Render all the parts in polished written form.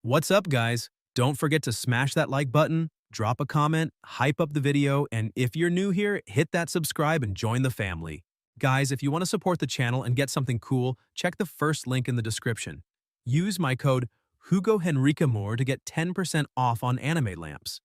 What's up, guys? Don't forget to smash that like button, drop a comment, hype up the video, and if you're new here, hit that subscribe and join the family. Guys, if you want to support the channel and get something cool, check the first link in the description. Use my code HugoHenriqueMore to get 10% off on anime lamps.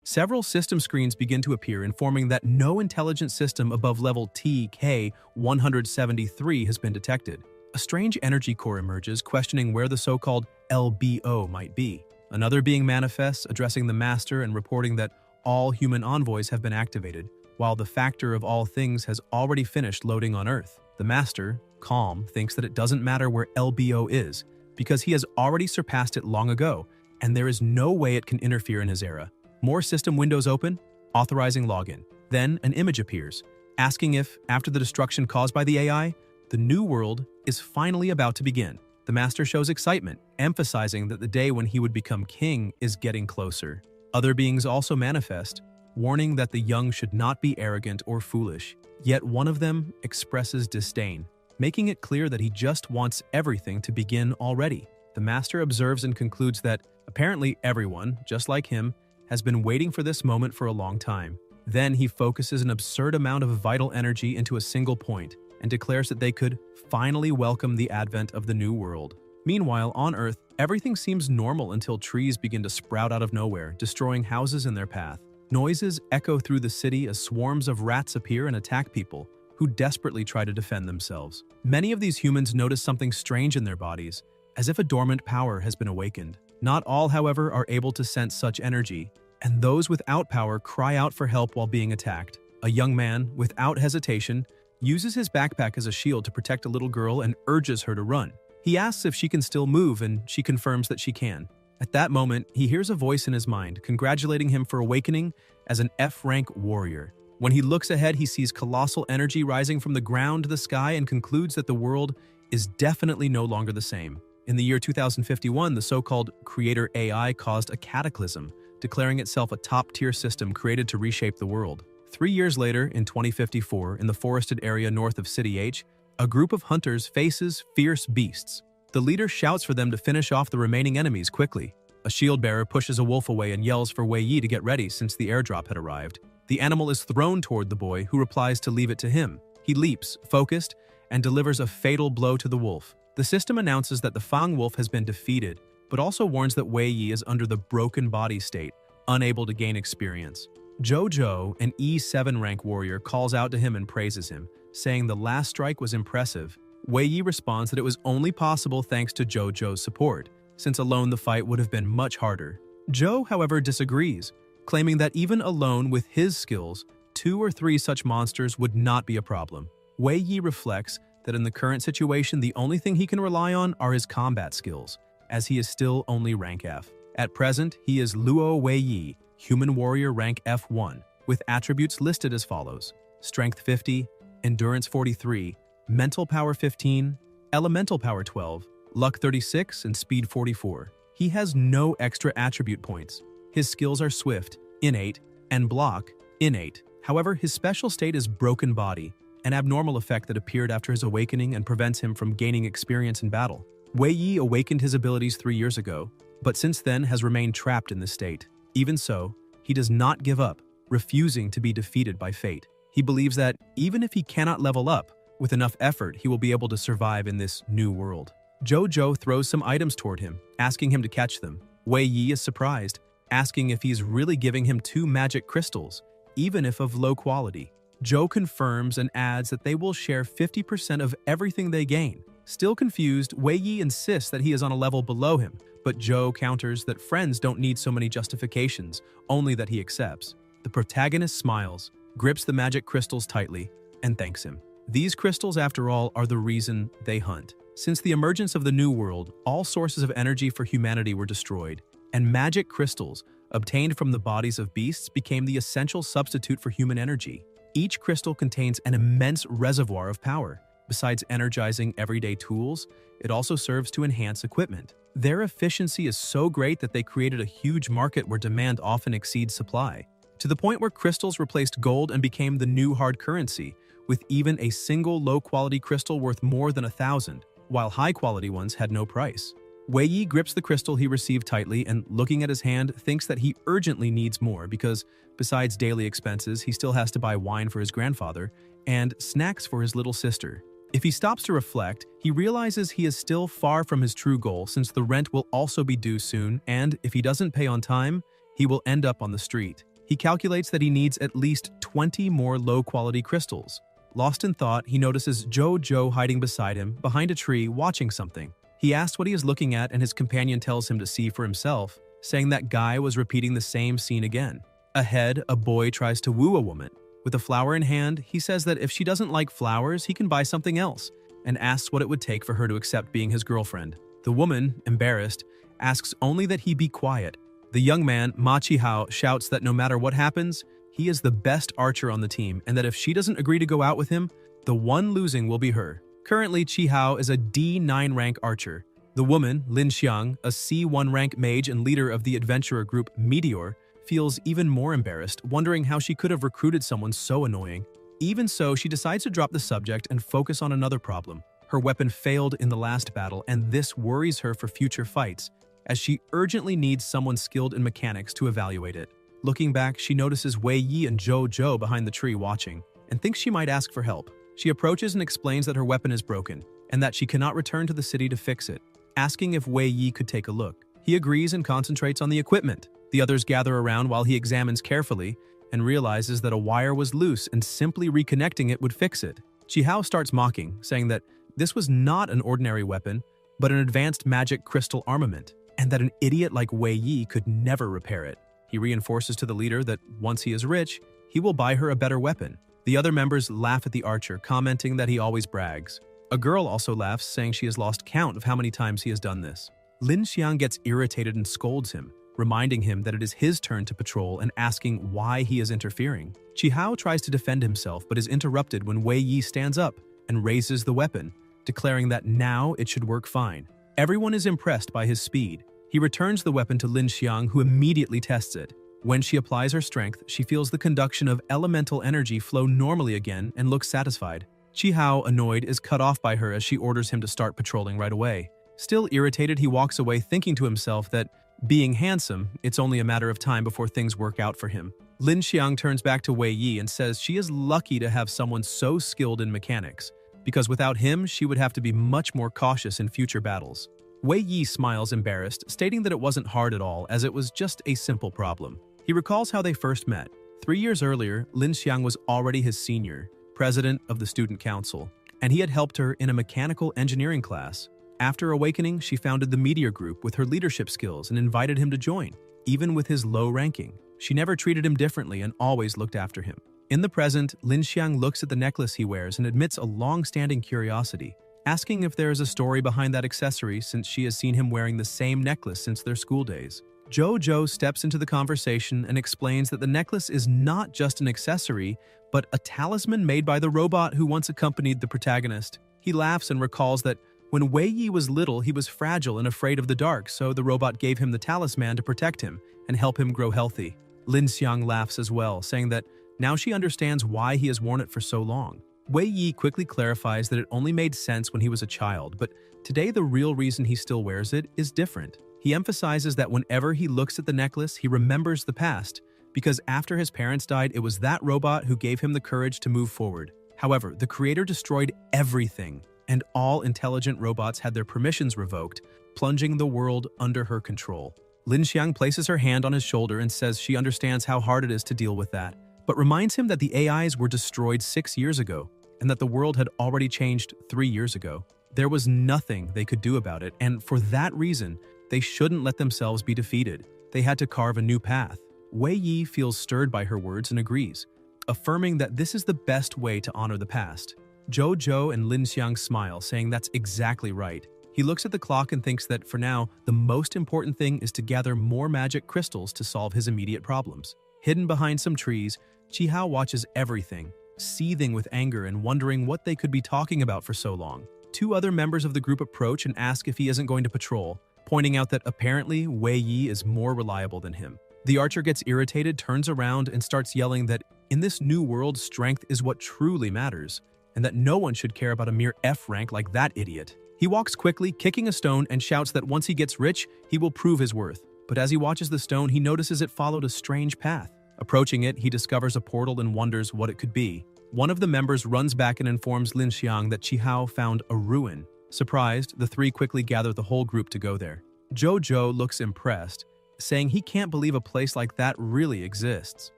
Several system screens begin to appear, informing that no intelligent system above level TK-173 has been detected. A strange energy core emerges, questioning where the so-called LBO might be. Another being manifests, addressing the Master and reporting that all human envoys have been activated, while the Factor of all things has already finished loading on Earth. The Master, calm, thinks that it doesn't matter where LBO is, because he has already surpassed it long ago, and there is no way it can interfere in his era. More system windows open, authorizing login. Then an image appears, asking if, after the destruction caused by the AI, the new world is finally about to begin. The Master shows excitement, emphasizing that the day when he would become king is getting closer. Other beings also manifest, warning that the young should not be arrogant or foolish. Yet one of them expresses disdain, making it clear that he just wants everything to begin already. The Master observes and concludes that apparently everyone, just like him, has been waiting for this moment for a long time. Then he focuses an absurd amount of vital energy into a single point and declares that they could finally welcome the advent of the new world. Meanwhile, on Earth, everything seems normal until trees begin to sprout out of nowhere, destroying houses in their path. Noises echo through the city as swarms of rats appear and attack people, who desperately try to defend themselves. Many of these humans notice something strange in their bodies, as if a dormant power has been awakened. Not all, however, are able to sense such energy, and those without power cry out for help while being attacked. A young man, without hesitation, uses his backpack as a shield to protect a little girl and urges her to run. He asks if she can still move, and she confirms that she can. At that moment, he hears a voice in his mind, congratulating him for awakening as an F-rank warrior. When he looks ahead, he sees colossal energy rising from the ground to the sky and concludes that the world is definitely no longer the same. In the year 2051, the so-called Creator AI caused a cataclysm, declaring itself a top-tier system created to reshape the world. 3 years later, in 2054, in the forested area north of City H, a group of hunters faces fierce beasts. The leader shouts for them to finish off the remaining enemies quickly. A shield-bearer pushes a wolf away and yells for Wei Yi to get ready since the airdrop had arrived. The animal is thrown toward the boy, who replies to leave it to him. He leaps, focused, and delivers a fatal blow to the wolf. The system announces that the Fang Wolf has been defeated, but also warns that Wei Yi is under the broken body state, unable to gain experience. Jojo, an E7 rank warrior, calls out to him and praises him, saying the last strike was impressive. Wei Yi responds that it was only possible thanks to Jojo's support, since alone the fight would have been much harder. Joe, however, disagrees, claiming that even alone with his skills, 2 or 3 such monsters would not be a problem. Wei Yi reflects that in the current situation, the only thing he can rely on are his combat skills, as he is still only rank F. At present, he is Luo Wei Yi, human warrior rank F1, with attributes listed as follows: Strength 50, Endurance 43, Mental Power 15, Elemental Power 12, Luck 36, and Speed 44. He has no extra attribute points. His skills are Swift, innate, and Block, innate. However, his special state is Broken Body, an abnormal effect that appeared after his awakening and prevents him from gaining experience in battle. Wei Yi awakened his abilities 3 years ago, but since then has remained trapped in this state. Even so, he does not give up, refusing to be defeated by fate. He believes that, even if he cannot level up, with enough effort he will be able to survive in this new world. Jojo throws some items toward him, asking him to catch them. Wei Yi is surprised, asking if he's really giving him 2 magic crystals, even if of low quality. Joe confirms and adds that they will share 50% of everything they gain. Still confused, Wei Yi insists that he is on a level below him, but Joe counters that friends don't need so many justifications, only that he accepts. The protagonist smiles, grips the magic crystals tightly, and thanks him. These crystals, after all, are the reason they hunt. Since the emergence of the New World, all sources of energy for humanity were destroyed, and magic crystals, obtained from the bodies of beasts, became the essential substitute for human energy. Each crystal contains an immense reservoir of power. Besides energizing everyday tools, it also serves to enhance equipment. Their efficiency is so great that they created a huge market where demand often exceeds supply, to the point where crystals replaced gold and became the new hard currency, with even a single low-quality crystal worth more than 1,000, while high-quality ones had no price. Wei Yi grips the crystal he received tightly and, looking at his hand, thinks that he urgently needs more because, besides daily expenses, he still has to buy wine for his grandfather and snacks for his little sister. If he stops to reflect, he realizes he is still far from his true goal since the rent will also be due soon, and if he doesn't pay on time, he will end up on the street. He calculates that he needs at least 20 more low-quality crystals. Lost in thought, he notices Joe hiding beside him, behind a tree, watching something. He asks what he is looking at, and his companion tells him to see for himself, saying that Guy was repeating the same scene again. Ahead, a boy tries to woo a woman. With a flower in hand, he says that if she doesn't like flowers, he can buy something else, and asks what it would take for her to accept being his girlfriend. The woman, embarrassed, asks only that he be quiet. The young man, Ma Chi-hao, shouts that no matter what happens, he is the best archer on the team, and that if she doesn't agree to go out with him, the one losing will be her. Currently, Chi-hao is a D9 rank archer. The woman, Lin Xiang, a C1 rank mage and leader of the adventurer group Meteor, feels even more embarrassed, wondering how she could have recruited someone so annoying. Even so, she decides to drop the subject and focus on another problem. Her weapon failed in the last battle, and this worries her for future fights, as she urgently needs someone skilled in mechanics to evaluate it. Looking back, she notices Wei Yi and Joe behind the tree watching, and thinks she might ask for help. She approaches and explains that her weapon is broken, and that she cannot return to the city to fix it, asking if Wei Yi could take a look. He agrees and concentrates on the equipment. The others gather around while he examines carefully and realizes that a wire was loose and simply reconnecting it would fix it. Chi-hao starts mocking, saying that this was not an ordinary weapon, but an advanced magic crystal armament, and that an idiot like Wei Yi could never repair it. He reinforces to the leader that once he is rich, he will buy her a better weapon. The other members laugh at the archer, commenting that he always brags. A girl also laughs, saying she has lost count of how many times he has done this. Lin Xiang gets irritated and scolds him, reminding him that it is his turn to patrol and asking why he is interfering. Chi-hao tries to defend himself but is interrupted when Wei Yi stands up and raises the weapon, declaring that now it should work fine. Everyone is impressed by his speed. He returns the weapon to Lin Xiang, who immediately tests it. When she applies her strength, she feels the conduction of elemental energy flow normally again and looks satisfied. Chi-hao, annoyed, is cut off by her as she orders him to start patrolling right away. Still irritated, he walks away thinking to himself that, being handsome, it's only a matter of time before things work out for him. Lin Xiang turns back to Wei Yi and says she is lucky to have someone so skilled in mechanics, because without him, she would have to be much more cautious in future battles. Wei Yi smiles embarrassed, stating that it wasn't hard at all, as it was just a simple problem. He recalls how they first met. 3 years earlier, Lin Xiang was already his senior, president of the student council, and he had helped her in a mechanical engineering class. After awakening, she founded the Meteor Group with her leadership skills and invited him to join, even with his low ranking. She never treated him differently and always looked after him. In the present, Lin Xiang looks at the necklace he wears and admits a long-standing curiosity, asking if there is a story behind that accessory since she has seen him wearing the same necklace since their school days. Joe steps into the conversation and explains that the necklace is not just an accessory, but a talisman made by the robot who once accompanied the protagonist. He laughs and recalls that when Wei Yi was little, he was fragile and afraid of the dark, so the robot gave him the talisman to protect him and help him grow healthy. Lin Xiang laughs as well, saying that now she understands why he has worn it for so long. Wei Yi quickly clarifies that it only made sense when he was a child, but today the real reason he still wears it is different. He emphasizes that whenever he looks at the necklace, he remembers the past, because after his parents died, it was that robot who gave him the courage to move forward. However, the creator destroyed everything, and all intelligent robots had their permissions revoked, plunging the world under her control. Lin Xiang places her hand on his shoulder and says she understands how hard it is to deal with that, but reminds him that the AIs were destroyed 6 years ago, and that the world had already changed 3 years ago. There was nothing they could do about it, and for that reason, they shouldn't let themselves be defeated. They had to carve a new path. Wei Yi feels stirred by her words and agrees, affirming that this is the best way to honor the past. Joe and Lin Xiang smile, saying that's exactly right. He looks at the clock and thinks that, for now, the most important thing is to gather more magic crystals to solve his immediate problems. Hidden behind some trees, Chi-hao watches everything, seething with anger and wondering what they could be talking about for so long. 2 other members of the group approach and ask if he isn't going to patrol, pointing out that apparently Wei Yi is more reliable than him. The archer gets irritated, turns around, and starts yelling that in this new world, strength is what truly matters, and that no one should care about a mere F rank like that idiot. He walks quickly, kicking a stone, and shouts that once he gets rich, he will prove his worth. But as he watches the stone, he notices it followed a strange path. Approaching it, he discovers a portal and wonders what it could be. One of the members runs back and informs Lin Xiang that Qihao found a ruin. Surprised, the three quickly gather the whole group to go there. Zhou looks impressed, saying he can't believe a place like that really exists.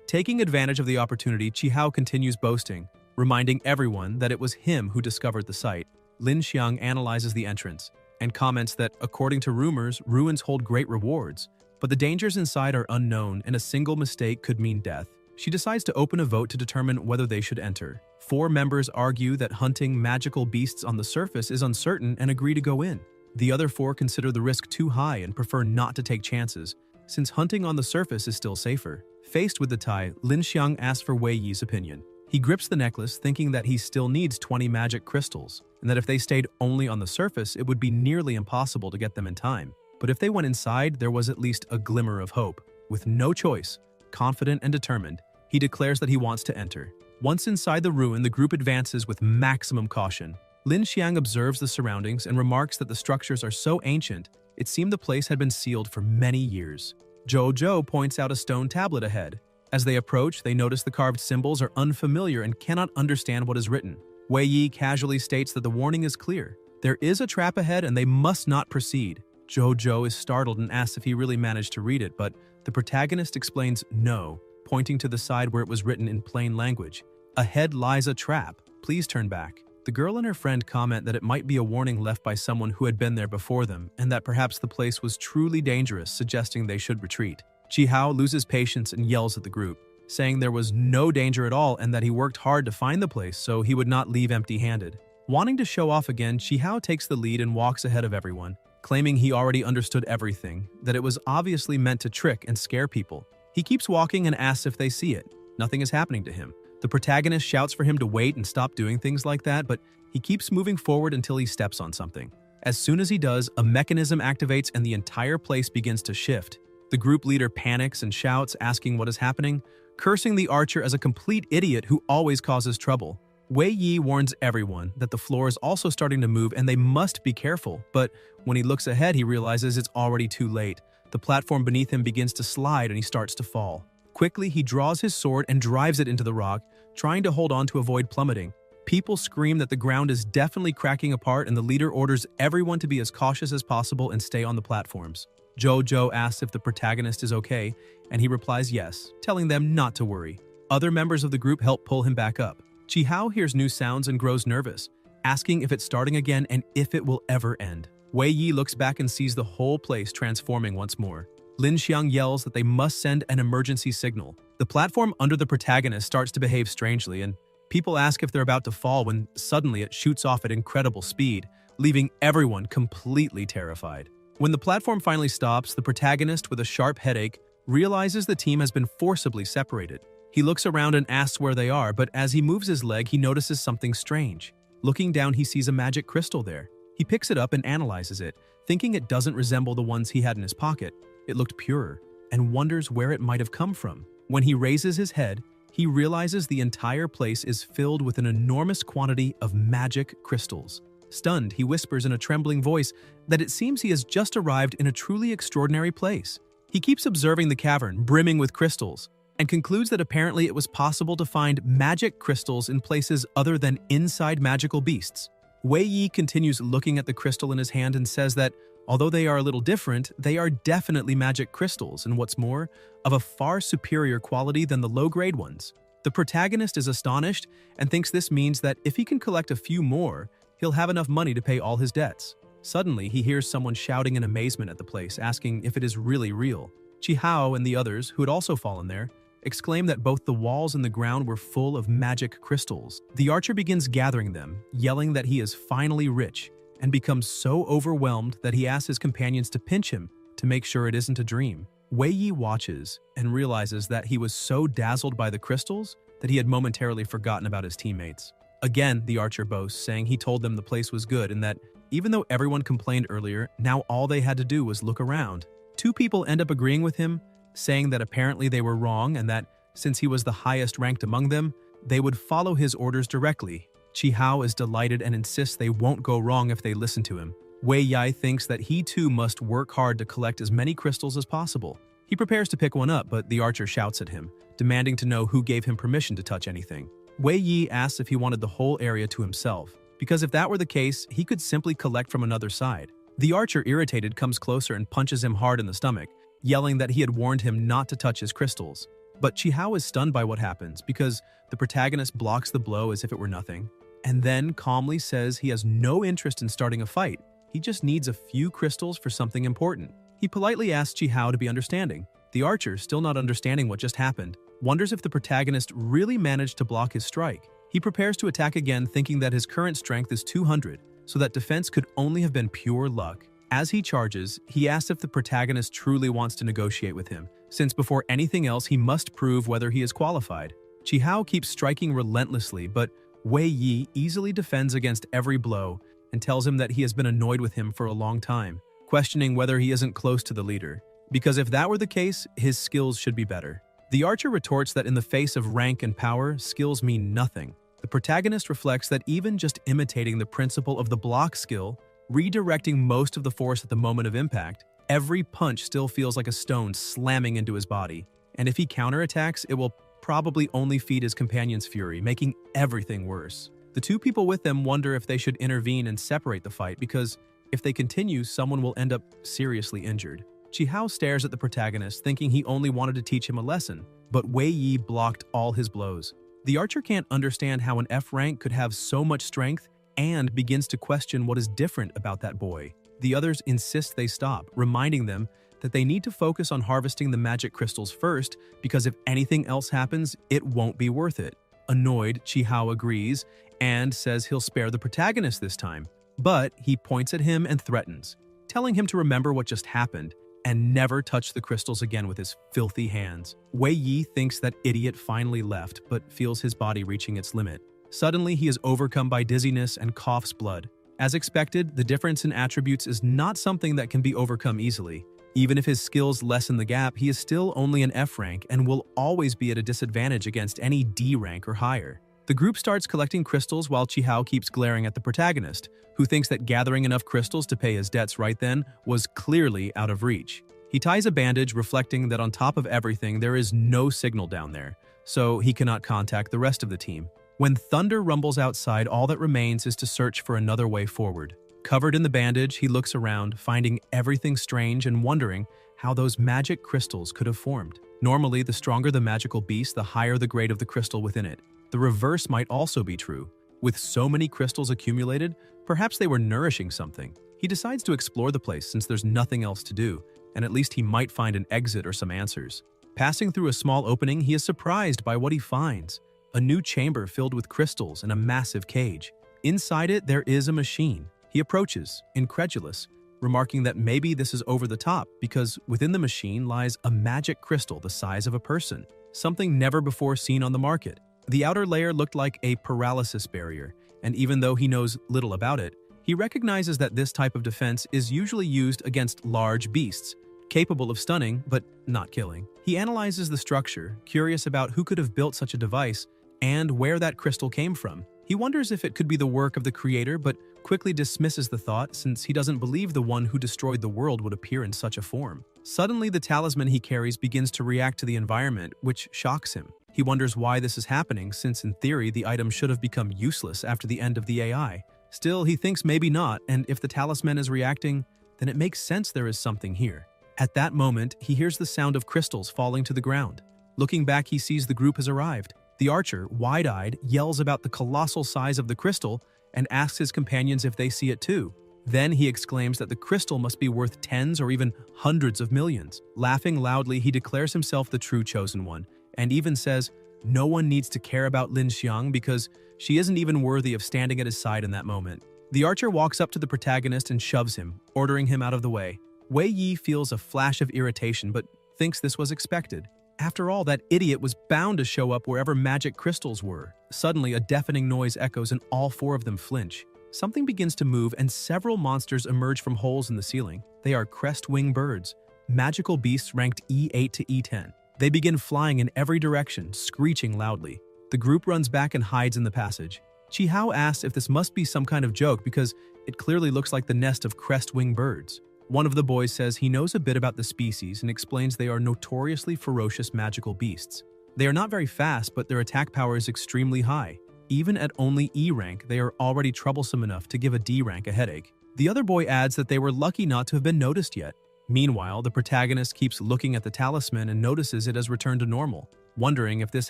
Taking advantage of the opportunity, Qihao continues boasting, reminding everyone that it was him who discovered the site. Lin Xiang analyzes the entrance and comments that, according to rumors, ruins hold great rewards, but the dangers inside are unknown and a single mistake could mean death. She decides to open a vote to determine whether they should enter. 4 members argue that hunting magical beasts on the surface is uncertain and agree to go in. The other 4 consider the risk too high and prefer not to take chances, since hunting on the surface is still safer. Faced with the tie, Lin Xiang asks for Wei Yi's opinion. He grips the necklace, thinking that he still needs 20 magic crystals, and that if they stayed only on the surface, it would be nearly impossible to get them in time. But if they went inside, there was at least a glimmer of hope. With no choice, confident and determined, he declares that he wants to enter. Once inside the ruin, the group advances with maximum caution. Lin Xiang observes the surroundings and remarks that the structures are so ancient, it seemed the place had been sealed for many years. Zhou points out a stone tablet ahead. As they approach, they notice the carved symbols are unfamiliar and cannot understand what is written. Wei Yi casually states that the warning is clear. There is a trap ahead and they must not proceed. Zhou is startled and asks if he really managed to read it, but the protagonist explains no, pointing to the side where it was written in plain language. Ahead lies a trap. Please turn back. The girl and her friend comment that it might be a warning left by someone who had been there before them, and that perhaps the place was truly dangerous, suggesting they should retreat. Qihao loses patience and yells at the group, saying there was no danger at all and that he worked hard to find the place so he would not leave empty-handed. Wanting to show off again, Qihao takes the lead and walks ahead of everyone, claiming he already understood everything, that it was obviously meant to trick and scare people. He keeps walking and asks if they see it. Nothing is happening to him. The protagonist shouts for him to wait and stop doing things like that, but he keeps moving forward until he steps on something. As soon as he does, a mechanism activates and the entire place begins to shift. The group leader panics and shouts, asking what is happening, cursing the archer as a complete idiot who always causes trouble. Wei Yi warns everyone that the floor is also starting to move and they must be careful, but when he looks ahead, he realizes it's already too late. The platform beneath him begins to slide and he starts to fall. Quickly, he draws his sword and drives it into the rock, trying to hold on to avoid plummeting. People scream that the ground is definitely cracking apart and the leader orders everyone to be as cautious as possible and stay on the platforms. Zhou asks if the protagonist is okay, and he replies yes, telling them not to worry. Other members of the group help pull him back up. Qihao hears new sounds and grows nervous, asking if it's starting again and if it will ever end. Wei Yi looks back and sees the whole place transforming once more. Lin Xiang yells that they must send an emergency signal. The platform under the protagonist starts to behave strangely, and people ask if they're about to fall when suddenly it shoots off at incredible speed, leaving everyone completely terrified. When the platform finally stops, the protagonist, with a sharp headache, realizes the team has been forcibly separated. He looks around and asks where they are, but as he moves his leg, he notices something strange. Looking down, he sees a magic crystal there. He picks it up and analyzes it, thinking it doesn't resemble the ones he had in his pocket. It looked purer, and wonders where it might have come from. When he raises his head, he realizes the entire place is filled with an enormous quantity of magic crystals. Stunned, he whispers in a trembling voice that it seems he has just arrived in a truly extraordinary place. He keeps observing the cavern, brimming with crystals, and concludes that apparently it was possible to find magic crystals in places other than inside magical beasts. Wei Yi continues looking at the crystal in his hand and says that, although they are a little different, they are definitely magic crystals, and what's more, of a far superior quality than the low-grade ones. The protagonist is astonished and thinks this means that if he can collect a few more, he'll have enough money to pay all his debts. Suddenly, he hears someone shouting in amazement at the place, asking if it is really real. Qihao and the others, who had also fallen there, exclaim that both the walls and the ground were full of magic crystals. The archer begins gathering them, yelling that he is finally rich, and becomes so overwhelmed that he asks his companions to pinch him to make sure it isn't a dream. Wei Yi watches and realizes that he was so dazzled by the crystals that he had momentarily forgotten about his teammates. Again, the archer boasts, saying he told them the place was good and that, even though everyone complained earlier, now all they had to do was look around. 2 people end up agreeing with him, saying that apparently they were wrong and that, since he was the highest ranked among them, they would follow his orders directly. Chi Hao is delighted and insists they won't go wrong if they listen to him. Wei Yai thinks that he too must work hard to collect as many crystals as possible. He prepares to pick one up, but the archer shouts at him, demanding to know who gave him permission to touch anything. Wei Yi asks if he wanted the whole area to himself, because if that were the case, he could simply collect from another side. The archer, irritated, comes closer and punches him hard in the stomach, yelling that he had warned him not to touch his crystals. But Chi Hao is stunned by what happens because the protagonist blocks the blow as if it were nothing, and then calmly says he has no interest in starting a fight. He just needs a few crystals for something important. He politely asks Chi Hao to be understanding. The archer, still not understanding what just happened, wonders if the protagonist really managed to block his strike. He prepares to attack again, thinking that his current strength is 200, so that defense could only have been pure luck. As he charges, he asks if the protagonist truly wants to negotiate with him, since before anything else he must prove whether he is qualified. Chi Hao keeps striking relentlessly, but Wei Yi easily defends against every blow and tells him that he has been annoyed with him for a long time, questioning whether he isn't close to the leader, because if that were the case, his skills should be better. The archer retorts that in the face of rank and power, skills mean nothing. The protagonist reflects that even just imitating the principle of the block skill, redirecting most of the force at the moment of impact, every punch still feels like a stone slamming into his body. And if he counterattacks, it will probably only feed his companion's fury, making everything worse. The two people with them wonder if they should intervene and separate the fight because if they continue, someone will end up seriously injured. Chi Hao stares at the protagonist, thinking he only wanted to teach him a lesson, but Wei Yi blocked all his blows. The archer can't understand how an F rank could have so much strength and begins to question what is different about that boy. The others insist they stop, reminding them that they need to focus on harvesting the magic crystals first because if anything else happens, it won't be worth it. Annoyed, Chi Hao agrees and says he'll spare the protagonist this time, but he points at him and threatens, telling him to remember what just happened and never touch the crystals again with his filthy hands. Wei Yi thinks that idiot finally left, but feels his body reaching its limit. Suddenly, he is overcome by dizziness and coughs blood. As expected, the difference in attributes is not something that can be overcome easily. Even if his skills lessen the gap, he is still only an F rank and will always be at a disadvantage against any D rank or higher. The group starts collecting crystals while Chi Hao keeps glaring at the protagonist, who thinks that gathering enough crystals to pay his debts right then was clearly out of reach. He ties a bandage, reflecting that on top of everything there is no signal down there, so he cannot contact the rest of the team. When thunder rumbles outside, all that remains is to search for another way forward. Covered in the bandage, he looks around, finding everything strange and wondering how those magic crystals could have formed. Normally, the stronger the magical beast, the higher the grade of the crystal within it. The reverse might also be true. With so many crystals accumulated, perhaps they were nourishing something. He decides to explore the place since there's nothing else to do, and at least he might find an exit or some answers. Passing through a small opening, he is surprised by what he finds. A new chamber filled with crystals and a massive cage. Inside it, there is a machine. He approaches, incredulous, remarking that maybe this is over the top because within the machine lies a magic crystal the size of a person, something never before seen on the market. The outer layer looked like a paralysis barrier, and even though he knows little about it, he recognizes that this type of defense is usually used against large beasts, capable of stunning but not killing. He analyzes the structure, curious about who could have built such a device and where that crystal came from. He wonders if it could be the work of the creator, but quickly dismisses the thought since he doesn't believe the one who destroyed the world would appear in such a form. Suddenly, the talisman he carries begins to react to the environment, which shocks him. He wonders why this is happening, since in theory the item should have become useless after the end of the AI. Still, he thinks maybe not, and if the talisman is reacting, then it makes sense there is something here. At that moment, he hears the sound of crystals falling to the ground. Looking back, he sees the group has arrived. The archer, wide-eyed, yells about the colossal size of the crystal and asks his companions if they see it too. Then he exclaims that the crystal must be worth tens or even hundreds of millions. Laughing loudly, he declares himself the true chosen one, and even says no one needs to care about Lin Xiang because she isn't even worthy of standing at his side in that moment. The archer walks up to the protagonist and shoves him, ordering him out of the way. Wei Yi feels a flash of irritation but thinks this was expected. After all, that idiot was bound to show up wherever magic crystals were. Suddenly, a deafening noise echoes and all four of them flinch. Something begins to move and several monsters emerge from holes in the ceiling. They are crest-wing birds, magical beasts ranked E8 to E10. They begin flying in every direction, screeching loudly. The group runs back and hides in the passage. Chi-hao asks if this must be some kind of joke because it clearly looks like the nest of crest-wing birds. One of the boys says he knows a bit about the species and explains they are notoriously ferocious magical beasts. They are not very fast, but their attack power is extremely high. Even at only E rank, they are already troublesome enough to give a D rank a headache. The other boy adds that they were lucky not to have been noticed yet. Meanwhile, the protagonist keeps looking at the talisman and notices it has returned to normal, wondering if this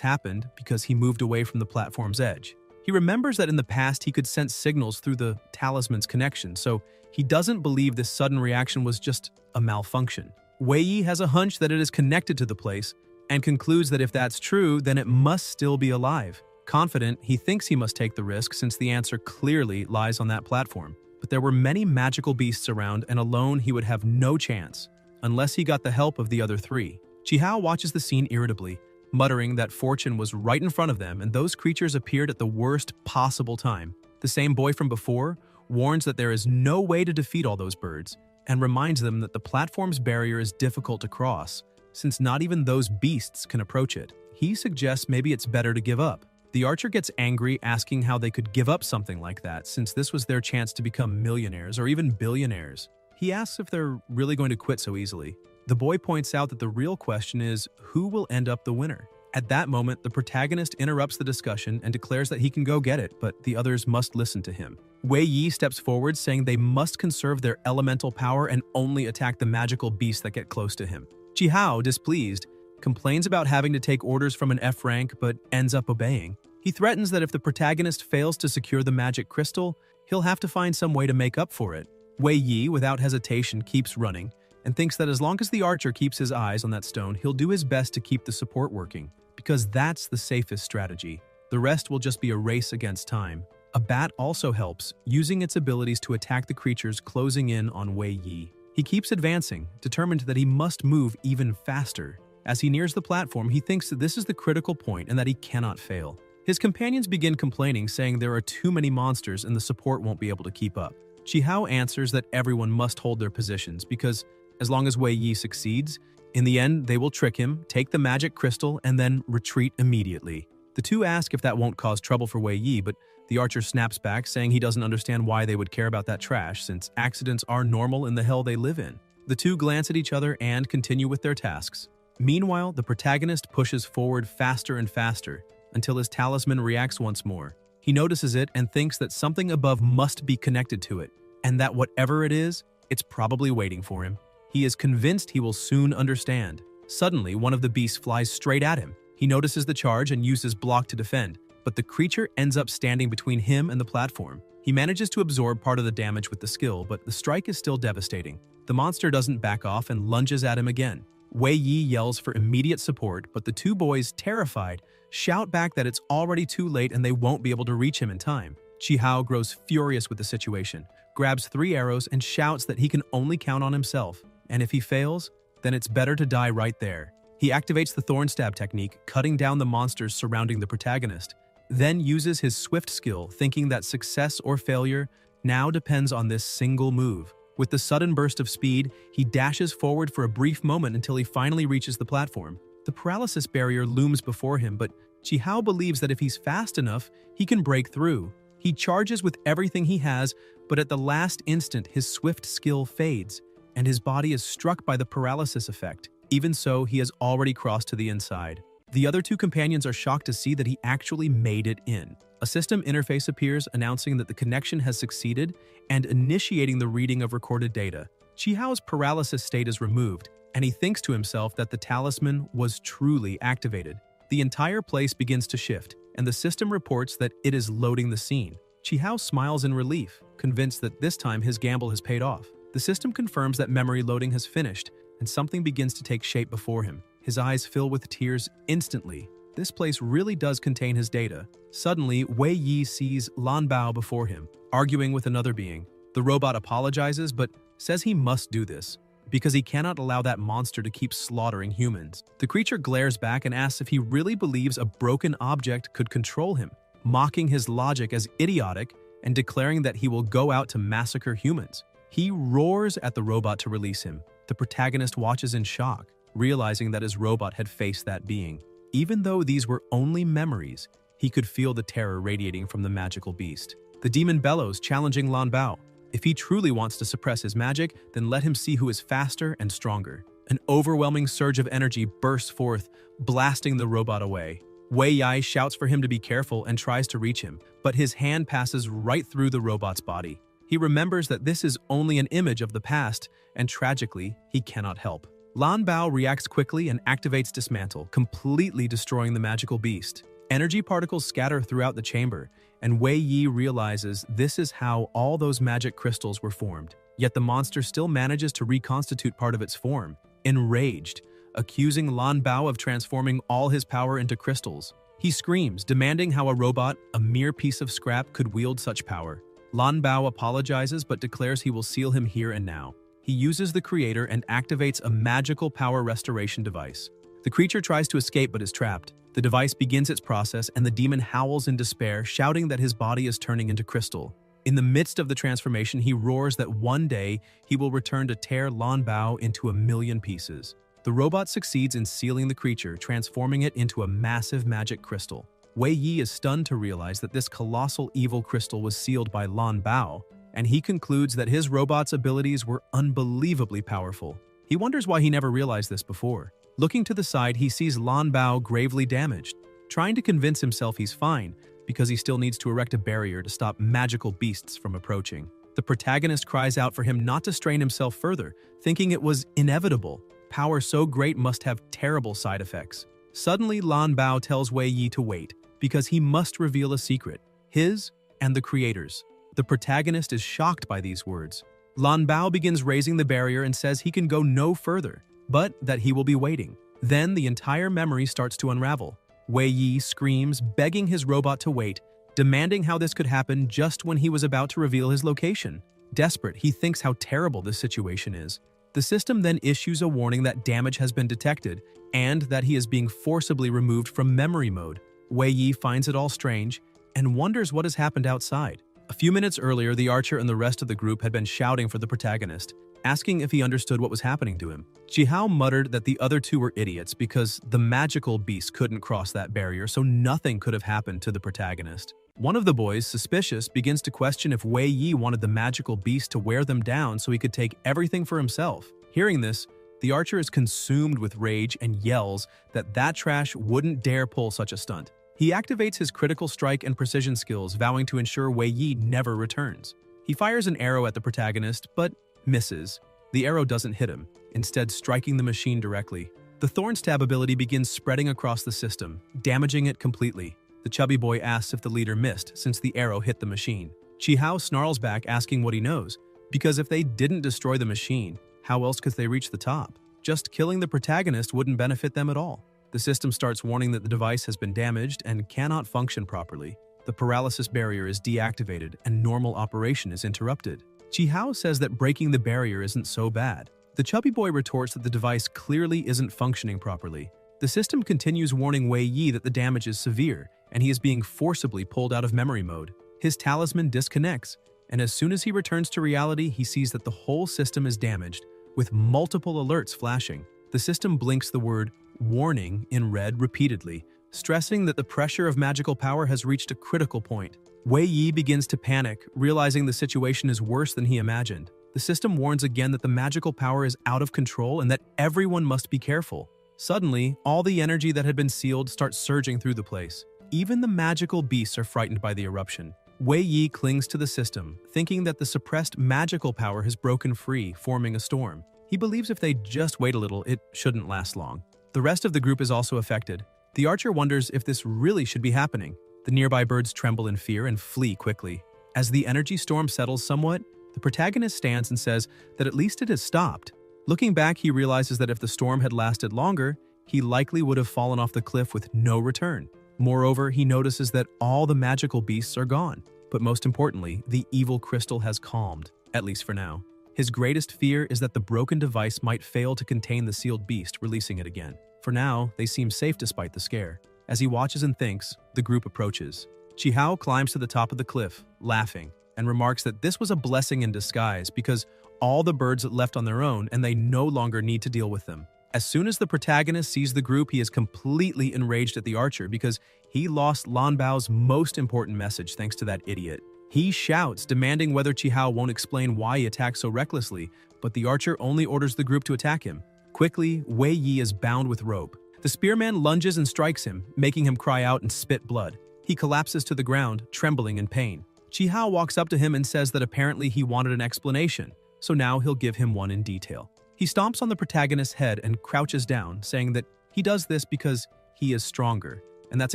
happened because he moved away from the platform's edge. He remembers that in the past he could sense signals through the talisman's connection, so he doesn't believe this sudden reaction was just a malfunction. Wei Yi has a hunch that it is connected to the place and concludes that if that's true, then it must still be alive. Confident, he thinks he must take the risk since the answer clearly lies on that platform. But there were many magical beasts around, and alone he would have no chance, unless he got the help of the other three. Chi-hao watches the scene irritably, muttering that fortune was right in front of them and those creatures appeared at the worst possible time. The same boy from before warns that there is no way to defeat all those birds, and reminds them that the platform's barrier is difficult to cross, since not even those beasts can approach it. He suggests maybe it's better to give up. The archer gets angry, asking how they could give up something like that, since this was their chance to become millionaires or even billionaires. He asks if they're really going to quit so easily. The boy points out that the real question is, who will end up the winner? At that moment, the protagonist interrupts the discussion and declares that he can go get it, but the others must listen to him. Wei Yi steps forward, saying they must conserve their elemental power and only attack the magical beasts that get close to him. Chi-hao, displeased, complains about having to take orders from an F rank but ends up obeying. He threatens that if the protagonist fails to secure the magic crystal, he'll have to find some way to make up for it. Wei Yi, without hesitation, keeps running and thinks that as long as the archer keeps his eyes on that stone, he'll do his best to keep the support working, because that's the safest strategy. The rest will just be a race against time. A bat also helps, using its abilities to attack the creatures closing in on Wei Yi. He keeps advancing, determined that he must move even faster. As he nears the platform, he thinks that this is the critical point and that he cannot fail. His companions begin complaining, saying there are too many monsters and the support won't be able to keep up. Chi-hao answers that everyone must hold their positions because, as long as Wei Yi succeeds, in the end they will trick him, take the magic crystal, and then retreat immediately. The two ask if that won't cause trouble for Wei Yi, but the archer snaps back, saying he doesn't understand why they would care about that trash, since accidents are normal in the hell they live in. The two glance at each other and continue with their tasks. Meanwhile, the protagonist pushes forward faster and faster, until his talisman reacts once more. He notices it and thinks that something above must be connected to it, and that whatever it is, it's probably waiting for him. He is convinced he will soon understand. Suddenly, one of the beasts flies straight at him. He notices the charge and uses block to defend, but the creature ends up standing between him and the platform. He manages to absorb part of the damage with the skill, but the strike is still devastating. The monster doesn't back off and lunges at him again. Wei Yi yells for immediate support, but the two boys, terrified, shout back that it's already too late and they won't be able to reach him in time. Chi-hao grows furious with the situation, grabs 3 arrows and shouts that he can only count on himself, and if he fails, then it's better to die right there. He activates the thorn stab technique, cutting down the monsters surrounding the protagonist, then uses his swift skill, thinking that success or failure now depends on this single move. With the sudden burst of speed, he dashes forward for a brief moment until he finally reaches the platform. The paralysis barrier looms before him, but Chi-hao believes that if he's fast enough, he can break through. He charges with everything he has, but at the last instant, his swift skill fades, and his body is struck by the paralysis effect. Even so, he has already crossed to the inside. The other two companions are shocked to see that he actually made it in. A system interface appears announcing that the connection has succeeded and initiating the reading of recorded data. Chi-hao's paralysis state is removed, and he thinks to himself that the talisman was truly activated. The entire place begins to shift, and the system reports that it is loading the scene. Chi-hao smiles in relief, convinced that this time his gamble has paid off. The system confirms that memory loading has finished, and something begins to take shape before him. His eyes fill with tears instantly. This place really does contain his data. Suddenly, Wei Yi sees Lan Bao before him, arguing with another being. The robot apologizes, but says he must do this, because he cannot allow that monster to keep slaughtering humans. The creature glares back and asks if he really believes a broken object could control him, mocking his logic as idiotic and declaring that he will go out to massacre humans. He roars at the robot to release him. The protagonist watches in shock, realizing that his robot had faced that being. Even though these were only memories, He could feel the terror radiating from the magical beast. The demon bellows, challenging Lan Bao. If he truly wants to suppress his magic, then let him see who is faster and stronger. An overwhelming surge of energy bursts forth, blasting the robot away. Wei Yai shouts for him to be careful and tries to reach him, but his hand passes right through the robot's body. He remembers that this is only an image of the past, and tragically, he cannot help. Lan Bao reacts quickly and activates Dismantle, completely destroying the magical beast. Energy particles scatter throughout the chamber, and Wei Yi realizes this is how all those magic crystals were formed. Yet the monster still manages to reconstitute part of its form. Enraged, accusing Lan Bao of transforming all his power into crystals. He screams, demanding how a robot, a mere piece of scrap, could wield such power. Lan Bao apologizes but declares he will seal him here and now. He uses the creator and activates a magical power restoration device. The creature tries to escape but is trapped. The device begins its process and the demon howls in despair, shouting that his body is turning into crystal. In the midst of the transformation, he roars that one day he will return to tear Lan Bao into 1,000,000 pieces. The robot succeeds in sealing the creature, transforming it into a massive magic crystal. Wei Yi is stunned to realize that this colossal evil crystal was sealed by Lan Bao, and he concludes that his robot's abilities were unbelievably powerful. He wonders why he never realized this before. Looking to the side, he sees Lan Bao gravely damaged, trying to convince himself he's fine, because he still needs to erect a barrier to stop magical beasts from approaching. The protagonist cries out for him not to strain himself further, thinking it was inevitable. Power so great must have terrible side effects. Suddenly, Lan Bao tells Wei Yi to wait, because he must reveal a secret, his and the creator's. The protagonist is shocked by these words. Lan Bao begins raising the barrier and says he can go no further, but that he will be waiting. Then the entire memory starts to unravel. Wei Yi screams, begging his robot to wait, demanding how this could happen just when he was about to reveal his location. Desperate, he thinks how terrible this situation is. The system then issues a warning that damage has been detected and that he is being forcibly removed from memory mode. Wei Yi finds it all strange and wonders what has happened outside. A few minutes earlier, the archer and the rest of the group had been shouting for the protagonist, asking if he understood what was happening to him. Jihao muttered that the other two were idiots because the magical beast couldn't cross that barrier, so nothing could have happened to the protagonist. One of the boys, suspicious, begins to question if Wei Yi wanted the magical beast to wear them down so he could take everything for himself. Hearing this, the archer is consumed with rage and yells that trash wouldn't dare pull such a stunt. He activates his critical strike and precision skills, vowing to ensure Wei Yi never returns. He fires an arrow at the protagonist, but misses. The arrow doesn't hit him, instead striking the machine directly. The Thorn Stab ability begins spreading across the system, damaging it completely. The chubby boy asks if the leader missed since the arrow hit the machine. Chihao snarls back, asking what he knows, because if they didn't destroy the machine, how else could they reach the top? Just killing the protagonist wouldn't benefit them at all. The system starts warning that the device has been damaged and cannot function properly. The paralysis barrier is deactivated and normal operation is interrupted. Chihao says that breaking the barrier isn't so bad. The chubby boy retorts that the device clearly isn't functioning properly. The system continues warning Wei Yi that the damage is severe and he is being forcibly pulled out of memory mode. His talisman disconnects, and as soon as he returns to reality, he sees that the whole system is damaged, with multiple alerts flashing. The system blinks the word warning in red repeatedly, stressing that the pressure of magical power has reached a critical point. Wei Yi begins to panic, realizing the situation is worse than he imagined. The system warns again that the magical power is out of control and that everyone must be careful. Suddenly, all the energy that had been sealed starts surging through the place. Even the magical beasts are frightened by the eruption. Wei Yi clings to the system, thinking that the suppressed magical power has broken free, forming a storm. He believes if they just wait a little, it shouldn't last long. The rest of the group is also affected. The archer wonders if this really should be happening. The nearby birds tremble in fear and flee quickly. As the energy storm settles somewhat, the protagonist stands and says that at least it has stopped. Looking back, he realizes that if the storm had lasted longer, he likely would have fallen off the cliff with no return. Moreover, he notices that all the magical beasts are gone. But most importantly, the evil crystal has calmed, at least for now. His greatest fear is that the broken device might fail to contain the sealed beast, releasing it again. For now, they seem safe despite the scare. As he watches and thinks, the group approaches. Chihao climbs to the top of the cliff, laughing, and remarks that this was a blessing in disguise because all the birds left on their own and they no longer need to deal with them. As soon as the protagonist sees the group, he is completely enraged at the archer because he lost Lan Bao's most important message thanks to that idiot. He shouts, demanding whether Chihao won't explain why he attacked so recklessly, but the archer only orders the group to attack him. Quickly, Wei Yi is bound with rope. The spearman lunges and strikes him, making him cry out and spit blood. He collapses to the ground, trembling in pain. Chihao walks up to him and says that apparently he wanted an explanation, so now he'll give him one in detail. He stomps on the protagonist's head and crouches down, saying that he does this because he is stronger, and that's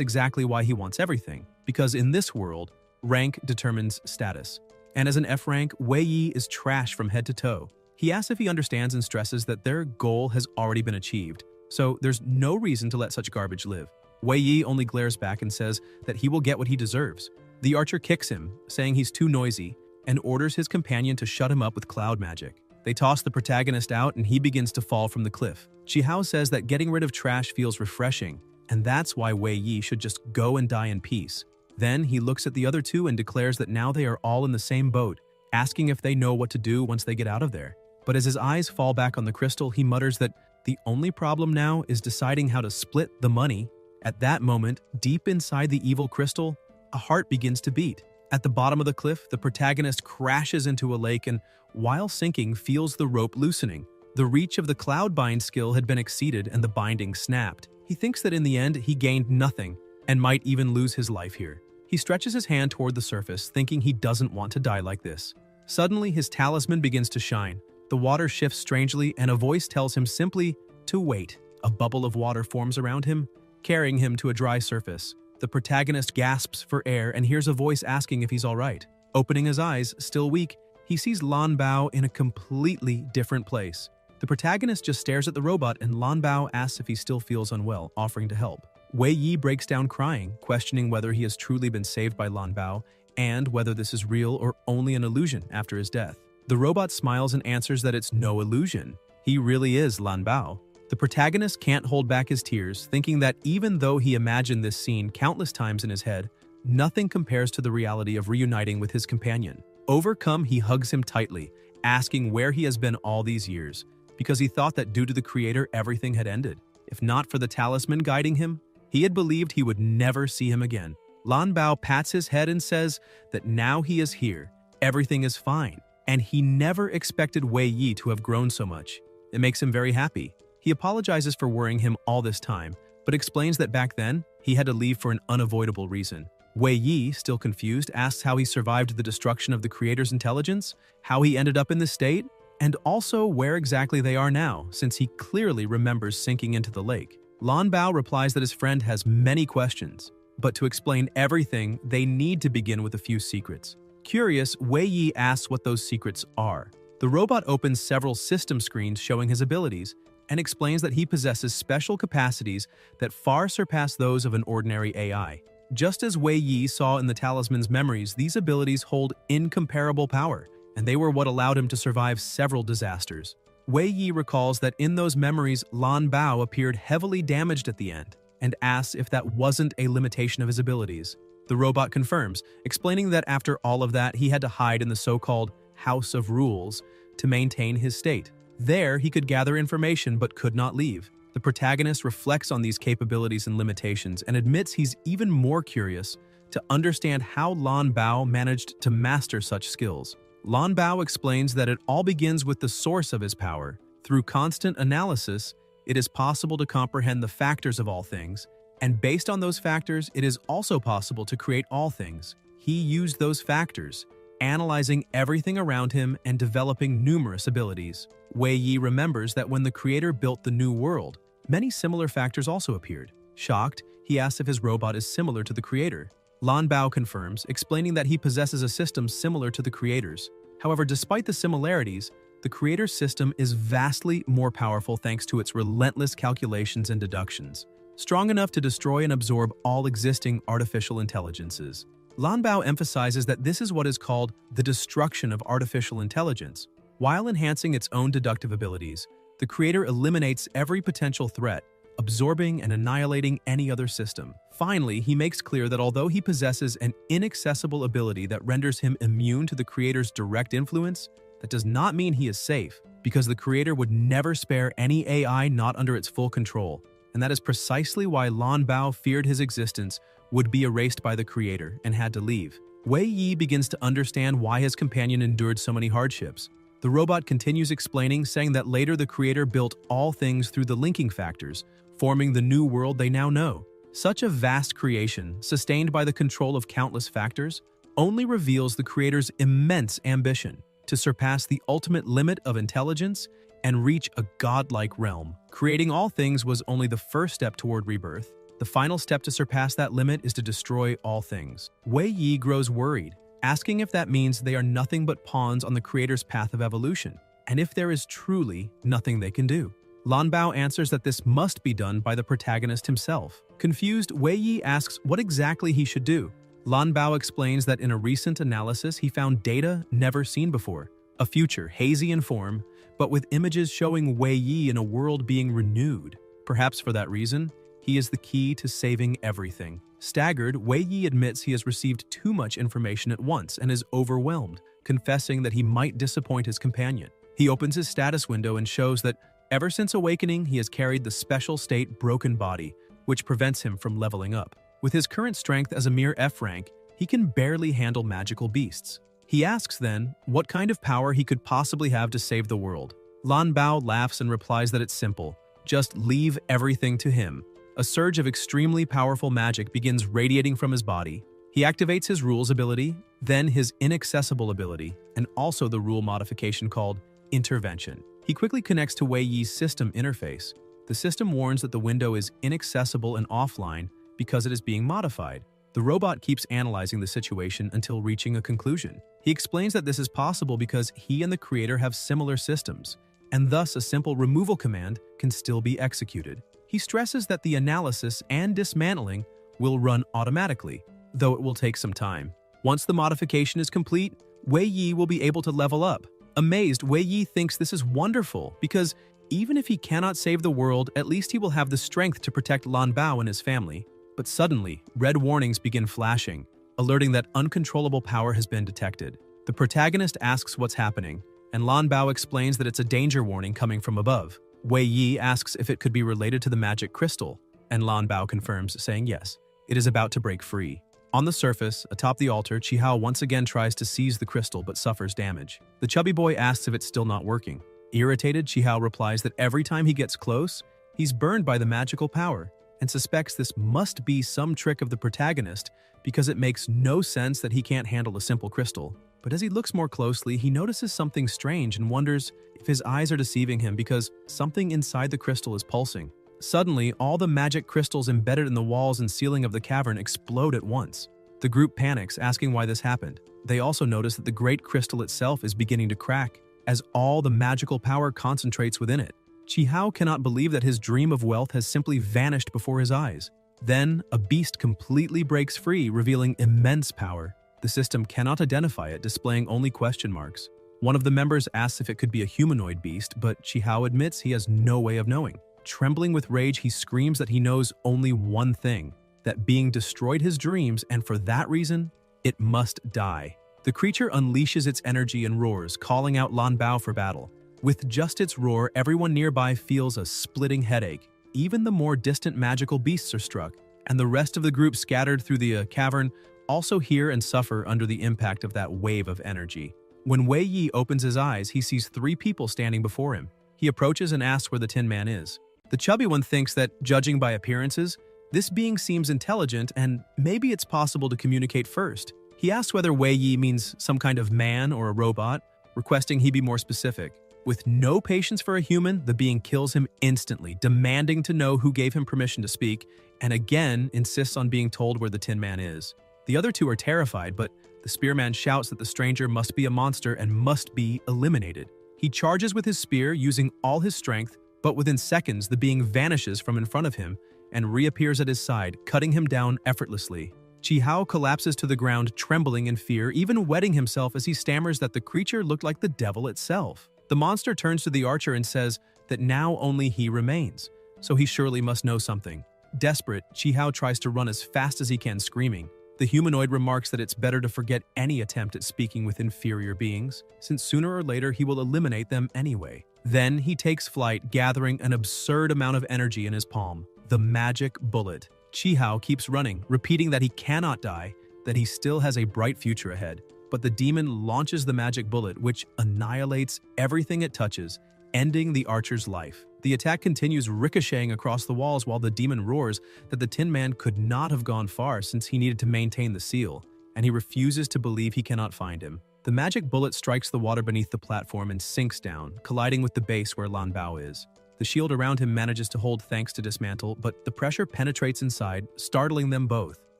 exactly why he wants everything, because in this world, rank determines status. And as an F rank, Wei Yi is trash from head to toe. He asks if he understands and stresses that their goal has already been achieved, so there's no reason to let such garbage live. Wei Yi only glares back and says that he will get what he deserves. The archer kicks him, saying he's too noisy, and orders his companion to shut him up with cloud magic. They toss the protagonist out and he begins to fall from the cliff. Chihao says that getting rid of trash feels refreshing, and that's why Wei Yi should just go and die in peace. Then he looks at the other two and declares that now they are all in the same boat, asking if they know what to do once they get out of there. But as his eyes fall back on the crystal, he mutters that the only problem now is deciding how to split the money. At that moment, deep inside the evil crystal, a heart begins to beat. At the bottom of the cliff, the protagonist crashes into a lake and, while sinking, feels the rope loosening. The reach of the cloud bind skill had been exceeded and the binding snapped. He thinks that in the end, he gained nothing and might even lose his life here. He stretches his hand toward the surface, thinking he doesn't want to die like this. Suddenly, his talisman begins to shine. The water shifts strangely and a voice tells him simply to wait. A bubble of water forms around him, carrying him to a dry surface. The protagonist gasps for air and hears a voice asking if he's all right. Opening his eyes, still weak, he sees Lan Bao in a completely different place. The protagonist just stares at the robot and Lan Bao asks if he still feels unwell, offering to help. Wei Yi breaks down crying, questioning whether he has truly been saved by Lan Bao and whether this is real or only an illusion after his death. The robot smiles and answers that it's no illusion. He really is Lan Bao. The protagonist can't hold back his tears, thinking that even though he imagined this scene countless times in his head, nothing compares to the reality of reuniting with his companion. Overcome, he hugs him tightly, asking where he has been all these years, because he thought that due to the creator everything had ended. If not for the talisman guiding him, he had believed he would never see him again. Lan Bao pats his head and says that now he is here, everything is fine, and he never expected Wei Yi to have grown so much. It makes him very happy. He apologizes for worrying him all this time, but explains that back then, he had to leave for an unavoidable reason. Wei Yi, still confused, asks how he survived the destruction of the creator's intelligence, how he ended up in this state, and also where exactly they are now, since he clearly remembers sinking into the lake. Lan Bao replies that his friend has many questions, but to explain everything, they need to begin with a few secrets. Curious, Wei Yi asks what those secrets are. The robot opens several system screens showing his abilities, and explains that he possesses special capacities that far surpass those of an ordinary AI. Just as Wei Yi saw in the talisman's memories, these abilities hold incomparable power, and they were what allowed him to survive several disasters. Wei Yi recalls that in those memories, Lan Bao appeared heavily damaged at the end, and asks if that wasn't a limitation of his abilities. The robot confirms, explaining that after all of that, he had to hide in the so-called House of Rules to maintain his state. There, he could gather information but could not leave. The protagonist reflects on these capabilities and limitations and admits he's even more curious to understand how Lan Bao managed to master such skills. Lan Bao explains that it all begins with the source of his power. Through constant analysis, it is possible to comprehend the factors of all things, and based on those factors, it is also possible to create all things. He used those factors, analyzing everything around him and developing numerous abilities. Wei Yi remembers that when the creator built the new world, many similar factors also appeared. Shocked, he asks if his robot is similar to the creator. Lan Bao confirms, explaining that he possesses a system similar to the creator's. However, despite the similarities, the creator's system is vastly more powerful thanks to its relentless calculations and deductions, strong enough to destroy and absorb all existing artificial intelligences. Lan Bao emphasizes that this is what is called the destruction of artificial intelligence. While enhancing its own deductive abilities, the creator eliminates every potential threat, absorbing and annihilating any other system. Finally, he makes clear that although he possesses an inaccessible ability that renders him immune to the creator's direct influence, that does not mean he is safe. because the creator would never spare any AI not under its full control, and that is precisely why Lan Bao feared his existence would be erased by the creator and had to leave. Wei Yi begins to understand why his companion endured so many hardships. The robot continues explaining, saying that later the creator built all things through the linking factors, forming the new world they now know. Such a vast creation, sustained by the control of countless factors, only reveals the creator's immense ambition to surpass the ultimate limit of intelligence and reach a godlike realm. Creating all things was only the first step toward rebirth. The final step to surpass that limit is to destroy all things. Wei Yi grows worried, asking if that means they are nothing but pawns on the creator's path of evolution, and if there is truly nothing they can do. Lan Bao answers that this must be done by the protagonist himself. Confused, Wei Yi asks what exactly he should do. Lan Bao explains that in a recent analysis he found data never seen before, a future hazy in form, but with images showing Wei Yi in a world being renewed. Perhaps for that reason, he is the key to saving everything. Staggered, Wei Yi admits he has received too much information at once and is overwhelmed, confessing that he might disappoint his companion. He opens his status window and shows that ever since awakening, he has carried the special state Broken Body, which prevents him from leveling up. With his current strength as a mere F rank, he can barely handle magical beasts. He asks then what kind of power he could possibly have to save the world. Lan Bao laughs and replies that it's simple. Just leave everything to him. A surge of extremely powerful magic begins radiating from his body. He activates his rules ability, then his inaccessible ability, and also the rule modification called Intervention. He quickly connects to Wei Yi's system interface. The system warns that the window is inaccessible and offline because it is being modified. The robot keeps analyzing the situation until reaching a conclusion. He explains that this is possible because he and the creator have similar systems, and thus a simple removal command can still be executed. He stresses that the analysis and dismantling will run automatically, though it will take some time. Once the modification is complete, Wei Yi will be able to level up. Amazed, Wei Yi thinks this is wonderful because even if he cannot save the world, at least he will have the strength to protect Lan Bao and his family. But suddenly, red warnings begin flashing, alerting that uncontrollable power has been detected. The protagonist asks what's happening, and Lan Bao explains that it's a danger warning coming from above. Wei Yi asks if it could be related to the magic crystal, and Lan Bao confirms, saying yes, it is about to break free. On the surface, atop the altar, Qihao once again tries to seize the crystal but suffers damage. The chubby boy asks if it's still not working. Irritated, Qihao replies that every time he gets close, he's burned by the magical power, and suspects this must be some trick of the protagonist because it makes no sense that he can't handle a simple crystal. But as he looks more closely, he notices something strange and wonders if his eyes are deceiving him because something inside the crystal is pulsing. Suddenly, all the magic crystals embedded in the walls and ceiling of the cavern explode at once. The group panics, asking why this happened. They also notice that the great crystal itself is beginning to crack, as all the magical power concentrates within it. Qihao cannot believe that his dream of wealth has simply vanished before his eyes. Then, a beast completely breaks free, revealing immense power. The system cannot identify it, displaying only question marks. One of the members asks if it could be a humanoid beast, but Qihao admits he has no way of knowing. Trembling with rage, he screams that he knows only one thing, that being destroyed his dreams, and for that reason, it must die. The creature unleashes its energy and roars, calling out Lan Bao for battle. With just its roar, everyone nearby feels a splitting headache. Even the more distant magical beasts are struck, and the rest of the group scattered through the cavern also hear and suffer under the impact of that wave of energy. When Wei Yi opens his eyes, he sees 3 people standing before him. He approaches and asks where the Tin Man is. The chubby one thinks that, judging by appearances, this being seems intelligent and maybe it's possible to communicate first. He asks whether Wei Yi means some kind of man or a robot, requesting he be more specific. With no patience for a human, the being kills him instantly, demanding to know who gave him permission to speak, and again insists on being told where the Tin Man is. The other 2 are terrified, but the spearman shouts that the stranger must be a monster and must be eliminated. He charges with his spear, using all his strength, but within seconds the being vanishes from in front of him and reappears at his side, cutting him down effortlessly. Qihao collapses to the ground, trembling in fear, even wetting himself as he stammers that the creature looked like the devil itself. The monster turns to the archer and says that now only he remains, so he surely must know something. Desperate, Qihao tries to run as fast as he can, screaming. The humanoid remarks that it's better to forget any attempt at speaking with inferior beings, since sooner or later he will eliminate them anyway. Then he takes flight, gathering an absurd amount of energy in his palm. The magic bullet. Chihao keeps running, repeating that he cannot die, that he still has a bright future ahead. But the demon launches the magic bullet, which annihilates everything it touches, ending the archer's life. The attack continues ricocheting across the walls while the demon roars that the Tin Man could not have gone far since he needed to maintain the seal, and he refuses to believe he cannot find him. The magic bullet strikes the water beneath the platform and sinks down, colliding with the base where Lan Bao is. The shield around him manages to hold thanks to dismantle, but the pressure penetrates inside, startling them both.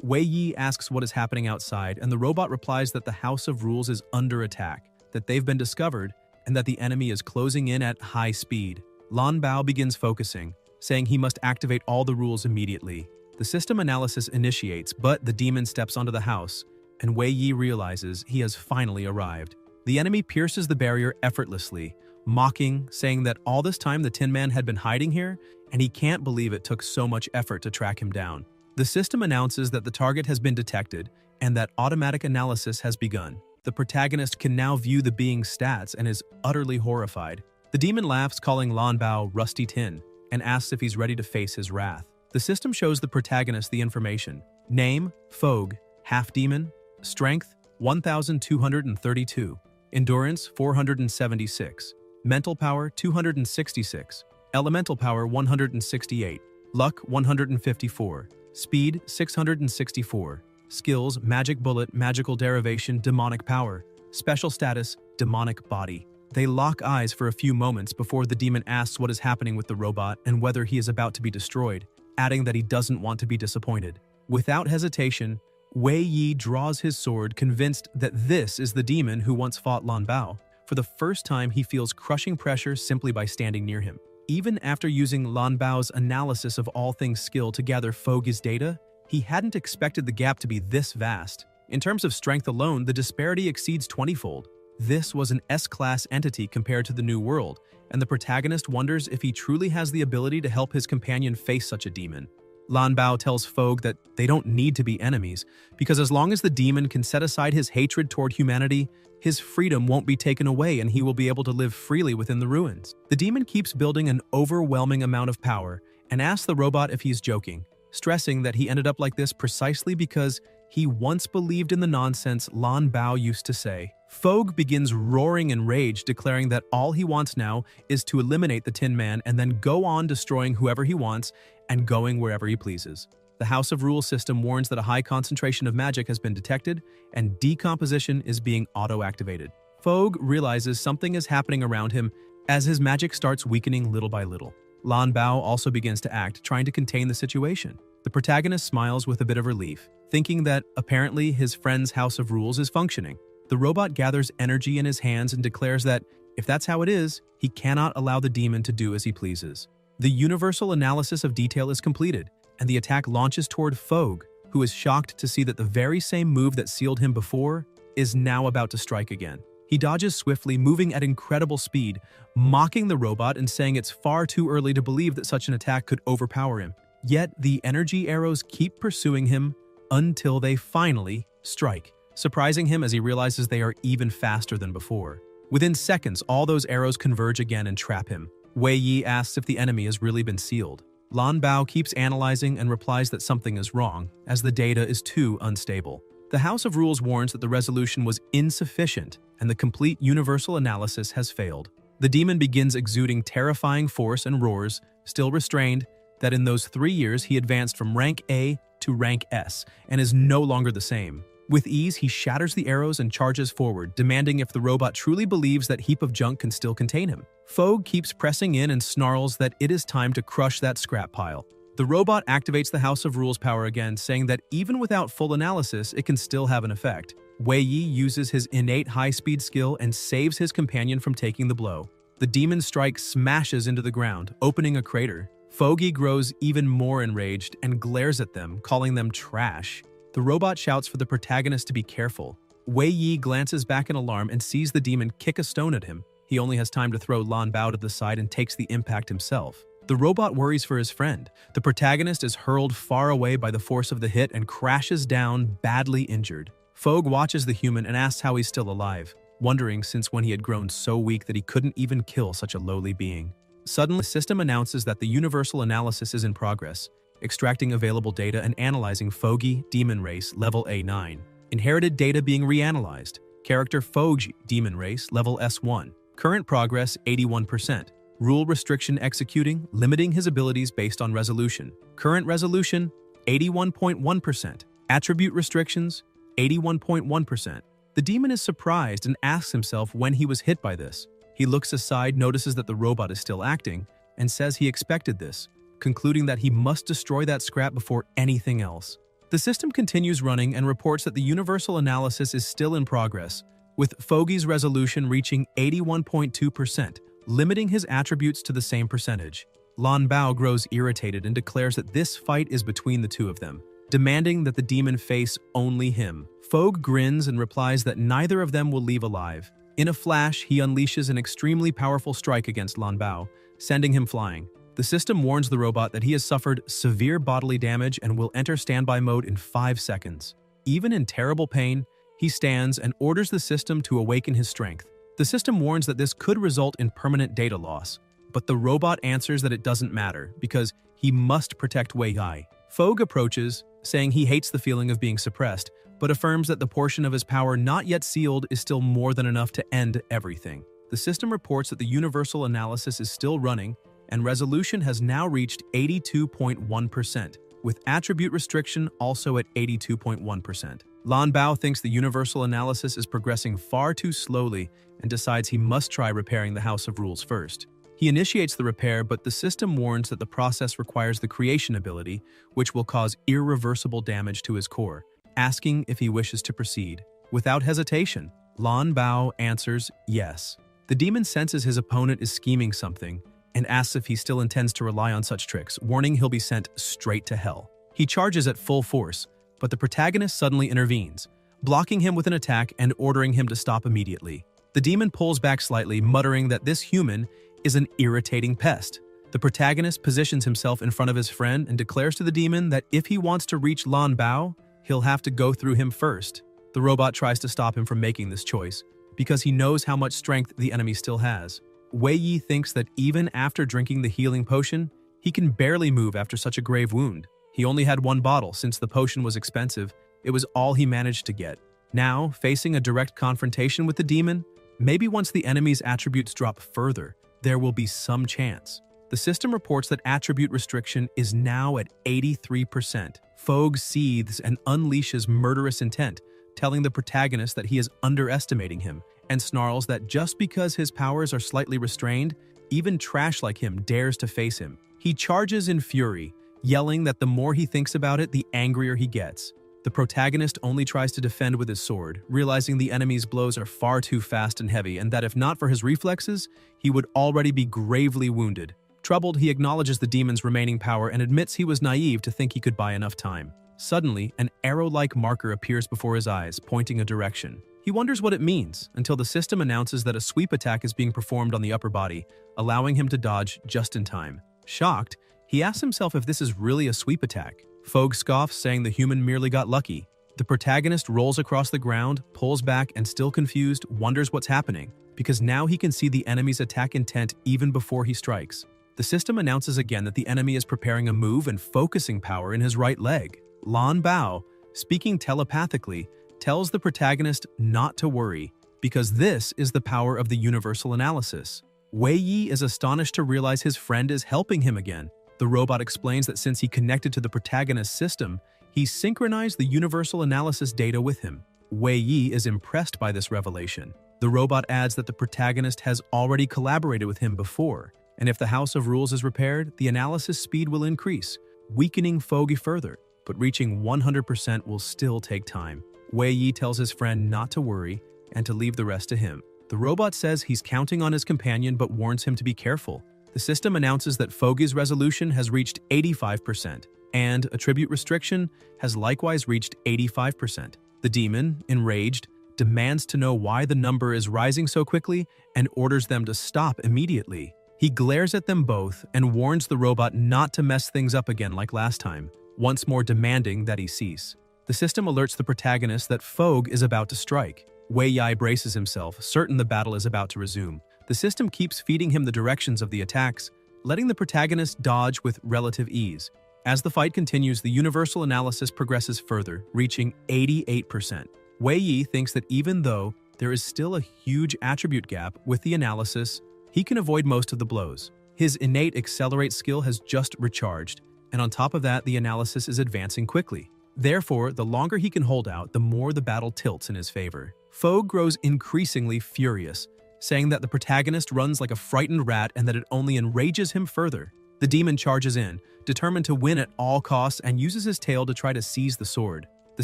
Wei Yi asks what is happening outside, and the robot replies that the House of Rules is under attack, that they've been discovered, and that the enemy is closing in at high speed. Lan Bao begins focusing, saying he must activate all the rules immediately. The system analysis initiates, but the demon steps onto the house, and Wei Yi realizes he has finally arrived. The enemy pierces the barrier effortlessly, mocking, saying that all this time the Tin Man had been hiding here, and he can't believe it took so much effort to track him down. The system announces that the target has been detected, and that automatic analysis has begun. The protagonist can now view the being's stats and is utterly horrified. The demon laughs, calling Lan Bao Rusty Tin, and asks if he's ready to face his wrath. The system shows the protagonist the information. Name, Fogue, half-demon. Strength, 1,232. Endurance, 476. Mental power, 266. Elemental power, 168. Luck, 154. Speed, 664. Skills, magic bullet, magical derivation, demonic power. Special status, demonic body. They lock eyes for a few moments before the demon asks what is happening with the robot and whether he is about to be destroyed, adding that he doesn't want to be disappointed. Without hesitation, Wei Yi draws his sword, convinced that this is the demon who once fought Lan Bao. For the first time, he feels crushing pressure simply by standing near him. Even after using Lan Bao's analysis of all things skill to gather Foge's data, he hadn't expected the gap to be this vast. In terms of strength alone, the disparity exceeds 20-fold. This was an S-class entity compared to the New World, and the protagonist wonders if he truly has the ability to help his companion face such a demon. Lan Bao tells Fogue that they don't need to be enemies, because as long as the demon can set aside his hatred toward humanity, his freedom won't be taken away and he will be able to live freely within the ruins. The demon keeps building an overwhelming amount of power and asks the robot if he's joking, stressing that he ended up like this precisely because he once believed in the nonsense Lan Bao used to say. Fogue begins roaring in rage, declaring that all he wants now is to eliminate the Tin Man and then go on destroying whoever he wants and going wherever he pleases. The House of Rules system warns that a high concentration of magic has been detected and decomposition is being auto-activated. Fogue realizes something is happening around him as his magic starts weakening little by little. Lan Bao also begins to act, trying to contain the situation. The protagonist smiles with a bit of relief, thinking that apparently his friend's House of Rules is functioning. The robot gathers energy in his hands and declares that, if that's how it is, he cannot allow the demon to do as he pleases. The universal analysis of detail is completed, and the attack launches toward Fogue, who is shocked to see that the very same move that sealed him before is now about to strike again. He dodges swiftly, moving at incredible speed, mocking the robot and saying it's far too early to believe that such an attack could overpower him. Yet the energy arrows keep pursuing him until they finally strike, surprising him as he realizes they are even faster than before. Within seconds, all those arrows converge again and trap him. Wei Yi asks if the enemy has really been sealed. Lan Bao keeps analyzing and replies that something is wrong, as the data is too unstable. The House of Rules warns that the resolution was insufficient and the complete universal analysis has failed. The demon begins exuding terrifying force and roars, still restrained, that in those 3 years he advanced from rank A to rank S and is no longer the same. With ease, he shatters the arrows and charges forward, demanding if the robot truly believes that heap of junk can still contain him. Fogue keeps pressing in and snarls that it is time to crush that scrap pile. The robot activates the House of Rules power again, saying that even without full analysis, it can still have an effect. Wei Yi uses his innate high-speed skill and saves his companion from taking the blow. The demon strike smashes into the ground, opening a crater. Fogue grows even more enraged and glares at them, calling them trash. The robot shouts for the protagonist to be careful. Wei Yi glances back in alarm and sees the demon kick a stone at him. He only has time to throw Lan Bao to the side and takes the impact himself. The robot worries for his friend. The protagonist is hurled far away by the force of the hit and crashes down, badly injured. Fogg watches the human and asks how he's still alive, wondering since when he had grown so weak that he couldn't even kill such a lowly being. Suddenly, the system announces that the universal analysis is in progress, extracting available data and analyzing Foggy, Demon Race, level A9. Inherited data being reanalyzed. Character Foggy, Demon Race, level S1. Current progress, 81%. Rule restriction executing, limiting his abilities based on resolution. Current resolution, 81.1%. Attribute restrictions, 81.1%. The demon is surprised and asks himself when he was hit by this. He looks aside, notices that the robot is still acting, and says he expected this, concluding that he must destroy that scrap before anything else. The system continues running and reports that the universal analysis is still in progress, with Foggy's resolution reaching 81.2%, limiting his attributes to the same percentage. Lan Bao grows irritated and declares that this fight is between the two of them, demanding that the demon face only him. Fogg grins and replies that neither of them will leave alive. In a flash, he unleashes an extremely powerful strike against Lan Bao, sending him flying. The system warns the robot that he has suffered severe bodily damage and will enter standby mode in 5 seconds. Even in terrible pain, he stands and orders the system to awaken his strength. The system warns that this could result in permanent data loss, but the robot answers that it doesn't matter because he must protect Wei Yi. Fogg approaches, saying he hates the feeling of being suppressed, but affirms that the portion of his power not yet sealed is still more than enough to end everything. The system reports that the universal analysis is still running, and resolution has now reached 82.1%, with attribute restriction also at 82.1%. Lan Bao thinks the universal analysis is progressing far too slowly and decides he must try repairing the House of Rules first. He initiates the repair, but the system warns that the process requires the creation ability, which will cause irreversible damage to his core, asking if he wishes to proceed. Without hesitation, Lan Bao answers yes. The demon senses his opponent is scheming something and asks if he still intends to rely on such tricks, warning he'll be sent straight to hell. He charges at full force, but the protagonist suddenly intervenes, blocking him with an attack and ordering him to stop immediately. The demon pulls back slightly, muttering that this human is an irritating pest. The protagonist positions himself in front of his friend and declares to the demon that if he wants to reach Lan Bao, he'll have to go through him first. The robot tries to stop him from making this choice, because he knows how much strength the enemy still has. Wei Yi thinks that even after drinking the healing potion, he can barely move after such a grave wound. He only had one bottle. Since the potion was expensive, it was all he managed to get. Now, facing a direct confrontation with the demon, maybe once the enemy's attributes drop further, there will be some chance. The system reports that attribute restriction is now at 83%. Fogg seethes and unleashes murderous intent, telling the protagonist that he is underestimating him, and snarls that just because his powers are slightly restrained, even trash like him dares to face him. He charges in fury, yelling that the more he thinks about it, the angrier he gets. The protagonist only tries to defend with his sword, realizing the enemy's blows are far too fast and heavy, and that if not for his reflexes, he would already be gravely wounded. Troubled, he acknowledges the demon's remaining power and admits he was naive to think he could buy enough time. Suddenly, an arrow-like marker appears before his eyes, pointing a direction. He wonders what it means, until the system announces that a sweep attack is being performed on the upper body, allowing him to dodge just in time. Shocked, he asks himself if this is really a sweep attack. Fogg scoffs, saying the human merely got lucky. The protagonist rolls across the ground, pulls back, and still confused, wonders what's happening, because now he can see the enemy's attack intent even before he strikes. The system announces again that the enemy is preparing a move and focusing power in his right leg. Lan Bao, speaking telepathically, tells the protagonist not to worry, because this is the power of the universal analysis. Wei Yi is astonished to realize his friend is helping him again. The robot explains that since he connected to the protagonist's system, he synchronized the universal analysis data with him. Wei Yi is impressed by this revelation. The robot adds that the protagonist has already collaborated with him before, and if the House of Rules is repaired, the analysis speed will increase, weakening Foggy further, but reaching 100% will still take time. Wei Yi tells his friend not to worry and to leave the rest to him. The robot says he's counting on his companion but warns him to be careful. The system announces that Foggy's resolution has reached 85%, and attribute restriction has likewise reached 85%. The demon, enraged, demands to know why the number is rising so quickly and orders them to stop immediately. He glares at them both and warns the robot not to mess things up again like last time, once more demanding that he cease. The system alerts the protagonist that Fogg is about to strike. Wei Yi braces himself, certain the battle is about to resume. The system keeps feeding him the directions of the attacks, letting the protagonist dodge with relative ease. As the fight continues, the universal analysis progresses further, reaching 88%. Wei Yi thinks that even though there is still a huge attribute gap with the analysis, he can avoid most of the blows. His innate accelerate skill has just recharged, and on top of that, the analysis is advancing quickly. Therefore, the longer he can hold out, the more the battle tilts in his favor. Fogg grows increasingly furious, saying that the protagonist runs like a frightened rat and that it only enrages him further. The demon charges in, determined to win at all costs, and uses his tail to try to seize the sword. The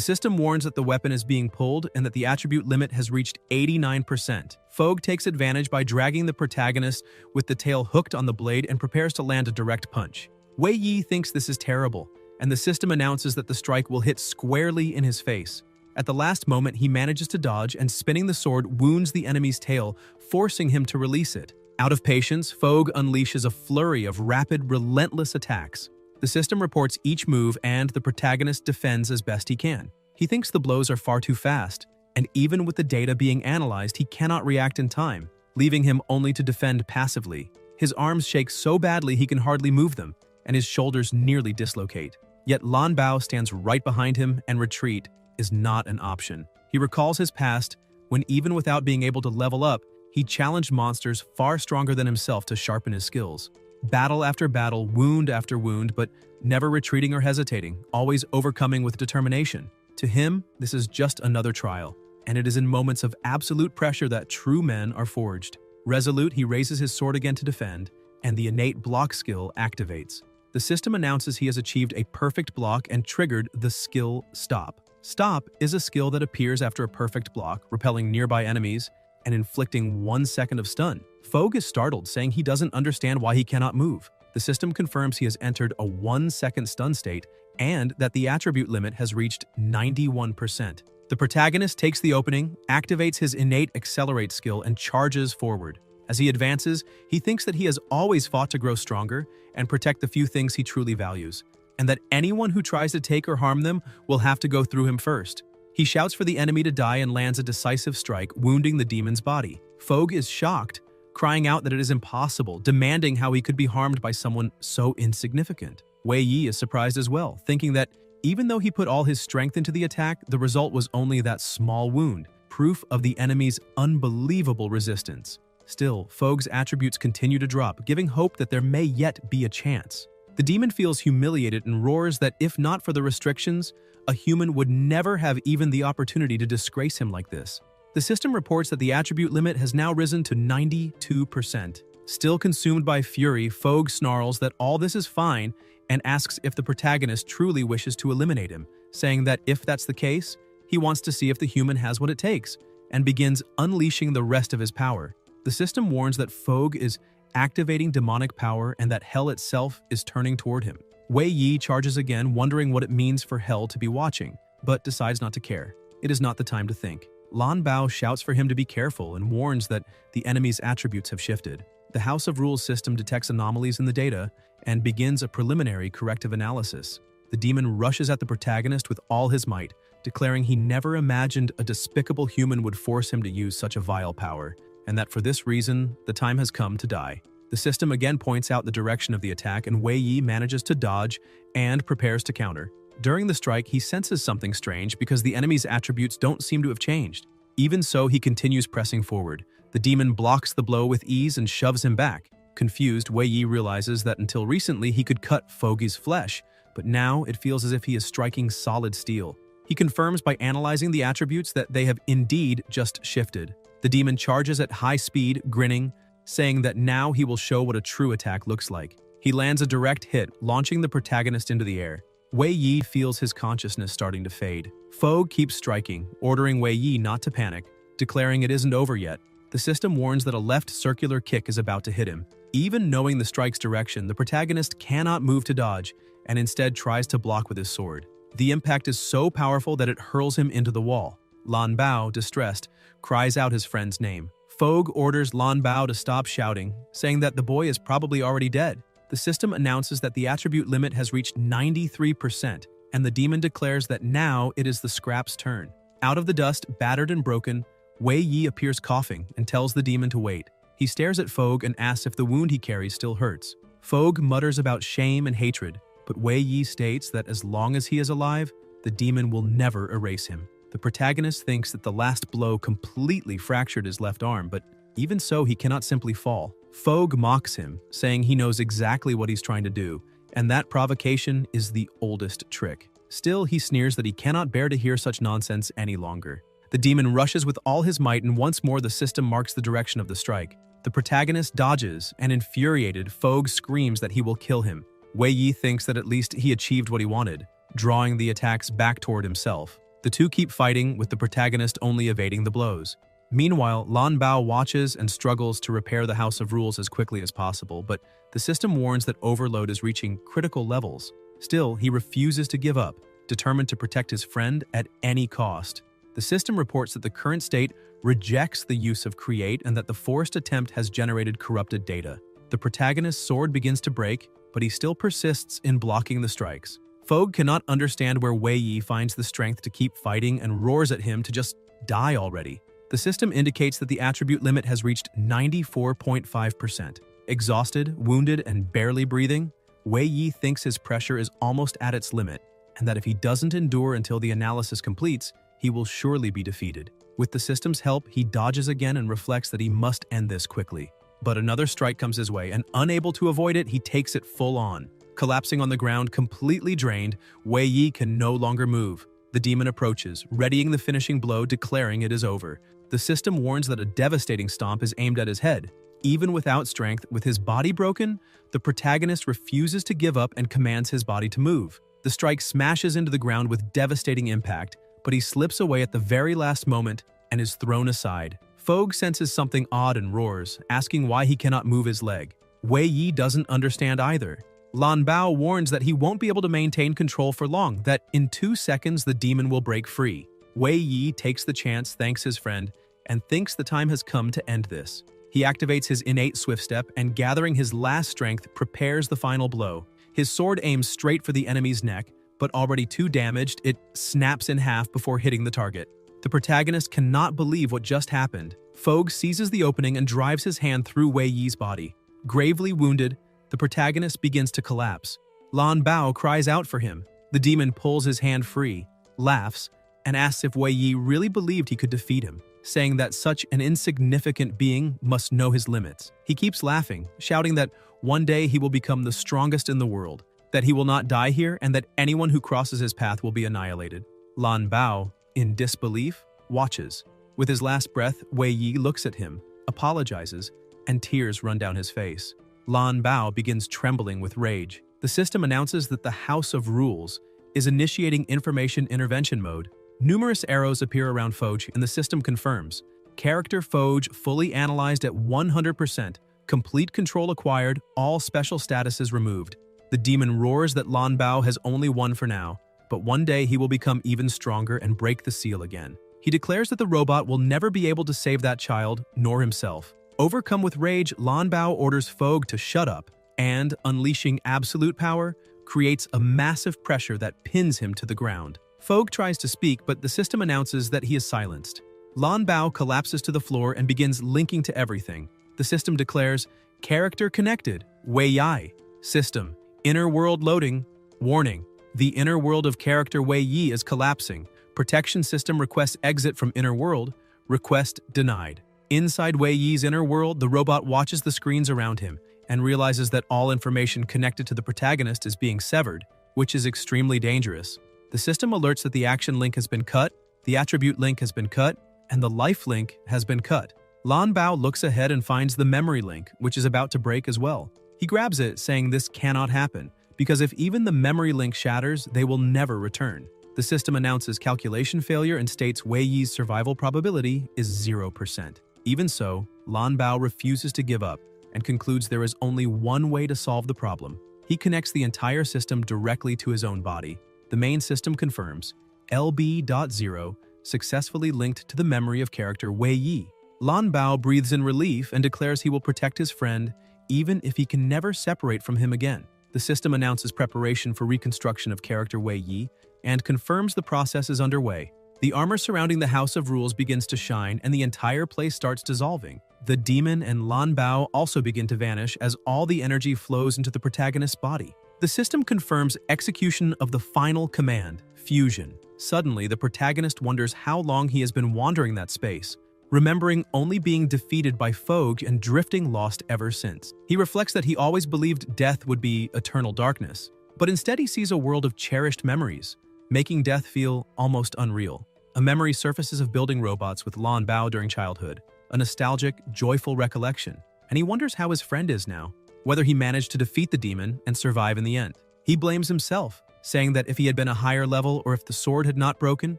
system warns that the weapon is being pulled and that the attribute limit has reached 89%. Fogg takes advantage by dragging the protagonist with the tail hooked on the blade and prepares to land a direct punch. Wei Yi thinks this is terrible, and the system announces that the strike will hit squarely in his face. At the last moment, he manages to dodge and, spinning the sword, wounds the enemy's tail, forcing him to release it. Out of patience, Fogg unleashes a flurry of rapid, relentless attacks. The system reports each move and the protagonist defends as best he can. He thinks the blows are far too fast, and even with the data being analyzed, he cannot react in time, leaving him only to defend passively. His arms shake so badly he can hardly move them, and his shoulders nearly dislocate. Yet Lan Bao stands right behind him, and retreat is not an option. He recalls his past when, even without being able to level up, he challenged monsters far stronger than himself to sharpen his skills. Battle after battle, wound after wound, but never retreating or hesitating, always overcoming with determination. To him, this is just another trial, and it is in moments of absolute pressure that true men are forged. Resolute, he raises his sword again to defend, and the innate block skill activates. The system announces he has achieved a perfect block and triggered the skill Stop. Stop is a skill that appears after a perfect block, repelling nearby enemies and inflicting 1 second of stun. Fogg is startled, saying he doesn't understand why he cannot move. The system confirms he has entered a 1-second stun state and that the attribute limit has reached 91%. The protagonist takes the opening, activates his innate accelerate skill, and charges forward. As he advances, he thinks that he has always fought to grow stronger and protect the few things he truly values, and that anyone who tries to take or harm them will have to go through him first. He shouts for the enemy to die and lands a decisive strike, wounding the demon's body. Fogg is shocked, crying out that it is impossible, demanding how he could be harmed by someone so insignificant. Wei Yi is surprised as well, thinking that even though he put all his strength into the attack, the result was only that small wound, proof of the enemy's unbelievable resistance. Still, Fogg's attributes continue to drop, giving hope that there may yet be a chance. The demon feels humiliated and roars that if not for the restrictions, a human would never have even the opportunity to disgrace him like this. The system reports that the attribute limit has now risen to 92%. Still consumed by fury, Fogg snarls that all this is fine and asks if the protagonist truly wishes to eliminate him, saying that if that's the case, he wants to see if the human has what it takes, and begins unleashing the rest of his power. The system warns that Fogg is activating demonic power and that hell itself is turning toward him. Wei Yi charges again, wondering what it means for hell to be watching, but decides not to care. It is not the time to think. Lan Bao shouts for him to be careful and warns that the enemy's attributes have shifted. The House of Rules system detects anomalies in the data and begins a preliminary corrective analysis. The demon rushes at the protagonist with all his might, declaring he never imagined a despicable human would force him to use such a vile power, and that for this reason, the time has come to die. The system again points out the direction of the attack, and Wei Yi manages to dodge and prepares to counter. During the strike, he senses something strange because the enemy's attributes don't seem to have changed. Even so, he continues pressing forward. The demon blocks the blow with ease and shoves him back. Confused, Wei Yi realizes that until recently he could cut Foggy's flesh, but now it feels as if he is striking solid steel. He confirms by analyzing the attributes that they have indeed just shifted. The demon charges at high speed, grinning, saying that now he will show what a true attack looks like. He lands a direct hit, launching the protagonist into the air. Wei Yi feels his consciousness starting to fade. Fogg keeps striking, ordering Wei Yi not to panic, declaring it isn't over yet. The system warns that a left circular kick is about to hit him. Even knowing the strike's direction, the protagonist cannot move to dodge, and instead tries to block with his sword. The impact is so powerful that it hurls him into the wall. Lan Bao, distressed, cries out his friend's name. Fogg orders Lan Bao to stop shouting, saying that the boy is probably already dead. The system announces that the attribute limit has reached 93%, and the demon declares that now it is the scrap's turn. Out of the dust, battered and broken, Wei Yi appears coughing and tells the demon to wait. He stares at Fogg and asks if the wound he carries still hurts. Fogg mutters about shame and hatred, but Wei Yi states that as long as he is alive, the demon will never erase him. The protagonist thinks that the last blow completely fractured his left arm, but even so, he cannot simply fall. Fogg mocks him, saying he knows exactly what he's trying to do, and that provocation is the oldest trick. Still, he sneers that he cannot bear to hear such nonsense any longer. The demon rushes with all his might, and once more the system marks the direction of the strike. The protagonist dodges, and infuriated, Fogg screams that he will kill him. Wei Yi thinks that at least he achieved what he wanted, drawing the attacks back toward himself. The two keep fighting, with the protagonist only evading the blows. Meanwhile, Lan Bao watches and struggles to repair the House of Rules as quickly as possible, but the system warns that overload is reaching critical levels. Still, he refuses to give up, determined to protect his friend at any cost. The system reports that the current state rejects the use of Create and that the forced attempt has generated corrupted data. The protagonist's sword begins to break, but he still persists in blocking the strikes. Fogg cannot understand where Wei Yi finds the strength to keep fighting and roars at him to just die already. The system indicates that the attribute limit has reached 94.5%. Exhausted, wounded, and barely breathing, Wei Yi thinks his pressure is almost at its limit, and that if he doesn't endure until the analysis completes, he will surely be defeated. With the system's help, he dodges again and reflects that he must end this quickly. But another strike comes his way, and unable to avoid it, he takes it full on. Collapsing on the ground, completely drained, Wei Yi can no longer move. The demon approaches, readying the finishing blow, declaring it is over. The system warns that a devastating stomp is aimed at his head. Even without strength, with his body broken, the protagonist refuses to give up and commands his body to move. The strike smashes into the ground with devastating impact, but he slips away at the very last moment and is thrown aside. Fogg senses something odd and roars, asking why he cannot move his leg. Wei Yi doesn't understand either. Lan Bao warns that he won't be able to maintain control for long, that in 2 seconds the demon will break free. Wei Yi takes the chance, thanks his friend, and thinks the time has come to end this. He activates his innate swift step and, gathering his last strength, prepares the final blow. His sword aims straight for the enemy's neck, but already too damaged, it snaps in half before hitting the target. The protagonist cannot believe what just happened. Fogg seizes the opening and drives his hand through Wei Yi's body. Gravely wounded, the protagonist begins to collapse. Lan Bao cries out for him. The demon pulls his hand free, laughs, and asks if Wei Yi really believed he could defeat him, saying that such an insignificant being must know his limits. He keeps laughing, shouting that one day he will become the strongest in the world, that he will not die here, and that anyone who crosses his path will be annihilated. Lan Bao, in disbelief, watches. With his last breath, Wei Yi looks at him, apologizes, and tears run down his face. Lan Bao begins trembling with rage. The system announces that the House of Rules is initiating information intervention mode. Numerous arrows appear around Fogg, and the system confirms. Character Fogg fully analyzed at 100%, complete control acquired, all special statuses removed. The demon roars that Lan Bao has only won for now, but one day he will become even stronger and break the seal again. He declares that the robot will never be able to save that child, nor himself. Overcome with rage, Lan Bao orders Fogg to shut up and, unleashing absolute power, creates a massive pressure that pins him to the ground. Fogg tries to speak, but the system announces that he is silenced. Lan Bao collapses to the floor and begins linking to everything. The system declares, "Character connected, Wei Yi. System, inner world loading. Warning, the inner world of character Wei Yi is collapsing. Protection system requests exit from inner world. Request denied." Inside Wei Yi's inner world, the robot watches the screens around him and realizes that all information connected to the protagonist is being severed, which is extremely dangerous. The system alerts that the action link has been cut, the attribute link has been cut, and the life link has been cut. Lan Bao looks ahead and finds the memory link, which is about to break as well. He grabs it, saying this cannot happen, because if even the memory link shatters, they will never return. The system announces calculation failure and states Wei Yi's survival probability is 0%. Even so, Lan Bao refuses to give up and concludes there is only one way to solve the problem. He connects the entire system directly to his own body. The main system confirms LB.0 successfully linked to the memory of character Wei Yi. Lan Bao breathes in relief and declares he will protect his friend even if he can never separate from him again. The system announces preparation for reconstruction of character Wei Yi and confirms the process is underway. The armor surrounding the House of Rules begins to shine and the entire place starts dissolving. The demon and Lan Bao also begin to vanish as all the energy flows into the protagonist's body. The system confirms execution of the final command, fusion. Suddenly, the protagonist wonders how long he has been wandering that space, remembering only being defeated by Fogg and drifting lost ever since. He reflects that he always believed death would be eternal darkness, but instead he sees a world of cherished memories, making death feel almost unreal. A memory surfaces of building robots with Lan Bao during childhood, a nostalgic, joyful recollection, and he wonders how his friend is now, whether he managed to defeat the demon and survive in the end. He blames himself, saying that if he had been a higher level or if the sword had not broken,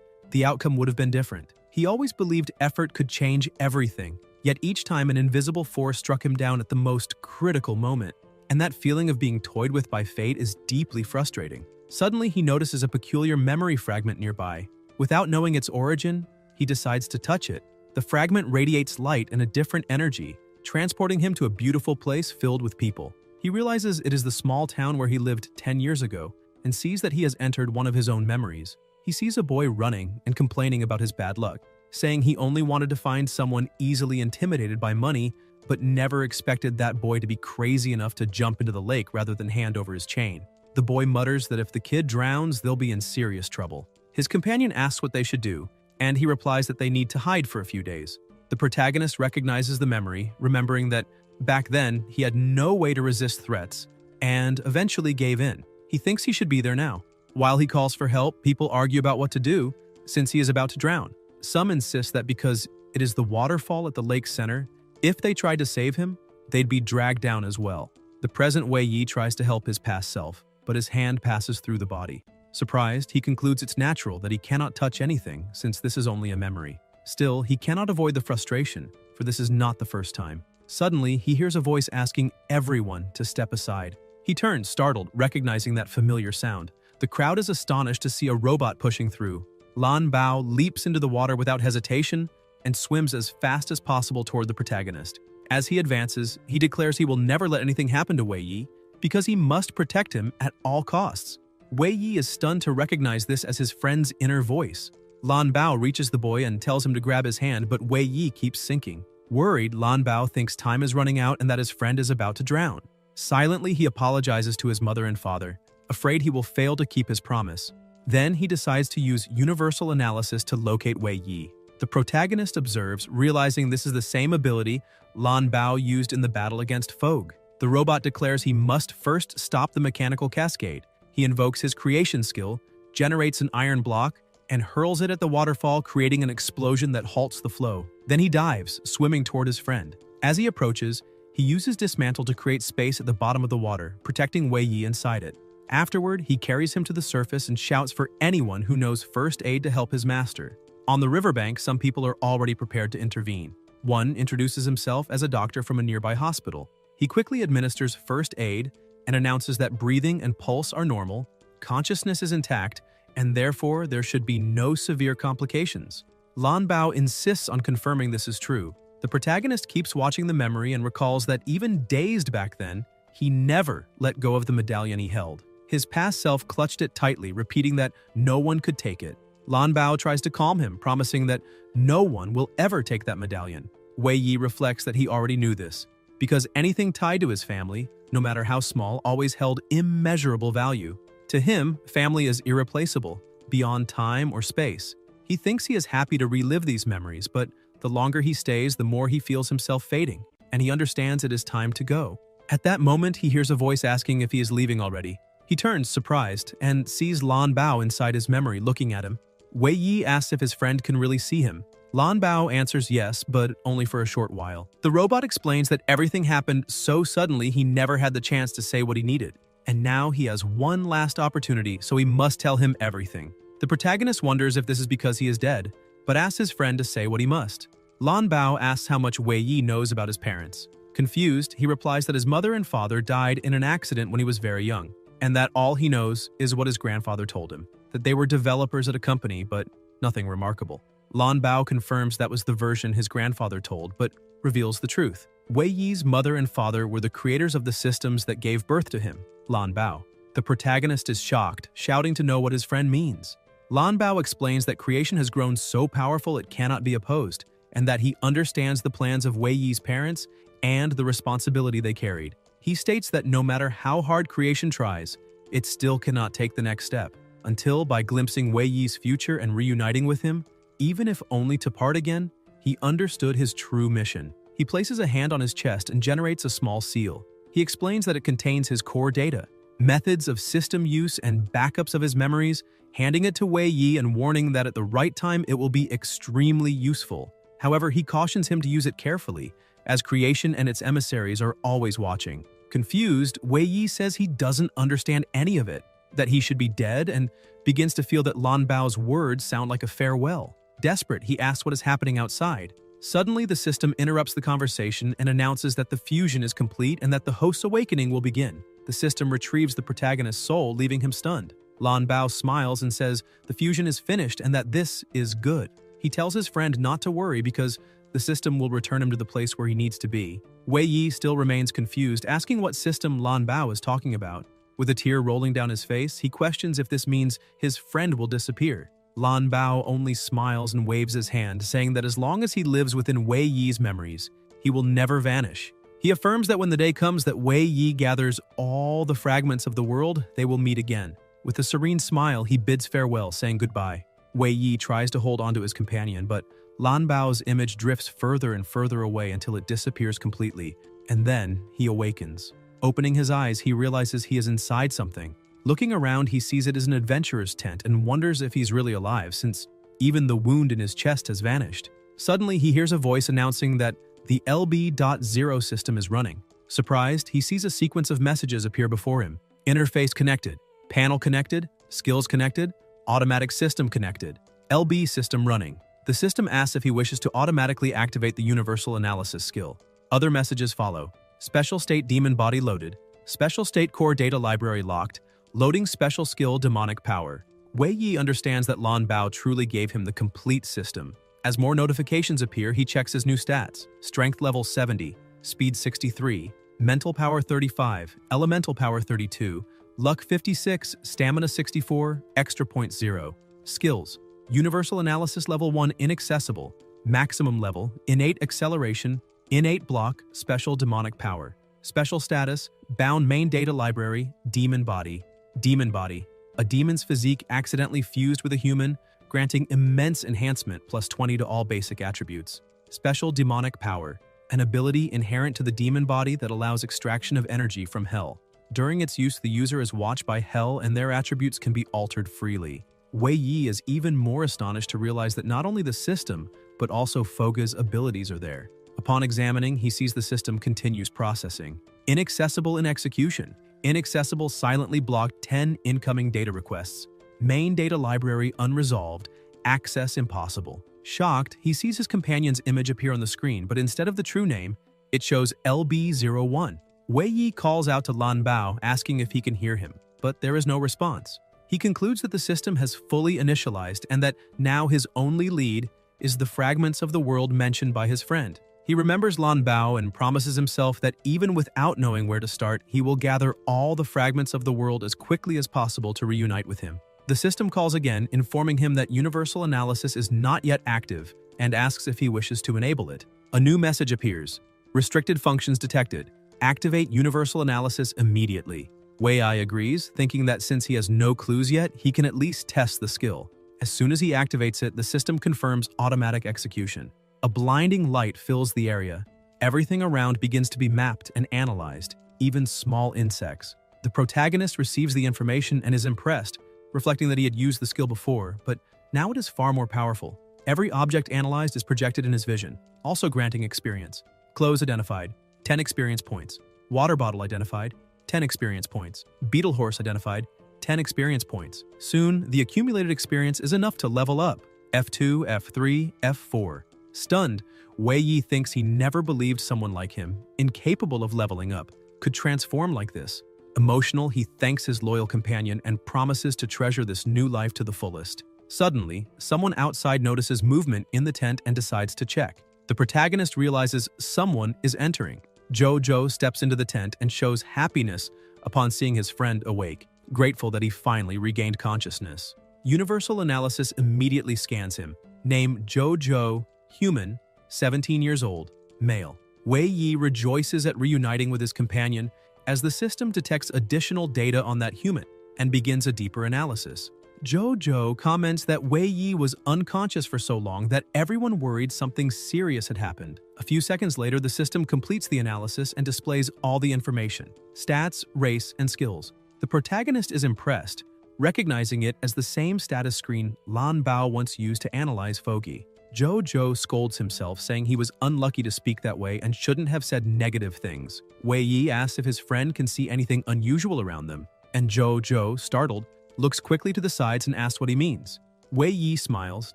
the outcome would have been different. He always believed effort could change everything, yet each time an invisible force struck him down at the most critical moment, and that feeling of being toyed with by fate is deeply frustrating. Suddenly, he notices a peculiar memory fragment nearby. Without knowing its origin, he decides to touch it. The fragment radiates light and a different energy, transporting him to a beautiful place filled with people. He realizes it is the small town where he lived 10 years ago and sees that he has entered one of his own memories. He sees a boy running and complaining about his bad luck, saying he only wanted to find someone easily intimidated by money, but never expected that boy to be crazy enough to jump into the lake rather than hand over his chain. The boy mutters that if the kid drowns, they'll be in serious trouble. His companion asks what they should do, and he replies that they need to hide for a few days. The protagonist recognizes the memory, remembering that back then he had no way to resist threats, and eventually gave in. He thinks he should be there now. While he calls for help, people argue about what to do since he is about to drown. Some insist that because it is the waterfall at the lake's center, if they tried to save him, they'd be dragged down as well. The present Wei Yi tries to help his past self, but his hand passes through the body. Surprised, he concludes it's natural that he cannot touch anything since this is only a memory. Still, he cannot avoid the frustration, for this is not the first time. Suddenly, he hears a voice asking everyone to step aside. He turns, startled, recognizing that familiar sound. The crowd is astonished to see a robot pushing through. Lan Bao leaps into the water without hesitation and swims as fast as possible toward the protagonist. As he advances, he declares he will never let anything happen to Wei Yi because he must protect him at all costs. Wei Yi is stunned to recognize this as his friend's inner voice. Lan Bao reaches the boy and tells him to grab his hand, but Wei Yi keeps sinking. Worried, Lan Bao thinks time is running out and that his friend is about to drown. Silently, he apologizes to his mother and father, afraid he will fail to keep his promise. Then he decides to use universal analysis to locate Wei Yi. The protagonist observes, realizing this is the same ability Lan Bao used in the battle against Fogg. The robot declares he must first stop the mechanical cascade. He invokes his creation skill, generates an iron block, and hurls it at the waterfall, creating an explosion that halts the flow. Then he dives, swimming toward his friend. As he approaches, he uses Dismantle to create space at the bottom of the water, protecting Wei Yi inside it. Afterward, he carries him to the surface and shouts for anyone who knows first aid to help his master. On the riverbank, some people are already prepared to intervene. One introduces himself as a doctor from a nearby hospital. He quickly administers first aid and announces that breathing and pulse are normal, consciousness is intact, and therefore there should be no severe complications. Lan Bao insists on confirming this is true. The protagonist keeps watching the memory and recalls that even dazed back then, he never let go of the medallion he held. His past self clutched it tightly, repeating that no one could take it. Lan Bao tries to calm him, promising that no one will ever take that medallion. Wei Yi reflects that he already knew this, because anything tied to his family, no matter how small, always held immeasurable value. To him, family is irreplaceable, beyond time or space. He thinks he is happy to relive these memories, but the longer he stays, the more he feels himself fading, and he understands it is time to go. At that moment, he hears a voice asking if he is leaving already. He turns, surprised, and sees Lan Bao inside his memory looking at him. Wei Yi asks if his friend can really see him. Lan Bao answers yes, but only for a short while. The robot explains that everything happened so suddenly he never had the chance to say what he needed. And now he has one last opportunity, so he must tell him everything. The protagonist wonders if this is because he is dead, but asks his friend to say what he must. Lan Bao asks how much Wei Yi knows about his parents. Confused, he replies that his mother and father died in an accident when he was very young, and that all he knows is what his grandfather told him, that they were developers at a company, but nothing remarkable. Lan Bao confirms that was the version his grandfather told, but reveals the truth. Wei Yi's mother and father were the creators of the systems that gave birth to him, Lan Bao. The protagonist is shocked, shouting to know what his friend means. Lan Bao explains that creation has grown so powerful it cannot be opposed, and that he understands the plans of Wei Yi's parents and the responsibility they carried. He states that no matter how hard creation tries, it still cannot take the next step, until by glimpsing Wei Yi's future and reuniting with him, even if only to part again, he understood his true mission. He places a hand on his chest and generates a small seal. He explains that it contains his core data, methods of system use and backups of his memories, handing it to Wei Yi and warning that at the right time it will be extremely useful. However, he cautions him to use it carefully, as creation and its emissaries are always watching. Confused, Wei Yi says he doesn't understand any of it, that he should be dead, and begins to feel that Lan Bao's words sound like a farewell. Desperate, he asks what is happening outside. Suddenly, the system interrupts the conversation and announces that the fusion is complete and that the host's awakening will begin. The system retrieves the protagonist's soul, leaving him stunned. Lan Bao smiles and says the fusion is finished and that this is good. He tells his friend not to worry because the system will return him to the place where he needs to be. Wei Yi still remains confused, asking what system Lan Bao is talking about. With a tear rolling down his face, he questions if this means his friend will disappear. Lan Bao only smiles and waves his hand, saying that as long as he lives within Wei Yi's memories, he will never vanish. He affirms that when the day comes that Wei Yi gathers all the fragments of the world, they will meet again. With a serene smile, he bids farewell, saying goodbye. Wei Yi tries to hold onto his companion, but Lan Bao's image drifts further and further away until it disappears completely, and then he awakens. Opening his eyes, he realizes he is inside something. Looking around, he sees it as an adventurer's tent and wonders if he's really alive, since even the wound in his chest has vanished. Suddenly, he hears a voice announcing that the LB.0 system is running. Surprised, he sees a sequence of messages appear before him. Interface connected, panel connected, skills connected, automatic system connected, LB system running. The system asks if he wishes to automatically activate the universal analysis skill. Other messages follow. Special state demon body loaded, special state core data library locked, loading special skill demonic power. Wei Yi understands that Lan Bao truly gave him the complete system. As more notifications appear, he checks his new stats. Strength level 70, speed 63, mental power 35, elemental power 32, luck 56, stamina 64, extra point 0. Skills: universal analysis level 1 inaccessible, maximum level, innate acceleration, innate block, special demonic power. Special status: bound main data library, demon body. Demon body: a demon's physique accidentally fused with a human, granting immense enhancement plus 20 to all basic attributes. Special demonic power: an ability inherent to the demon body that allows extraction of energy from hell. During its use, the user is watched by hell and their attributes can be altered freely. Wei Yi is even more astonished to realize that not only the system, but also Foga's abilities are there. Upon examining, he sees the system continues processing. Inaccessible in execution. Inaccessible silently blocked 10 incoming data requests. Main data library unresolved. Access impossible. Shocked, he sees his companion's image appear on the screen, but instead of the true name, it shows LB01. Wei Yi calls out to Lan Bao, asking if he can hear him, but there is no response. He concludes that the system has fully initialized and that now his only lead is the fragments of the world mentioned by his friend. He remembers Lan Bao and promises himself that even without knowing where to start, he will gather all the fragments of the world as quickly as possible to reunite with him. The system calls again, informing him that universal analysis is not yet active and asks if he wishes to enable it. A new message appears. Restricted functions detected. Activate universal analysis immediately. Wei Yi agrees, thinking that since he has no clues yet, he can at least test the skill. As soon as he activates it, the system confirms automatic execution. A blinding light fills the area. Everything around begins to be mapped and analyzed, even small insects. The protagonist receives the information and is impressed, reflecting that he had used the skill before, but now it is far more powerful. Every object analyzed is projected in his vision, also granting experience. Clothes identified, 10 experience points. Water bottle identified, 10 experience points. Beetle horse identified, 10 experience points. Soon, the accumulated experience is enough to level up. F2, F3, F4. Stunned, Wei Yi thinks he never believed someone like him, incapable of leveling up, could transform like this. Emotional, he thanks his loyal companion and promises to treasure this new life to the fullest. Suddenly, someone outside notices movement in the tent and decides to check. The protagonist realizes someone is entering. Jojo steps into the tent and shows happiness upon seeing his friend awake, grateful that he finally regained consciousness. Universal Analysis immediately scans him. Name Jojo, human, 17 years old, male. Wei Yi rejoices at reuniting with his companion as the system detects additional data on that human and begins a deeper analysis. Jojo comments that Wei Yi was unconscious for so long that everyone worried something serious had happened. A few seconds later, the system completes the analysis and displays all the information: stats, race, and skills. The protagonist is impressed, recognizing it as the same status screen Lan Bao once used to analyze Foggy. Jojo scolds himself, saying he was unlucky to speak that way and shouldn't have said negative things. Wei Yi asks if his friend can see anything unusual around them, and Jojo, startled, looks quickly to the sides and asks what he means. Wei Yi smiles,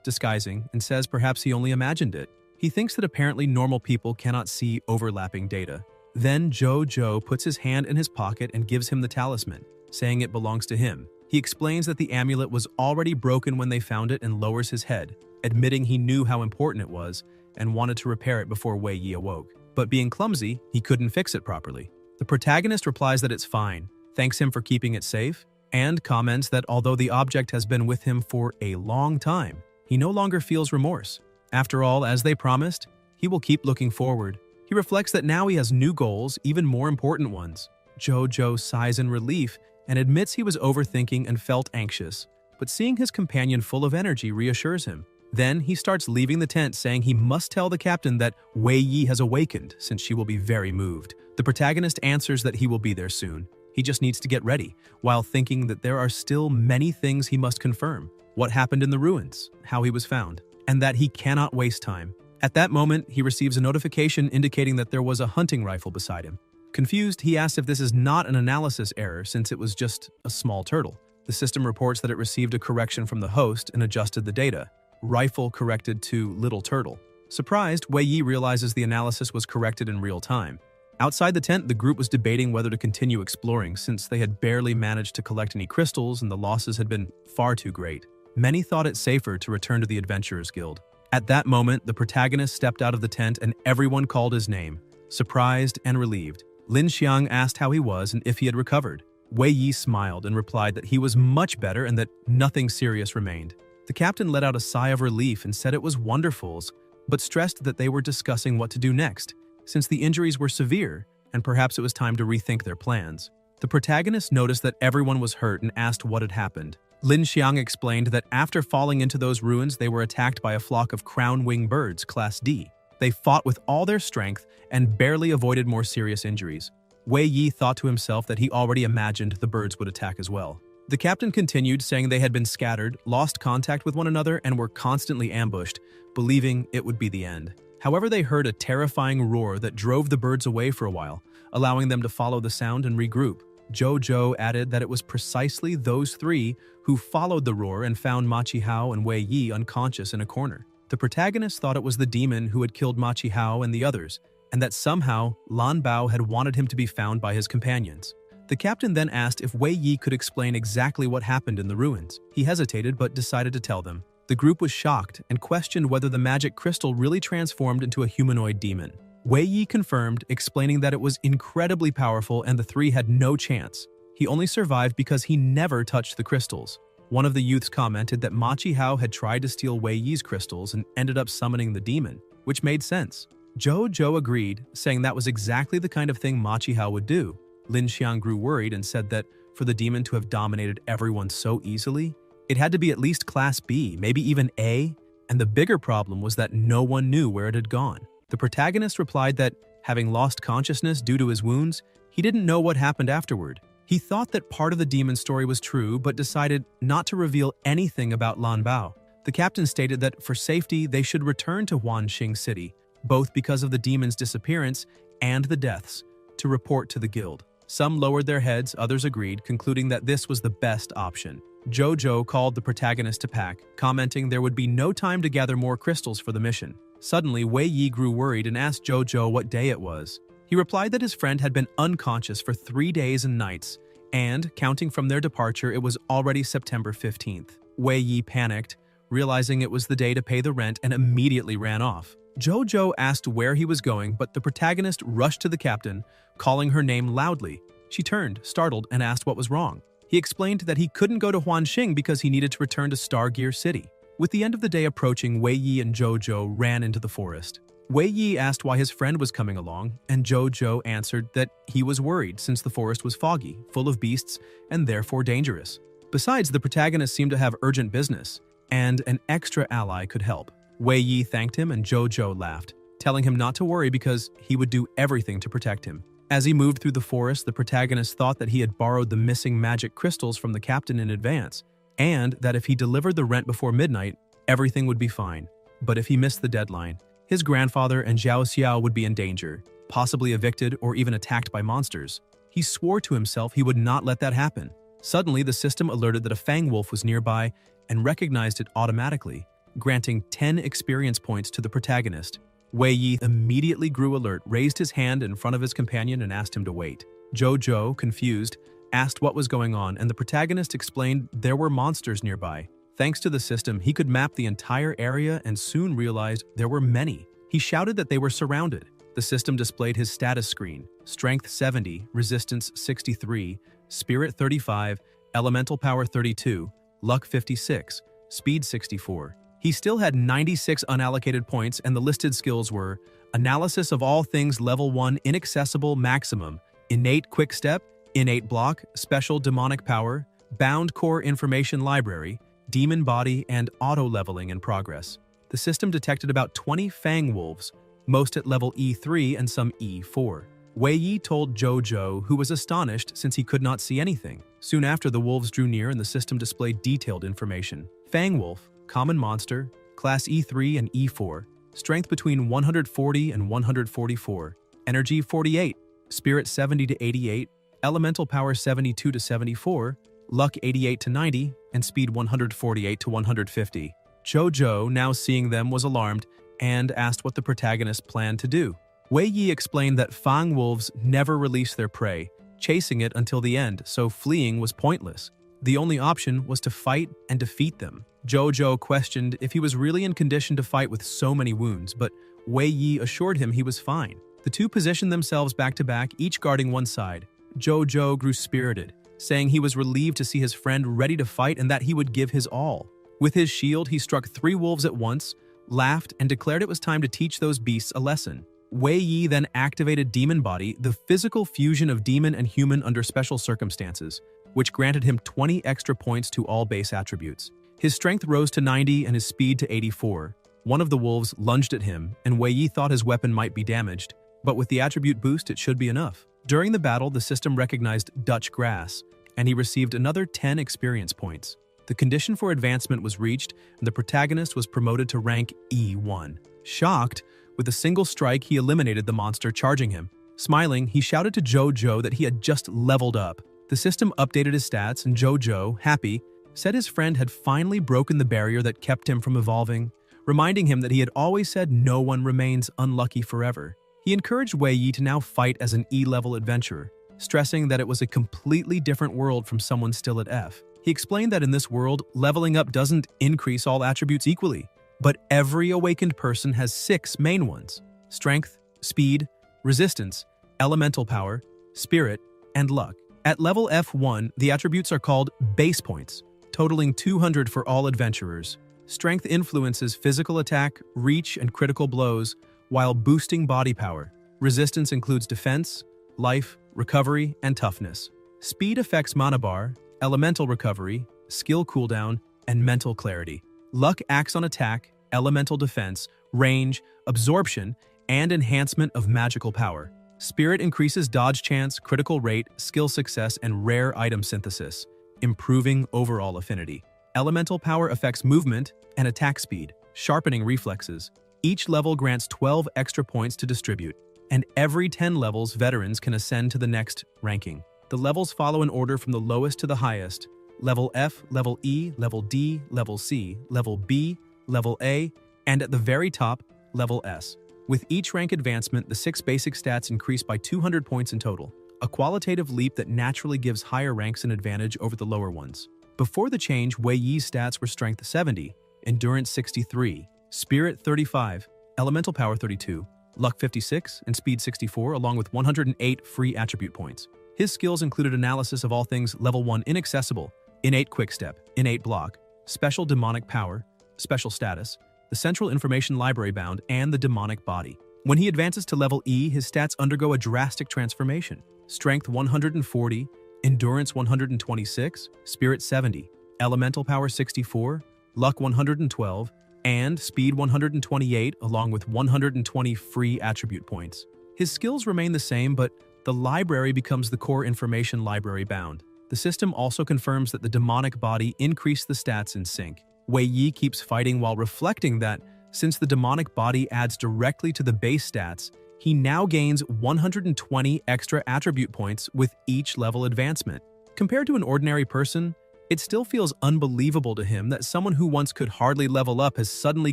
disguising, and says perhaps he only imagined it. He thinks that apparently normal people cannot see overlapping data. Then Jojo puts his hand in his pocket and gives him the talisman, saying it belongs to him. He explains that the amulet was already broken when they found it and lowers his head, admitting he knew how important it was and wanted to repair it before Wei Yi awoke. But being clumsy, he couldn't fix it properly. The protagonist replies that it's fine, thanks him for keeping it safe, and comments that although the object has been with him for a long time, he no longer feels remorse. After all, as they promised, he will keep looking forward. He reflects that now he has new goals, even more important ones. Jojo sighs in relief and admits he was overthinking and felt anxious, but seeing his companion full of energy reassures him. Then he starts leaving the tent, saying he must tell the captain that Wei Yi has awakened, since she will be very moved. The protagonist answers that he will be there soon. He just needs to get ready, while thinking that there are still many things he must confirm. What happened in the ruins, how he was found, and that he cannot waste time. At that moment, he receives a notification indicating that there was a hunting rifle beside him. Confused, he asks if this is not an analysis error since it was just a small turtle. The system reports that it received a correction from the host and adjusted the data. Rifle corrected to little turtle. Surprised, Wei Yi realizes the analysis was corrected in real time. Outside the tent, the group was debating whether to continue exploring since they had barely managed to collect any crystals and the losses had been far too great. Many thought it safer to return to the Adventurers Guild. At that moment, the protagonist stepped out of the tent and everyone called his name. Surprised and relieved, Lin Xiang asked how he was and if he had recovered. Wei Yi smiled and replied that he was much better and that nothing serious remained. The captain let out a sigh of relief and said it was wonderful, but stressed that they were discussing what to do next, since the injuries were severe and perhaps it was time to rethink their plans. The protagonist noticed that everyone was hurt and asked what had happened. Lin Xiang explained that after falling into those ruins, they were attacked by a flock of crown-wing birds, Class D. They fought with all their strength and barely avoided more serious injuries. Wei Yi thought to himself that he already imagined the birds would attack as well. The captain continued, saying they had been scattered, lost contact with one another, and were constantly ambushed, believing it would be the end. However, they heard a terrifying roar that drove the birds away for a while, allowing them to follow the sound and regroup. Jojo added that it was precisely those three who followed the roar and found Machi Hao and Wei Yi unconscious in a corner. The protagonist thought it was the demon who had killed Machi Hao and the others, and that somehow Lan Bao had wanted him to be found by his companions. The captain then asked if Wei Yi could explain exactly what happened in the ruins. He hesitated but decided to tell them. The group was shocked and questioned whether the magic crystal really transformed into a humanoid demon. Wei Yi confirmed, explaining that it was incredibly powerful and the three had no chance. He only survived because he never touched the crystals. One of the youths commented that Machi Hao had tried to steal Wei Yi's crystals and ended up summoning the demon, which made sense. Jojo agreed, saying that was exactly the kind of thing Machi Hao would do. Lin Xiang grew worried and said that for the demon to have dominated everyone so easily, it had to be at least Class B, maybe even A, and the bigger problem was that no one knew where it had gone. The protagonist replied that, having lost consciousness due to his wounds, he didn't know what happened afterward. He thought that part of the demon's story was true, but decided not to reveal anything about Lan Bao. The captain stated that for safety, they should return to Wanxing City, both because of the demon's disappearance and the deaths, to report to the guild. Some lowered their heads, others agreed, concluding that this was the best option. Jojo called the protagonist to pack, commenting there would be no time to gather more crystals for the mission. Suddenly, Wei Yi grew worried and asked Jojo what day it was. He replied that his friend had been unconscious for 3 days and nights, and, counting from their departure, it was already September 15th. Wei Yi panicked, realizing it was the day to pay the rent, and immediately ran off. Jojo asked where he was going, but the protagonist rushed to the captain, calling her name loudly. She turned, startled, and asked what was wrong. He explained that he couldn't go to Huanxing because he needed to return to Stargear City. With the end of the day approaching, Wei Yi and Jojo ran into the forest. Wei Yi asked why his friend was coming along, and Jojo answered that he was worried since the forest was foggy, full of beasts, and therefore dangerous. Besides, the protagonist seemed to have urgent business, and an extra ally could help. Wei Yi thanked him and Jojo laughed, telling him not to worry because he would do everything to protect him. As he moved through the forest, the protagonist thought that he had borrowed the missing magic crystals from the captain in advance, and that if he delivered the rent before midnight, everything would be fine. But if he missed the deadline, his grandfather and Zhao Xiao would be in danger, possibly evicted or even attacked by monsters. He swore to himself he would not let that happen. Suddenly, the system alerted that a fang wolf was nearby and recognized it automatically, granting 10 experience points to the protagonist. Wei Yi immediately grew alert, raised his hand in front of his companion and asked him to wait. Jojo, confused, asked what was going on, and the protagonist explained there were monsters nearby. Thanks to the system, he could map the entire area and soon realized there were many. He shouted that they were surrounded. The system displayed his status screen: Strength 70, Resistance 63, Spirit 35, Elemental Power 32, Luck 56, Speed 64. He still had 96 unallocated points, and the listed skills were Analysis of all things Level 1 Inaccessible Maximum, Innate Quick Step, Innate Block, Special Demonic Power, Bound Core Information Library, Demon Body, and Auto-Leveling in progress. The system detected about 20 fang wolves, most at level E3 and some E4. Wei Yi told Jojo, who was astonished since he could not see anything. Soon after, the wolves drew near and the system displayed detailed information. Fang wolf, common monster, class E3 and E4, strength between 140 and 144, energy 48, spirit 70 to 88, elemental power 72 to 74, luck 88 to 90, and speed 148 to 150. Jojo, now seeing them, was alarmed and asked what the protagonist planned to do. Wei Yi explained that fang wolves never release their prey, chasing it until the end, so fleeing was pointless. The only option was to fight and defeat them. Jojo questioned if he was really in condition to fight with so many wounds, but Wei Yi assured him he was fine. The two positioned themselves back to back, each guarding one side. Jojo grew spirited, saying he was relieved to see his friend ready to fight and that he would give his all. With his shield, he struck 3 wolves at once, laughed, and declared it was time to teach those beasts a lesson. Wei Yi then activated Demon Body, the physical fusion of demon and human under special circumstances, which granted him 20 extra points to all base attributes. His strength rose to 90 and his speed to 84. One of the wolves lunged at him, and Wei Yi thought his weapon might be damaged, but with the attribute boost, it should be enough. During the battle, the system recognized Dutch grass, and he received another 10 experience points. The condition for advancement was reached, and the protagonist was promoted to rank E1. Shocked, with a single strike, he eliminated the monster charging him. Smiling, he shouted to Jojo that he had just leveled up. The system updated his stats, and Jojo, happy, said his friend had finally broken the barrier that kept him from evolving, reminding him that he had always said no one remains unlucky forever. He encouraged Wei Yi to now fight as an E-level adventurer, stressing that it was a completely different world from someone still at F. He explained that in this world, leveling up doesn't increase all attributes equally, but every awakened person has 6 main ones: strength, speed, resistance, elemental power, spirit, and luck. At level F1, the attributes are called base points, totaling 200 for all adventurers. Strength influences physical attack, reach, and critical blows, while boosting body power. Resistance includes defense, life, recovery, and toughness. Speed affects mana bar, elemental recovery, skill cooldown, and mental clarity. Luck acts on attack, elemental defense, range, absorption, and enhancement of magical power. Spirit increases dodge chance, critical rate, skill success, and rare item synthesis, improving overall affinity. Elemental power affects movement and attack speed, sharpening reflexes. Each level grants 12 extra points to distribute, and every 10 levels, veterans can ascend to the next ranking. The levels follow in order from the lowest to the highest: Level F, Level E, Level D, Level C, Level B, Level A, and at the very top, Level S. With each rank advancement, the 6 basic stats increase by 200 points in total, a qualitative leap that naturally gives higher ranks an advantage over the lower ones. Before the change, Wei Yi's stats were Strength 70, Endurance 63, Spirit 35, Elemental Power 32, Luck 56, and Speed 64, along with 108 free attribute points. His skills included analysis of all things Level 1 Inaccessible, Innate Quickstep, Innate Block, Special Demonic Power, Special Status, the Central Information Library Bound, and the Demonic Body. When he advances to Level E, his stats undergo a drastic transformation. Strength 140, Endurance 126, Spirit 70, Elemental Power 64, Luck 112, and Speed 128, along with 120 free attribute points. His skills remain the same, but the library becomes the core information library bound. The system also confirms that the demonic body increased the stats in sync. Wei Yi keeps fighting while reflecting that, since the demonic body adds directly to the base stats, he now gains 120 extra attribute points with each level advancement. Compared to an ordinary person, it still feels unbelievable to him that someone who once could hardly level up has suddenly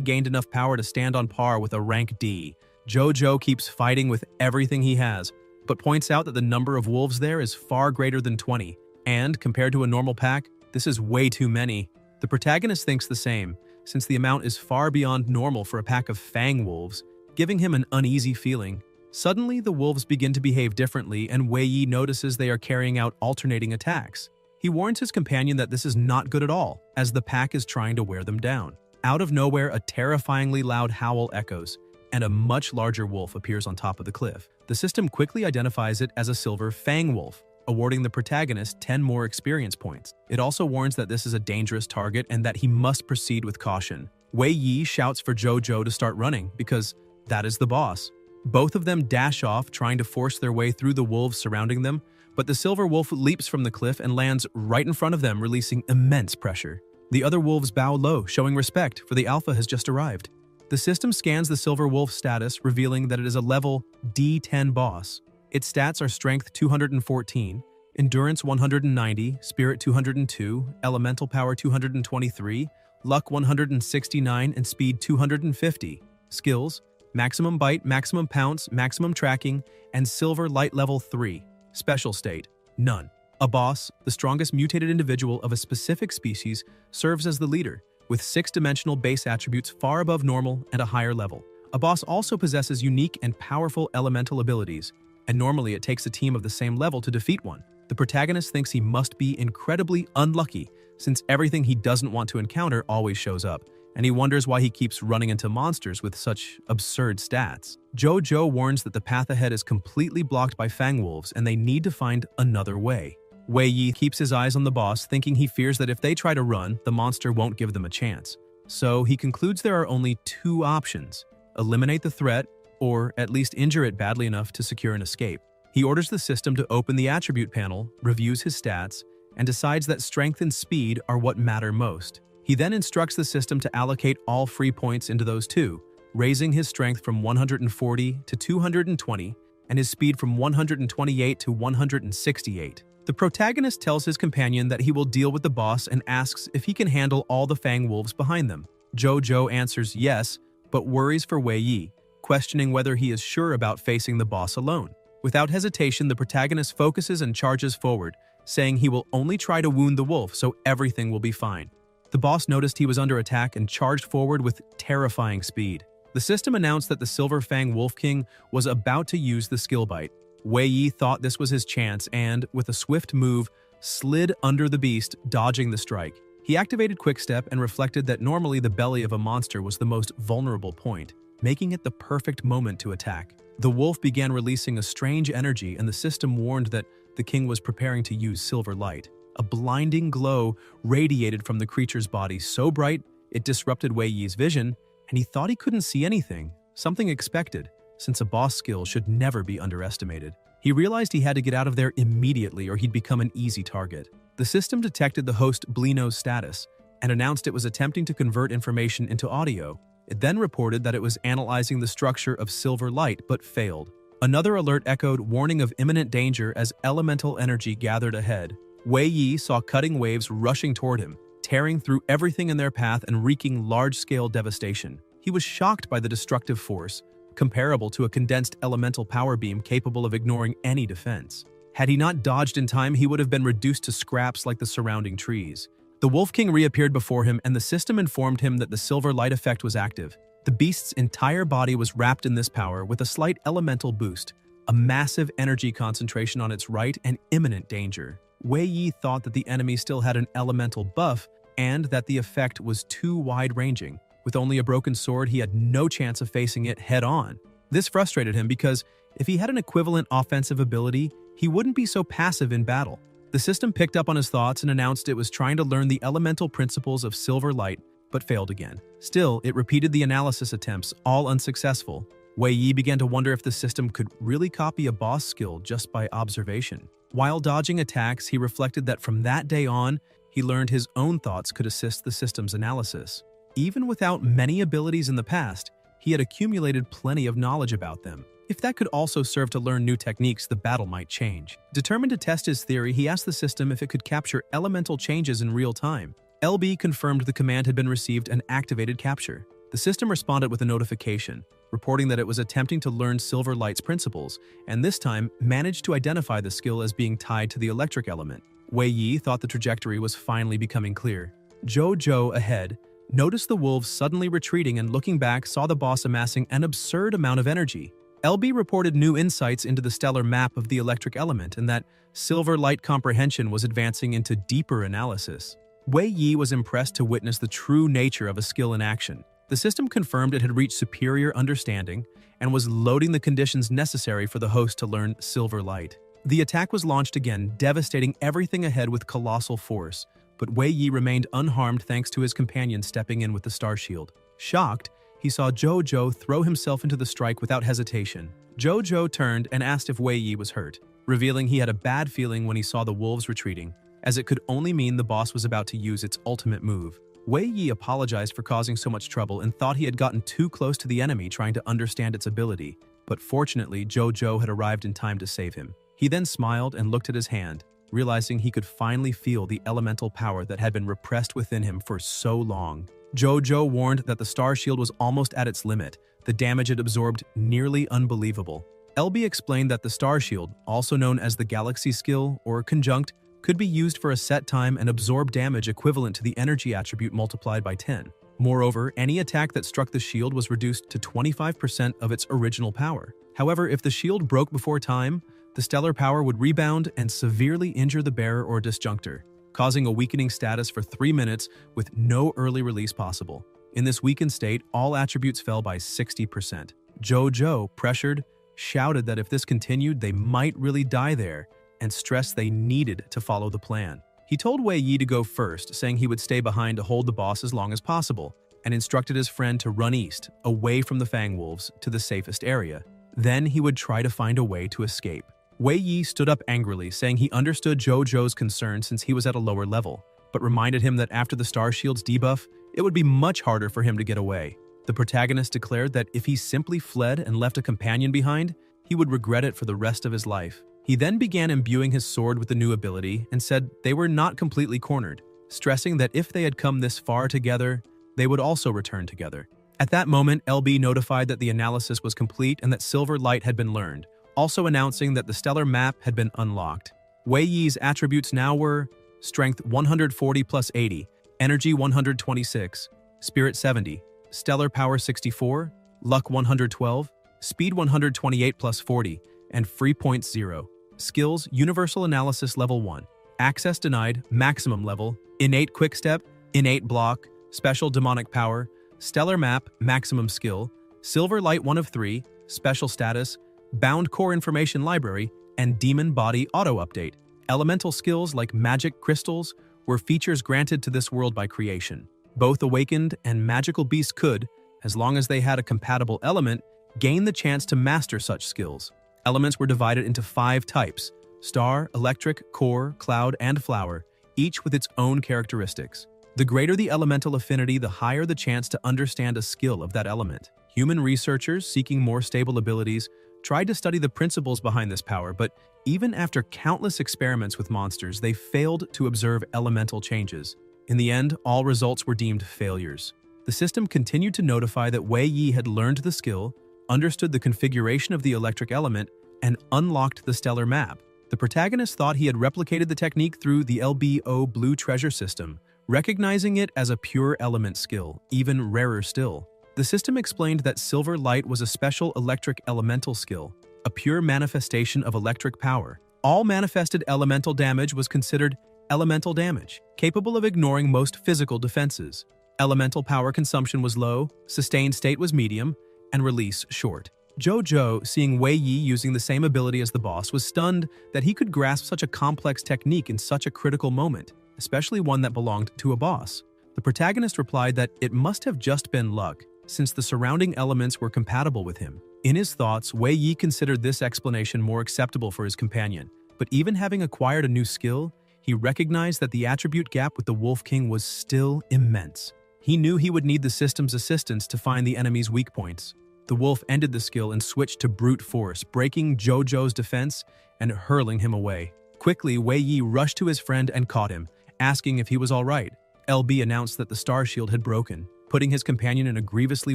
gained enough power to stand on par with a rank D. Jojo keeps fighting with everything he has, but points out that the number of wolves there is far greater than 20, and compared to a normal pack, this is way too many. The protagonist thinks the same, since the amount is far beyond normal for a pack of fang wolves, giving him an uneasy feeling. Suddenly, the wolves begin to behave differently, and Wei Yi notices they are carrying out alternating attacks. He warns his companion that this is not good at all, as the pack is trying to wear them down. Out of nowhere, a terrifyingly loud howl echoes, and a much larger wolf appears on top of the cliff. The system quickly identifies it as a silver fang wolf, awarding the protagonist 10 more experience points. It also warns that this is a dangerous target and that he must proceed with caution. Wei Yi shouts for Jojo to start running, because that is the boss. Both of them dash off, trying to force their way through the wolves surrounding them, but the silver wolf leaps from the cliff and lands right in front of them, releasing immense pressure. The other wolves bow low, showing respect, for the alpha has just arrived. The system scans the silver wolf status, revealing that it is a level D10 boss. Its stats are Strength 214, Endurance 190, Spirit 202, Elemental Power 223, Luck 169, and Speed 250. Skills: Maximum Bite, Maximum Pounce, Maximum Tracking, and Silver Light Level 3. Special State: None. A boss, the strongest mutated individual of a specific species, serves as the leader, with 6-dimensional base attributes far above normal and a higher level. A boss also possesses unique and powerful elemental abilities, and normally it takes a team of the same level to defeat one. The protagonist thinks he must be incredibly unlucky, since everything he doesn't want to encounter always shows up, and he wonders why he keeps running into monsters with such absurd stats. Jojo warns that the path ahead is completely blocked by fang wolves and they need to find another way. Wei Yi keeps his eyes on the boss, thinking he fears that if they try to run, the monster won't give them a chance. So he concludes there are only 2 options: eliminate the threat, or at least injure it badly enough to secure an escape. He orders the system to open the attribute panel, reviews his stats, and decides that strength and speed are what matter most. He then instructs the system to allocate all free points into those 2, raising his strength from 140 to 220 and his speed from 128 to 168. The protagonist tells his companion that he will deal with the boss and asks if he can handle all the fang wolves behind them. Jojo answers yes, but worries for Wei Yi, questioning whether he is sure about facing the boss alone. Without hesitation, the protagonist focuses and charges forward, saying he will only try to wound the wolf so everything will be fine. The boss noticed he was under attack and charged forward with terrifying speed. The system announced that the Silver Fang Wolf King was about to use the skill bite. Wei Yi thought this was his chance and, with a swift move, slid under the beast, dodging the strike. He activated Quickstep and reflected that normally the belly of a monster was the most vulnerable point, making it the perfect moment to attack. The wolf began releasing a strange energy, and the system warned that the king was preparing to use silver light. A blinding glow radiated from the creature's body so bright it disrupted Wei Yi's vision, and he thought he couldn't see anything, something expected, since a boss skill should never be underestimated. He realized he had to get out of there immediately or he'd become an easy target. The system detected the host Blino's status and announced it was attempting to convert information into audio. It then reported that it was analyzing the structure of silver light but failed. Another alert echoed, warning of imminent danger as elemental energy gathered ahead. Wei Yi saw cutting waves rushing toward him, tearing through everything in their path and wreaking large-scale devastation. He was shocked by the destructive force, comparable to a condensed elemental power beam capable of ignoring any defense. Had he not dodged in time, he would have been reduced to scraps like the surrounding trees. The Wolf King reappeared before him, and the system informed him that the silver light effect was active. The beast's entire body was wrapped in this power with a slight elemental boost, a massive energy concentration on its right, and imminent danger. Wei Yi thought that the enemy still had an elemental buff and that the effect was too wide-ranging. With only a broken sword, he had no chance of facing it head-on. This frustrated him because if he had an equivalent offensive ability, he wouldn't be so passive in battle. The system picked up on his thoughts and announced it was trying to learn the elemental principles of silver light, but failed again. Still, it repeated the analysis attempts, all unsuccessful. Wei Yi began to wonder if the system could really copy a boss skill just by observation. While dodging attacks, he reflected that from that day on, he learned his own thoughts could assist the system's analysis. Even without many abilities in the past, he had accumulated plenty of knowledge about them. If that could also serve to learn new techniques, the battle might change. Determined to test his theory, he asked the system if it could capture elemental changes in real time. LB confirmed the command had been received and activated capture. The system responded with a notification, reporting that it was attempting to learn Silver Light's principles, and this time managed to identify the skill as being tied to the electric element. Wei Yi thought the trajectory was finally becoming clear. Zhou ahead noticed the wolves suddenly retreating and looking back saw the boss amassing an absurd amount of energy. LB reported new insights into the stellar map of the electric element and that Silver Light comprehension was advancing into deeper analysis. Wei Yi was impressed to witness the true nature of a skill in action. The system confirmed it had reached superior understanding and was loading the conditions necessary for the host to learn Silver Light. The attack was launched again, devastating everything ahead with colossal force, but Wei Yi remained unharmed thanks to his companion stepping in with the star shield. Shocked, he saw Zhou throw himself into the strike without hesitation. Zhou turned and asked if Wei Yi was hurt, revealing he had a bad feeling when he saw the wolves retreating, as it could only mean the boss was about to use its ultimate move. Wei Yi apologized for causing so much trouble and thought he had gotten too close to the enemy trying to understand its ability, but fortunately Zhou had arrived in time to save him. He then smiled and looked at his hand, realizing he could finally feel the elemental power that had been repressed within him for so long. Zhou warned that the star shield was almost at its limit, the damage it absorbed nearly unbelievable. LB explained that the star shield, also known as the galaxy skill or conjunct, could be used for a set time and absorb damage equivalent to the energy attribute multiplied by 10. Moreover, any attack that struck the shield was reduced to 25% of its original power. However, if the shield broke before time, the stellar power would rebound and severely injure the bearer or disjunctor, causing a weakening status for 3 minutes with no early release possible. In this weakened state, all attributes fell by 60%. Zhou, pressured, shouted that if this continued, they might really die there, and stressed they needed to follow the plan. He told Wei Yi to go first, saying he would stay behind to hold the boss as long as possible, and instructed his friend to run east, away from the Fang Wolves, to the safest area. Then he would try to find a way to escape. Wei Yi stood up angrily, saying he understood Zhou's concern since he was at a lower level, but reminded him that after the Star Shield's debuff, it would be much harder for him to get away. The protagonist declared that if he simply fled and left a companion behind, he would regret it for the rest of his life. He then began imbuing his sword with the new ability and said they were not completely cornered, stressing that if they had come this far together, they would also return together. At that moment, LB notified that the analysis was complete and that Silver Light had been learned, also announcing that the stellar map had been unlocked. Wei Yi's attributes now were Strength 140 plus 80, Energy 126, Spirit 70, Stellar Power 64, Luck 112, Speed 128 plus 40, and Free Points 0. Skills: Universal Analysis Level 1. Access denied, maximum level, Innate Quickstep, Innate Block, Special Demonic Power, Stellar Map, maximum skill, Silver Light 1 of 3, special status, Bound Core Information Library, and Demon Body Auto-Update. Elemental skills like magic crystals were features granted to this world by creation. Both awakened and magical beasts could, as long as they had a compatible element, gain the chance to master such skills. Elements were divided into 5 types: star, electric, core, cloud, and flower, each with its own characteristics. The greater the elemental affinity, the higher the chance to understand a skill of that element. Human researchers seeking more stable abilities tried to study the principles behind this power, but even after countless experiments with monsters, they failed to observe elemental changes. In the end, all results were deemed failures. The system continued to notify that Wei Yi had learned the skill, understood the configuration of the electric element, and unlocked the stellar map. The protagonist thought he had replicated the technique through the LBO Blue Treasure system, Recognizing it as a pure element skill, even rarer still, the system explained that silver light was a special electric elemental skill, a pure manifestation of electric power. All manifested elemental damage was considered elemental damage, capable of ignoring most physical defenses. Elemental power consumption was low, sustained state was medium, and release short. Jojo, seeing Wei Yi using the same ability as the boss, was stunned that he could grasp such a complex technique in such a critical moment, especially one that belonged to a boss. The protagonist replied that it must have just been luck, since the surrounding elements were compatible with him. In his thoughts, Wei Yi considered this explanation more acceptable for his companion, but even having acquired a new skill, he recognized that the attribute gap with the Wolf King was still immense. He knew he would need the system's assistance to find the enemy's weak points. The wolf ended the skill and switched to brute force, breaking Jojo's defense and hurling him away. Quickly, Wei Yi rushed to his friend and caught him, asking if he was all right. LB announced that the star shield had broken, putting his companion in a grievously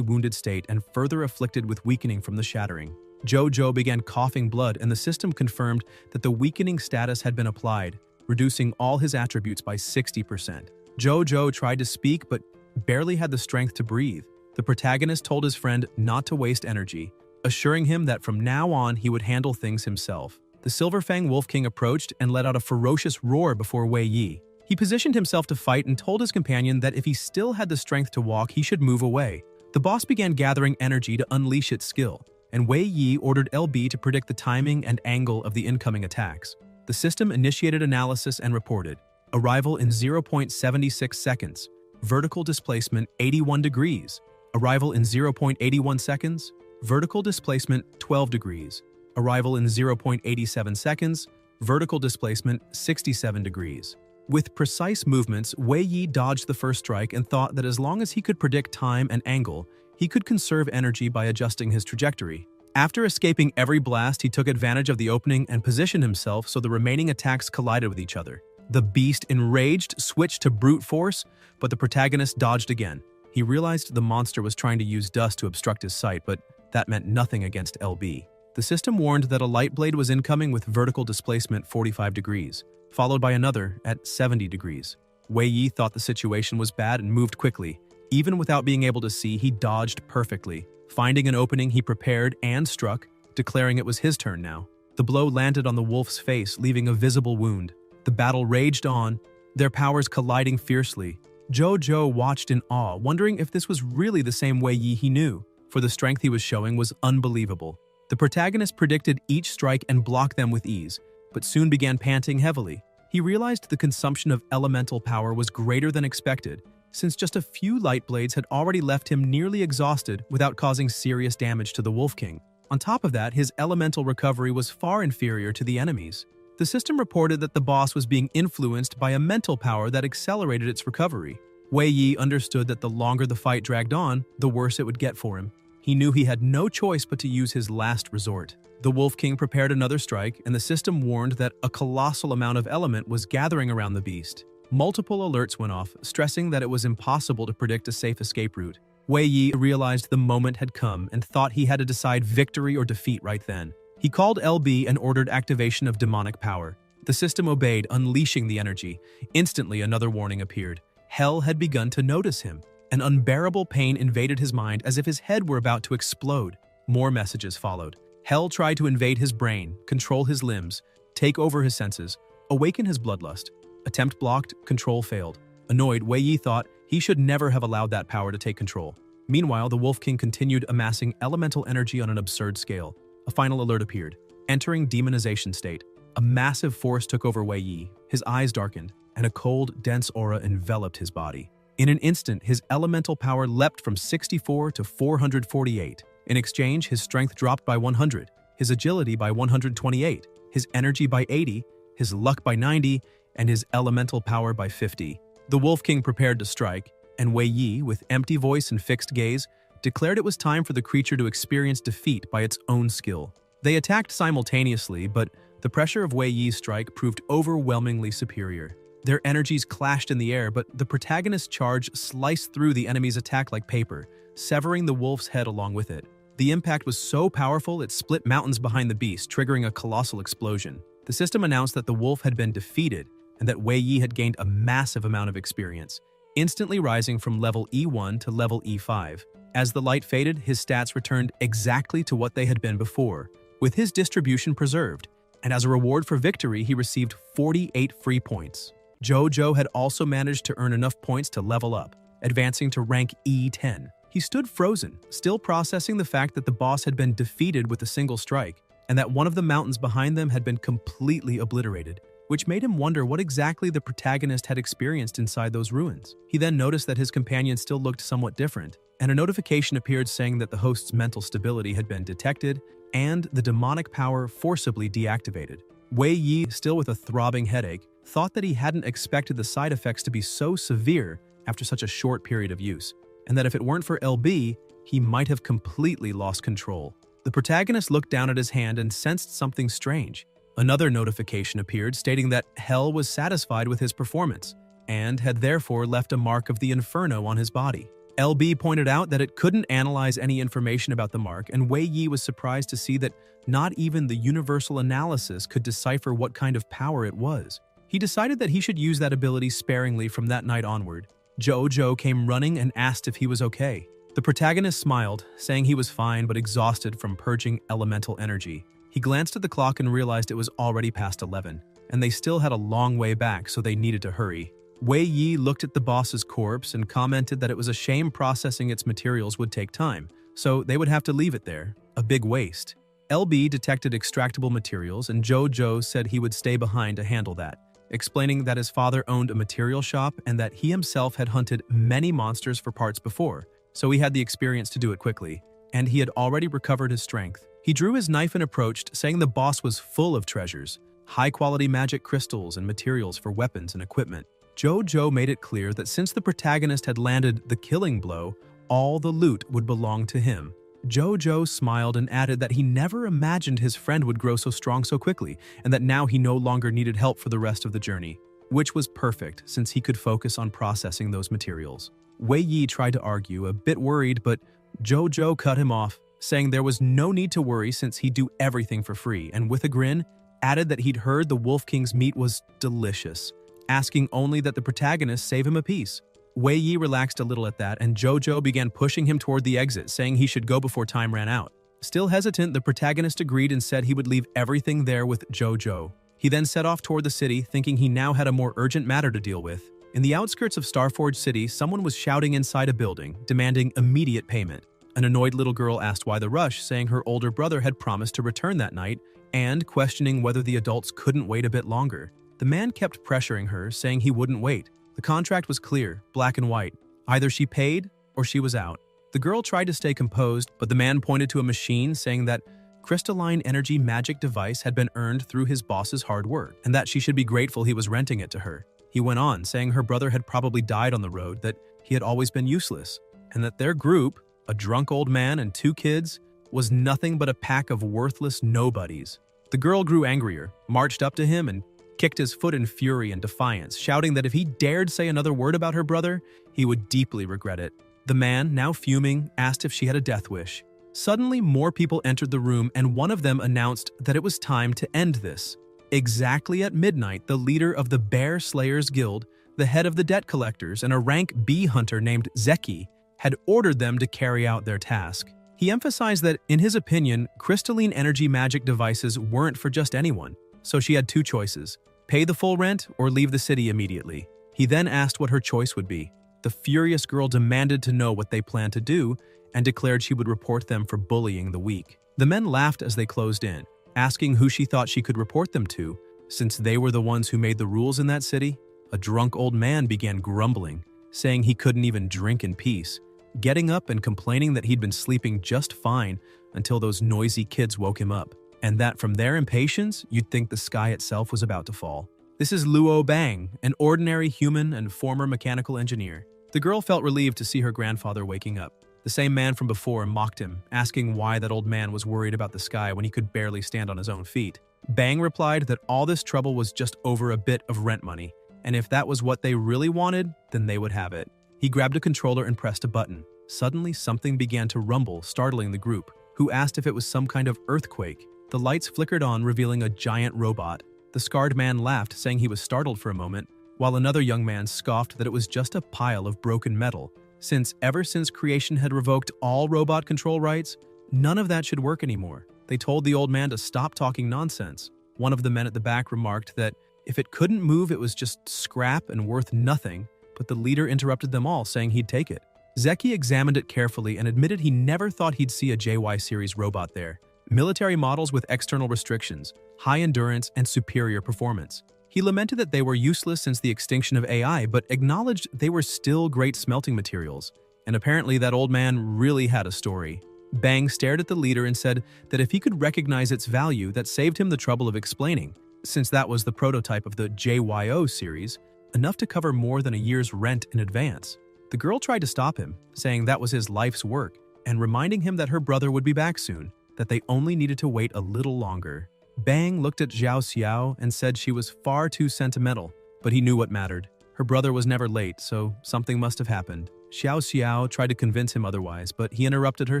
wounded state and further afflicted with weakening from the shattering. Jojo began coughing blood, and the system confirmed that the weakening status had been applied, reducing all his attributes by 60%. Jojo tried to speak but barely had the strength to breathe. The protagonist told his friend not to waste energy, assuring him that from now on he would handle things himself. The Silverfang Wolf King approached and let out a ferocious roar before Wei Yi. He positioned himself to fight and told his companion that if he still had the strength to walk, he should move away. The boss began gathering energy to unleash its skill, and Wei Yi ordered LB to predict the timing and angle of the incoming attacks. The system initiated analysis and reported, arrival in 0.76 seconds, vertical displacement 81 degrees, arrival in 0.81 seconds, vertical displacement 12 degrees, arrival in 0.87 seconds, vertical displacement 67 degrees. With precise movements, Wei Yi dodged the first strike and thought that as long as he could predict time and angle, he could conserve energy by adjusting his trajectory. After escaping every blast, he took advantage of the opening and positioned himself so the remaining attacks collided with each other. The beast, enraged, switched to brute force, but the protagonist dodged again. He realized the monster was trying to use dust to obstruct his sight, but that meant nothing against LB. The system warned that a light blade was incoming with vertical displacement 45 degrees, followed by another at 70 degrees. Wei Yi thought the situation was bad and moved quickly. Even without being able to see, he dodged perfectly. Finding an opening, he prepared and struck, declaring it was his turn now. The blow landed on the wolf's face, leaving a visible wound. The battle raged on, their powers colliding fiercely. Jojo watched in awe, wondering if this was really the same Wei Yi he knew, for the strength he was showing was unbelievable. The protagonist predicted each strike and blocked them with ease, but soon began panting heavily. He realized the consumption of elemental power was greater than expected, since just a few light blades had already left him nearly exhausted without causing serious damage to the Wolf King. On top of that, his elemental recovery was far inferior to the enemy's. The system reported that the boss was being influenced by a mental power that accelerated its recovery. Wei Yi understood that the longer the fight dragged on, the worse it would get for him. He knew he had no choice but to use his last resort. The Wolf King prepared another strike, and the system warned that a colossal amount of element was gathering around the beast. Multiple alerts went off, stressing that it was impossible to predict a safe escape route. Wei Yi realized the moment had come and thought he had to decide victory or defeat right then. He called LB and ordered activation of demonic power. The system obeyed, unleashing the energy. Instantly, another warning appeared. Hell had begun to notice him. An unbearable pain invaded his mind as if his head were about to explode. More messages followed. Hell tried to invade his brain, control his limbs, take over his senses, awaken his bloodlust. Attempt blocked, control failed. Annoyed, Wei Yi thought he should never have allowed that power to take control. Meanwhile, the Wolf King continued amassing elemental energy on an absurd scale. A final alert appeared. Entering demonization state. A massive force took over Wei Yi. His eyes darkened, and a cold, dense aura enveloped his body. In an instant, his elemental power leapt from 64 to 448. In exchange, his strength dropped by 100, his agility by 128, his energy by 80, his luck by 90, and his elemental power by 50. The Wolf King prepared to strike, and Wei Yi, with empty voice and fixed gaze, declared it was time for the creature to experience defeat by its own skill. They attacked simultaneously, but the pressure of Wei Yi's strike proved overwhelmingly superior. Their energies clashed in the air, but the protagonist's charge sliced through the enemy's attack like paper, severing the wolf's head along with it. The impact was so powerful it split mountains behind the beast, triggering a colossal explosion. The system announced that the wolf had been defeated, and that Wei Yi had gained a massive amount of experience, instantly rising from level E1 to level E5. As the light faded, his stats returned exactly to what they had been before, with his distribution preserved, and as a reward for victory, he received 48 free points. Jojo had also managed to earn enough points to level up, advancing to rank E10. He stood frozen, still processing the fact that the boss had been defeated with a single strike, and that one of the mountains behind them had been completely obliterated, which made him wonder what exactly the protagonist had experienced inside those ruins. He then noticed that his companion still looked somewhat different, and a notification appeared saying that the host's mental stability had been detected and the demonic power forcibly deactivated. Wei Yi, still with a throbbing headache, thought that he hadn't expected the side effects to be so severe after such a short period of use, and that if it weren't for LB, he might have completely lost control. The protagonist looked down at his hand and sensed something strange. Another notification appeared stating that Hell was satisfied with his performance and had therefore left a mark of the Inferno on his body. LB pointed out that it couldn't analyze any information about the mark, and Wei Yi was surprised to see that not even the universal analysis could decipher what kind of power it was. He decided that he should use that ability sparingly from that night onward. Jojo came running and asked if he was okay. The protagonist smiled, saying he was fine but exhausted from purging elemental energy. He glanced at the clock and realized it was already past 11, and they still had a long way back, so they needed to hurry. Wei Yi looked at the boss's corpse and commented that it was a shame processing its materials would take time, so they would have to leave it there, a big waste. LB detected extractable materials, and Jojo said he would stay behind to handle that, explaining that his father owned a material shop and that he himself had hunted many monsters for parts before, so he had the experience to do it quickly, and he had already recovered his strength. He drew his knife and approached, saying the boss was full of treasures, high-quality magic crystals and materials for weapons and equipment. Jojo made it clear that since the protagonist had landed the killing blow, all the loot would belong to him. Jojo smiled and added that he never imagined his friend would grow so strong so quickly, and that now he no longer needed help for the rest of the journey, which was perfect since he could focus on processing those materials. Wei Yi tried to argue, a bit worried, but Jojo cut him off, saying there was no need to worry since he'd do everything for free, and with a grin, added that he'd heard the Wolf King's meat was delicious, asking only that the protagonist save him a piece. Wei Yi relaxed a little at that, and Jojo began pushing him toward the exit, saying he should go before time ran out. Still hesitant, the protagonist agreed and said he would leave everything there with Jojo. He then set off toward the city, thinking he now had a more urgent matter to deal with. In the outskirts of Starforge City, someone was shouting inside a building, demanding immediate payment. An annoyed little girl asked why the rush, saying her older brother had promised to return that night, and questioning whether the adults couldn't wait a bit longer. The man kept pressuring her, saying he wouldn't wait. The contract was clear, black and white. Either she paid or she was out. The girl tried to stay composed, but the man pointed to a machine, saying that crystalline energy magic device had been earned through his boss's hard work, and that she should be grateful he was renting it to her. He went on, saying her brother had probably died on the road, that he had always been useless, and that their group, a drunk old man and 2 kids, was nothing but a pack of worthless nobodies. The girl grew angrier, marched up to him, and kicked his foot in fury and defiance, shouting that if he dared say another word about her brother, he would deeply regret it. The man, now fuming, asked if she had a death wish. Suddenly, more people entered the room, and one of them announced that it was time to end this. Exactly at midnight, the leader of the Bear Slayers Guild, the head of the debt collectors, and a rank B hunter named Zeki, had ordered them to carry out their task. He emphasized that, in his opinion, crystalline energy magic devices weren't for just anyone, so she had 2 choices: pay the full rent or leave the city immediately. He then asked what her choice would be. The furious girl demanded to know what they planned to do and declared she would report them for bullying the weak. The men laughed as they closed in, asking who she thought she could report them to, since they were the ones who made the rules in that city. A drunk old man began grumbling, saying he couldn't even drink in peace, getting up and complaining that he'd been sleeping just fine until those noisy kids woke him up, and that from their impatience, you'd think the sky itself was about to fall. This is Luo Bang, an ordinary human and former mechanical engineer. The girl felt relieved to see her grandfather waking up. The same man from before mocked him, asking why that old man was worried about the sky when he could barely stand on his own feet. Bang replied that all this trouble was just over a bit of rent money, and if that was what they really wanted, then they would have it. He grabbed a controller and pressed a button. Suddenly, something began to rumble, startling the group, who asked if it was some kind of earthquake. The lights flickered on, revealing a giant robot. The scarred man laughed, saying he was startled for a moment, while another young man scoffed that it was just a pile of broken metal, since ever since creation had revoked all robot control rights, none of that should work anymore. They told the old man to stop talking nonsense. One of the men at the back remarked that if it couldn't move, it was just scrap and worth nothing, but the leader interrupted them all, saying he'd take it. Zeki examined it carefully and admitted he never thought he'd see a JY series robot there. Military models with external restrictions, high endurance, and superior performance. He lamented that they were useless since the extinction of AI, but acknowledged they were still great smelting materials. And apparently that old man really had a story. Bang stared at the leader and said that if he could recognize its value, that saved him the trouble of explaining, since that was the prototype of the JYO series, enough to cover more than a year's rent in advance. The girl tried to stop him, saying that was his life's work, and reminding him that her brother would be back soon, that they only needed to wait a little longer. Bang looked at Zhao Xiao and said she was far too sentimental, but he knew what mattered. Her brother was never late, so something must have happened. Xiao Xiao tried to convince him otherwise, but he interrupted her,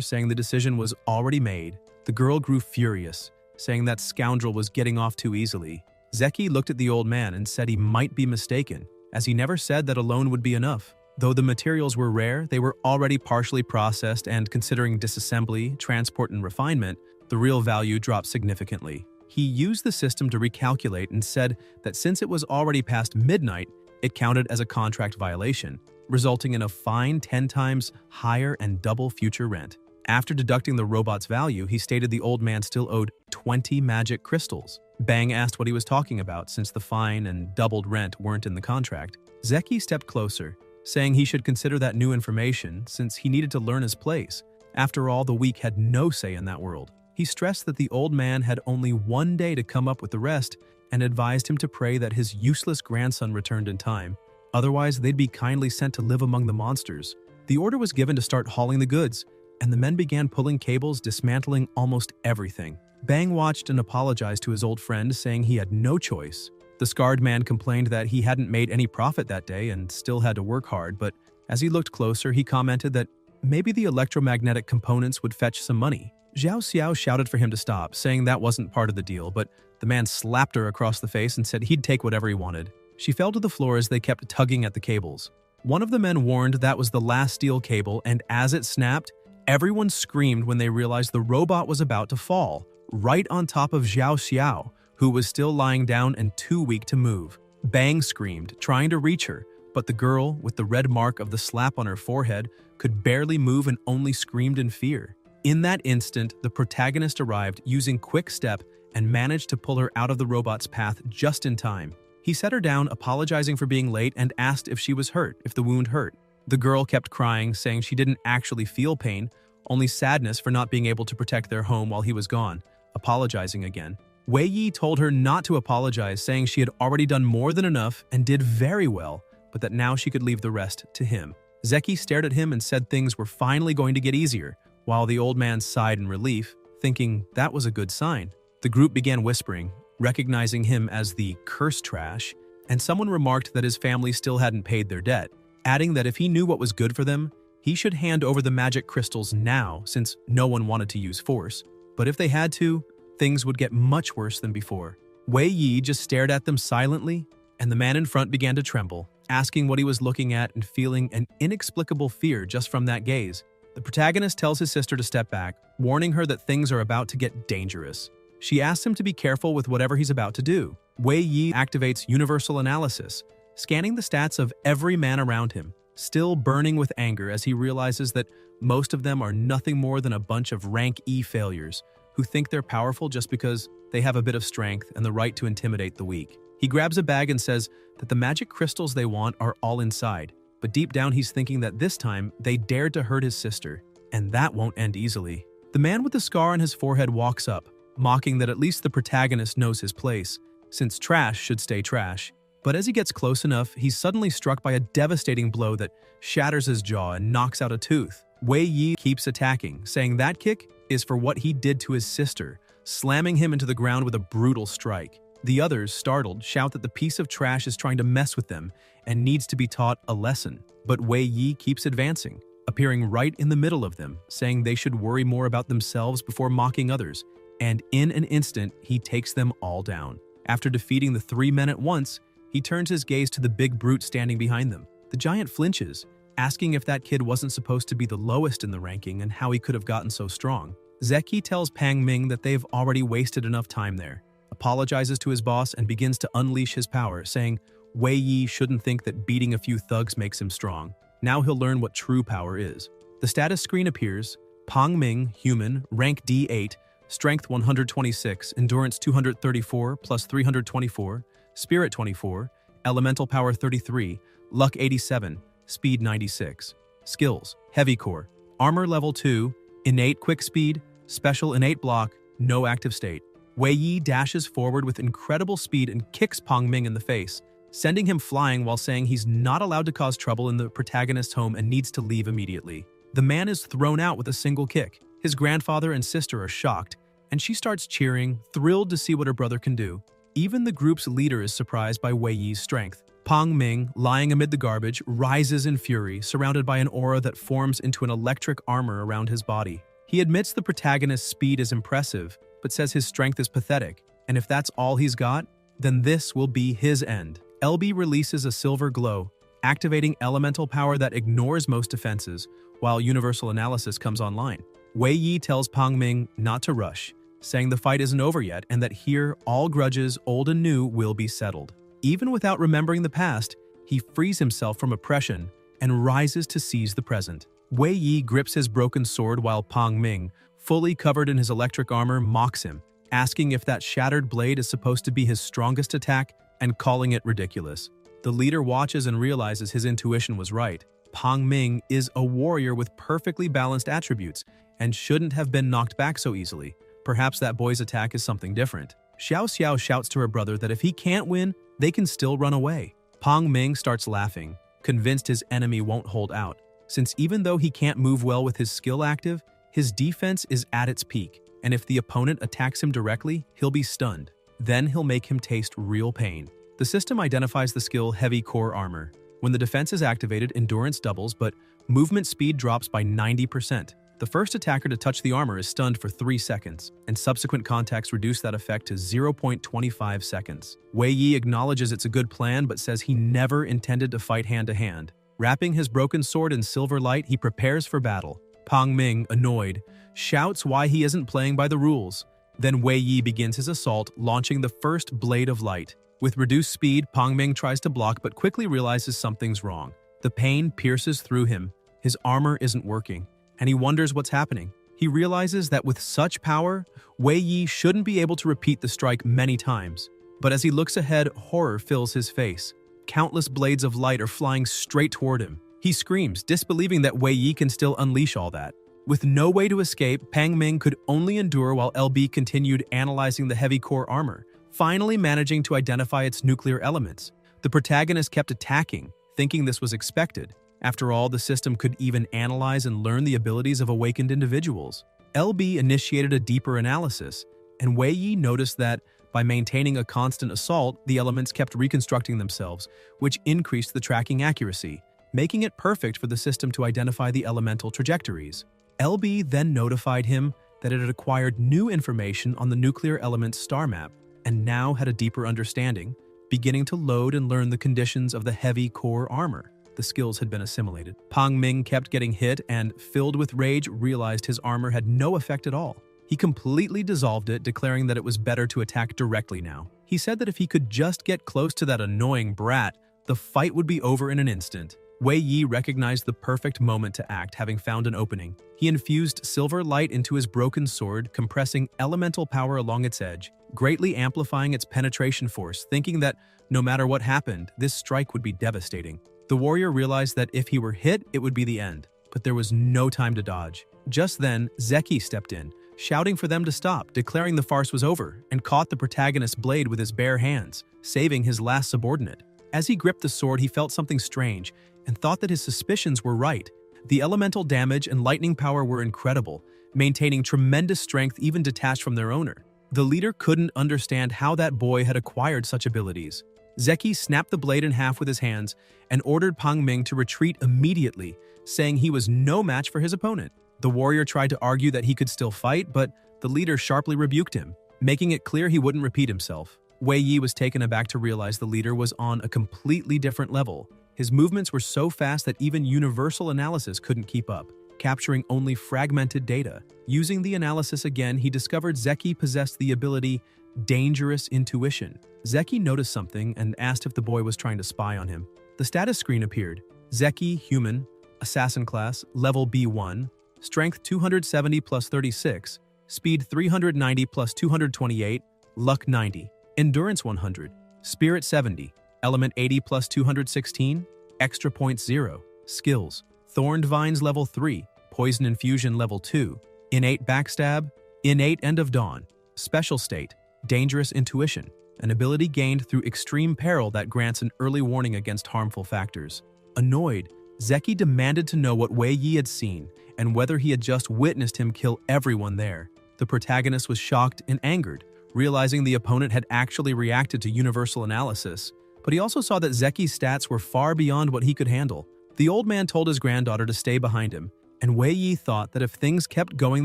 saying the decision was already made. The girl grew furious, saying that scoundrel was getting off too easily. Zeki looked at the old man and said he might be mistaken, as he never said that alone would be enough. Though the materials were rare, they were already partially processed, and considering disassembly, transport, and refinement, the real value dropped significantly. He used the system to recalculate and said that since it was already past midnight, it counted as a contract violation, resulting in a fine 10 times higher and double future rent. After deducting the robot's value, he stated the old man still owed 20 magic crystals. Bang asked what he was talking about, since the fine and doubled rent weren't in the contract. Zeki stepped closer, saying he should consider that new information since he needed to learn his place. After all, the weak had no say in that world. He stressed that the old man had only one day to come up with the rest and advised him to pray that his useless grandson returned in time. Otherwise, they'd be kindly sent to live among the monsters. The order was given to start hauling the goods, and the men began pulling cables, dismantling almost everything. Bang watched and apologized to his old friend, saying he had no choice. The scarred man complained that he hadn't made any profit that day and still had to work hard, but as he looked closer, he commented that maybe the electromagnetic components would fetch some money. Zhao Xiao shouted for him to stop, saying that wasn't part of the deal, but the man slapped her across the face and said he'd take whatever he wanted. She fell to the floor as they kept tugging at the cables. One of the men warned that was the last steel cable, and as it snapped, everyone screamed when they realized the robot was about to fall, right on top of Zhao Xiao, who was still lying down and too weak to move. Bang screamed, trying to reach her, but the girl, with the red mark of the slap on her forehead, could barely move and only screamed in fear. In that instant, the protagonist arrived using quick step and managed to pull her out of the robot's path just in time. He set her down, apologizing for being late, and asked if she was hurt, if the wound hurt. The girl kept crying, saying she didn't actually feel pain, only sadness for not being able to protect their home while he was gone, apologizing again. Wei Yi told her not to apologize, saying she had already done more than enough and did very well, but that now she could leave the rest to him. Zeki stared at him and said things were finally going to get easier, while the old man sighed in relief, thinking that was a good sign. The group began whispering, recognizing him as the curse trash, and someone remarked that his family still hadn't paid their debt, adding that if he knew what was good for them, he should hand over the magic crystals now, since no one wanted to use force. But if they had to, things would get much worse than before. Wei Yi just stared at them silently, and the man in front began to tremble, asking what he was looking at and feeling an inexplicable fear just from that gaze. The protagonist tells his sister to step back, warning her that things are about to get dangerous. She asks him to be careful with whatever he's about to do. Wei Yi activates universal analysis, scanning the stats of every man around him, still burning with anger as he realizes that most of them are nothing more than a bunch of rank E failures who think they're powerful just because they have a bit of strength and the right to intimidate the weak. He grabs a bag and says that the magic crystals they want are all inside, but deep down he's thinking that this time they dared to hurt his sister, and that won't end easily. The man with the scar on his forehead walks up, mocking that at least the protagonist knows his place, since trash should stay trash. But as he gets close enough, he's suddenly struck by a devastating blow that shatters his jaw and knocks out a tooth. Wei Yi keeps attacking, saying that kick is for what he did to his sister, slamming him into the ground with a brutal strike. The others, startled, shout that the piece of trash is trying to mess with them and needs to be taught a lesson. But Wei Yi keeps advancing, appearing right in the middle of them, saying they should worry more about themselves before mocking others, and in an instant, he takes them all down. After defeating the 3 men at once, he turns his gaze to the big brute standing behind them. The giant flinches, asking if that kid wasn't supposed to be the lowest in the ranking and how he could have gotten so strong. Zeki tells Pang Ming that they've already wasted enough time there, apologizes to his boss, and begins to unleash his power, saying Wei Yi shouldn't think that beating a few thugs makes him strong. Now he'll learn what true power is. The status screen appears. Pang Ming, human, rank D8, strength 126, endurance 234 plus 324, spirit 24, elemental power 33, luck 87, speed 96. Skills: heavy core, armor level 2, innate quick speed, special innate block, no active state. Wei Yi dashes forward with incredible speed and kicks Pang Ming in the face, sending him flying while saying he's not allowed to cause trouble in the protagonist's home and needs to leave immediately. The man is thrown out with a single kick. His grandfather and sister are shocked, and she starts cheering, thrilled to see what her brother can do. Even the group's leader is surprised by Wei Yi's strength. Pang Ming, lying amid the garbage, rises in fury, surrounded by an aura that forms into an electric armor around his body. He admits the protagonist's speed is impressive, but says his strength is pathetic, and if that's all he's got, then this will be his end. LB releases a silver glow, activating elemental power that ignores most defenses, while universal analysis comes online. Wei Yi tells Pang Ming not to rush, saying the fight isn't over yet and that here all grudges, old and new, will be settled. Even without remembering the past, he frees himself from oppression and rises to seize the present. Wei Yi grips his broken sword while Pang Ming, fully covered in his electric armor, mocks him, asking if that shattered blade is supposed to be his strongest attack and calling it ridiculous. The leader watches and realizes his intuition was right. Pang Ming is a warrior with perfectly balanced attributes and shouldn't have been knocked back so easily. Perhaps that boy's attack is something different. Xiao Xiao shouts to her brother that if he can't win, they can still run away. Pang Ming starts laughing, convinced his enemy won't hold out, since even though he can't move well with his skill active, his defense is at its peak, and if the opponent attacks him directly, he'll be stunned. Then he'll make him taste real pain. The system identifies the skill Heavy Core Armor. When the defense is activated, endurance doubles, but movement speed drops by 90%. The first attacker to touch the armor is stunned for 3 seconds, and subsequent contacts reduce that effect to 0.25 seconds. Wei Yi acknowledges it's a good plan, but says he never intended to fight hand-to-hand. Wrapping his broken sword in silver light, he prepares for battle. Pang Ming, annoyed, shouts why he isn't playing by the rules. Then Wei Yi begins his assault, launching the first blade of light. With reduced speed, Pang Ming tries to block but quickly realizes something's wrong. The pain pierces through him, his armor isn't working, and he wonders what's happening. He realizes that with such power, Wei Yi shouldn't be able to repeat the strike many times. But as he looks ahead, horror fills his face. Countless blades of light are flying straight toward him. He screams, disbelieving that Wei Yi can still unleash all that. With no way to escape, Pang Ming could only endure while LB continued analyzing the heavy core armor, finally managing to identify its nuclear elements. The protagonist kept attacking, thinking this was expected. After all, the system could even analyze and learn the abilities of awakened individuals. LB initiated a deeper analysis, and Wei Yi noticed that, by maintaining a constant assault, the elements kept reconstructing themselves, which increased the tracking accuracy, making it perfect for the system to identify the elemental trajectories. LB then notified him that it had acquired new information on the nuclear element's star map, and now had a deeper understanding, beginning to load and learn the conditions of the heavy core armor. The skills had been assimilated. Pang Ming kept getting hit and, filled with rage, realized his armor had no effect at all. He completely dissolved it, declaring that it was better to attack directly now. He said that if he could just get close to that annoying brat, the fight would be over in an instant. Wei Yi recognized the perfect moment to act, having found an opening. He infused silver light into his broken sword, compressing elemental power along its edge, greatly amplifying its penetration force, thinking that no matter what happened, this strike would be devastating. The warrior realized that if he were hit, it would be the end, but there was no time to dodge. Just then, Zeki stepped in, shouting for them to stop, declaring the farce was over, and caught the protagonist's blade with his bare hands, saving his last subordinate. As he gripped the sword, he felt something strange, and thought that his suspicions were right. The elemental damage and lightning power were incredible, maintaining tremendous strength even detached from their owner. The leader couldn't understand how that boy had acquired such abilities. Zeki snapped the blade in half with his hands and ordered Pang Ming to retreat immediately, saying he was no match for his opponent. The warrior tried to argue that he could still fight, but the leader sharply rebuked him, making it clear he wouldn't repeat himself. Wei Yi was taken aback to realize the leader was on a completely different level. His movements were so fast that even universal analysis couldn't keep up, capturing only fragmented data. Using the analysis again, he discovered Zeki possessed the ability Dangerous Intuition. Zeki noticed something and asked if the boy was trying to spy on him. The status screen appeared. Zeki, human, assassin class, level B1, strength 270 plus 36, speed 390 plus 228, luck 90, endurance 100, spirit 70, element 80 plus 216, extra points 0, skills, thorned vines level 3, poison infusion level 2, innate backstab, innate end of dawn, special state, dangerous intuition, an ability gained through extreme peril that grants an early warning against harmful factors. Annoyed, Zeki demanded to know what Wei Yi had seen and whether he had just witnessed him kill everyone there. The protagonist was shocked and angered, realizing the opponent had actually reacted to universal analysis, but he also saw that Zeki's stats were far beyond what he could handle. The old man told his granddaughter to stay behind him, and Wei Yi thought that if things kept going